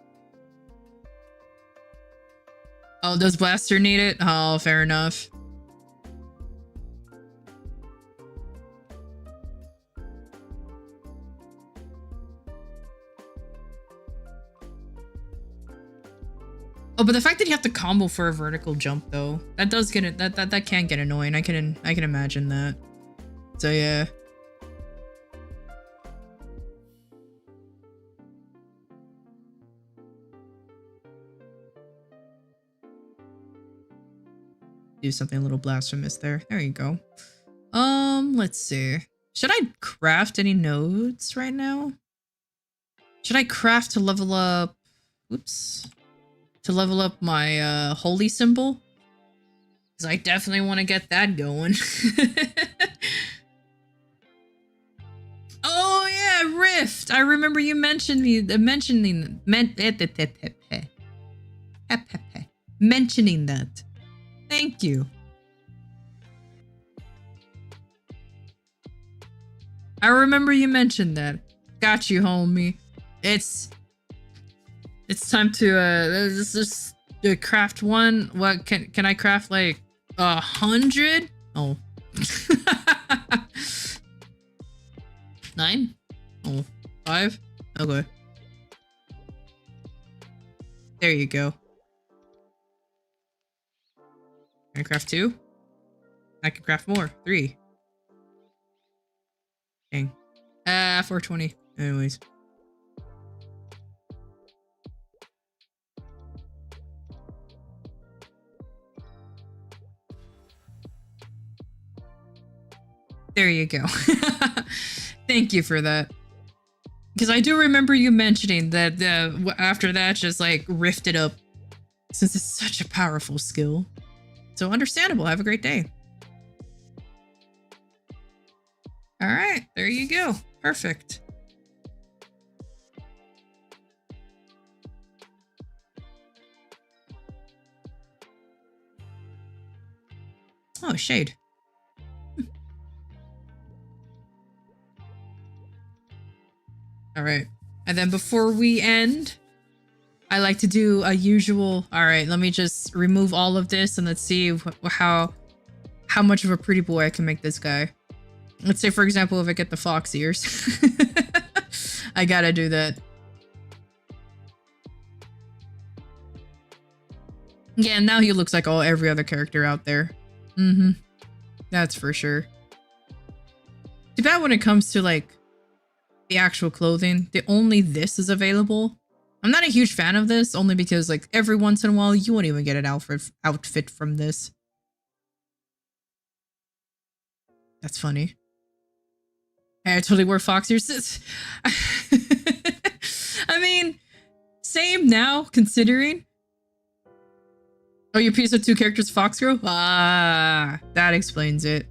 Oh, does Blaster need it? Oh, fair enough. Oh, but the fact that you have to combo for a vertical jump though, that does get it. That can get annoying. I can imagine that. So yeah. Do something a little blasphemous there. There you go. Let's see. Should I craft any nodes right now? Should I craft to level up? Oops. To level up my holy symbol? Because I definitely want to get that going. Oh yeah, Rift. I remember you mentioning that. Thank you. I remember you mentioned that. Got you, homie. It's time to let's just craft one. What can I craft like 100? Oh. 9? Oh, 5? Okay. There you go. Can I craft 2? I can craft more. 3. Dang. 420. Anyways. There you go. Thank you for that. Because I do remember you mentioning that after that, just like rift it up, since it's such a powerful skill. So understandable. Have a great day. All right, there you go. Perfect. Oh, shade. All right. And then before we end, I like to do a usual. All right, let me just remove all of this and let's see how much of a pretty boy I can make this guy. Let's say, for example, if I get the fox ears. I gotta do that. Yeah, now he looks like every other character out there. Mm-hmm. That's for sure. Too bad when it comes to like the actual clothing, only this is available. I'm not a huge fan of this, only because like every once in a while you won't even get an outfit from this. That's funny. Hey, I totally wear fox ears. I mean, same now, considering. Oh, your piece of 2 characters, fox girl? Ah, that explains it.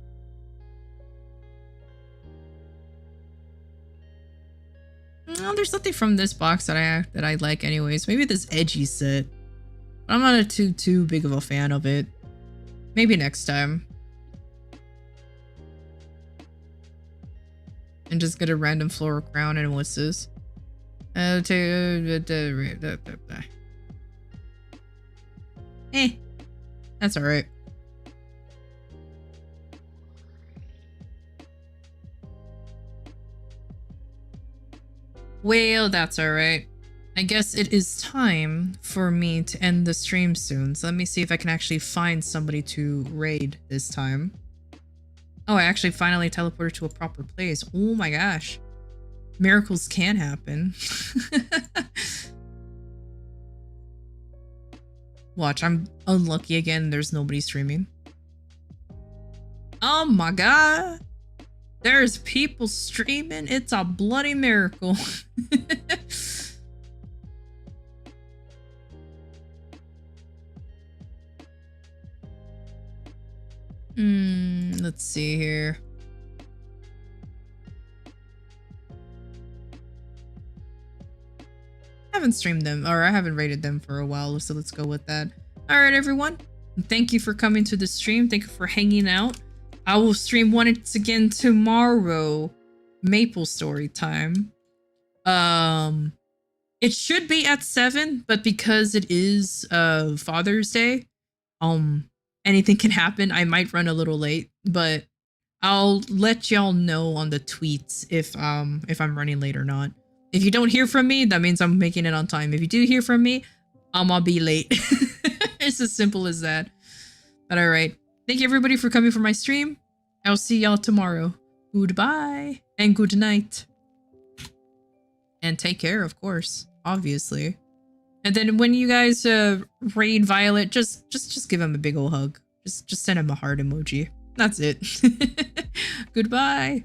No, there's nothing from this box that I like anyways. Maybe this edgy set. I'm not too big of a fan of it. Maybe next time. And just get a random floral crown and what's this? That's alright. Well, that's alright. I guess it is time for me to end the stream soon. So let me see if I can actually find somebody to raid this time. Oh, I actually finally teleported to a proper place. Oh my gosh. Miracles can happen. Watch, I'm unlucky again. There's nobody streaming. Oh my god. There's people streaming. It's a bloody miracle. Let's see here. I haven't streamed them, or I haven't rated them for a while, so let's go with that. All right, everyone. Thank you for coming to the stream. Thank you for hanging out. I will stream once again tomorrow. Maple story time. It should be at 7, but because it is Father's Day, anything can happen. I might run a little late, but I'll let y'all know on the tweets if I'm running late or not. If you don't hear from me, that means I'm making it on time. If you do hear from me, I'll be late. It's as simple as that. But all right. Thank you everybody for coming for my stream. I'll see y'all tomorrow. Goodbye and good night. And take care, of course, obviously. And then when you guys raid Violet, just give him a big ol' hug. Just send him a heart emoji. That's it. Goodbye.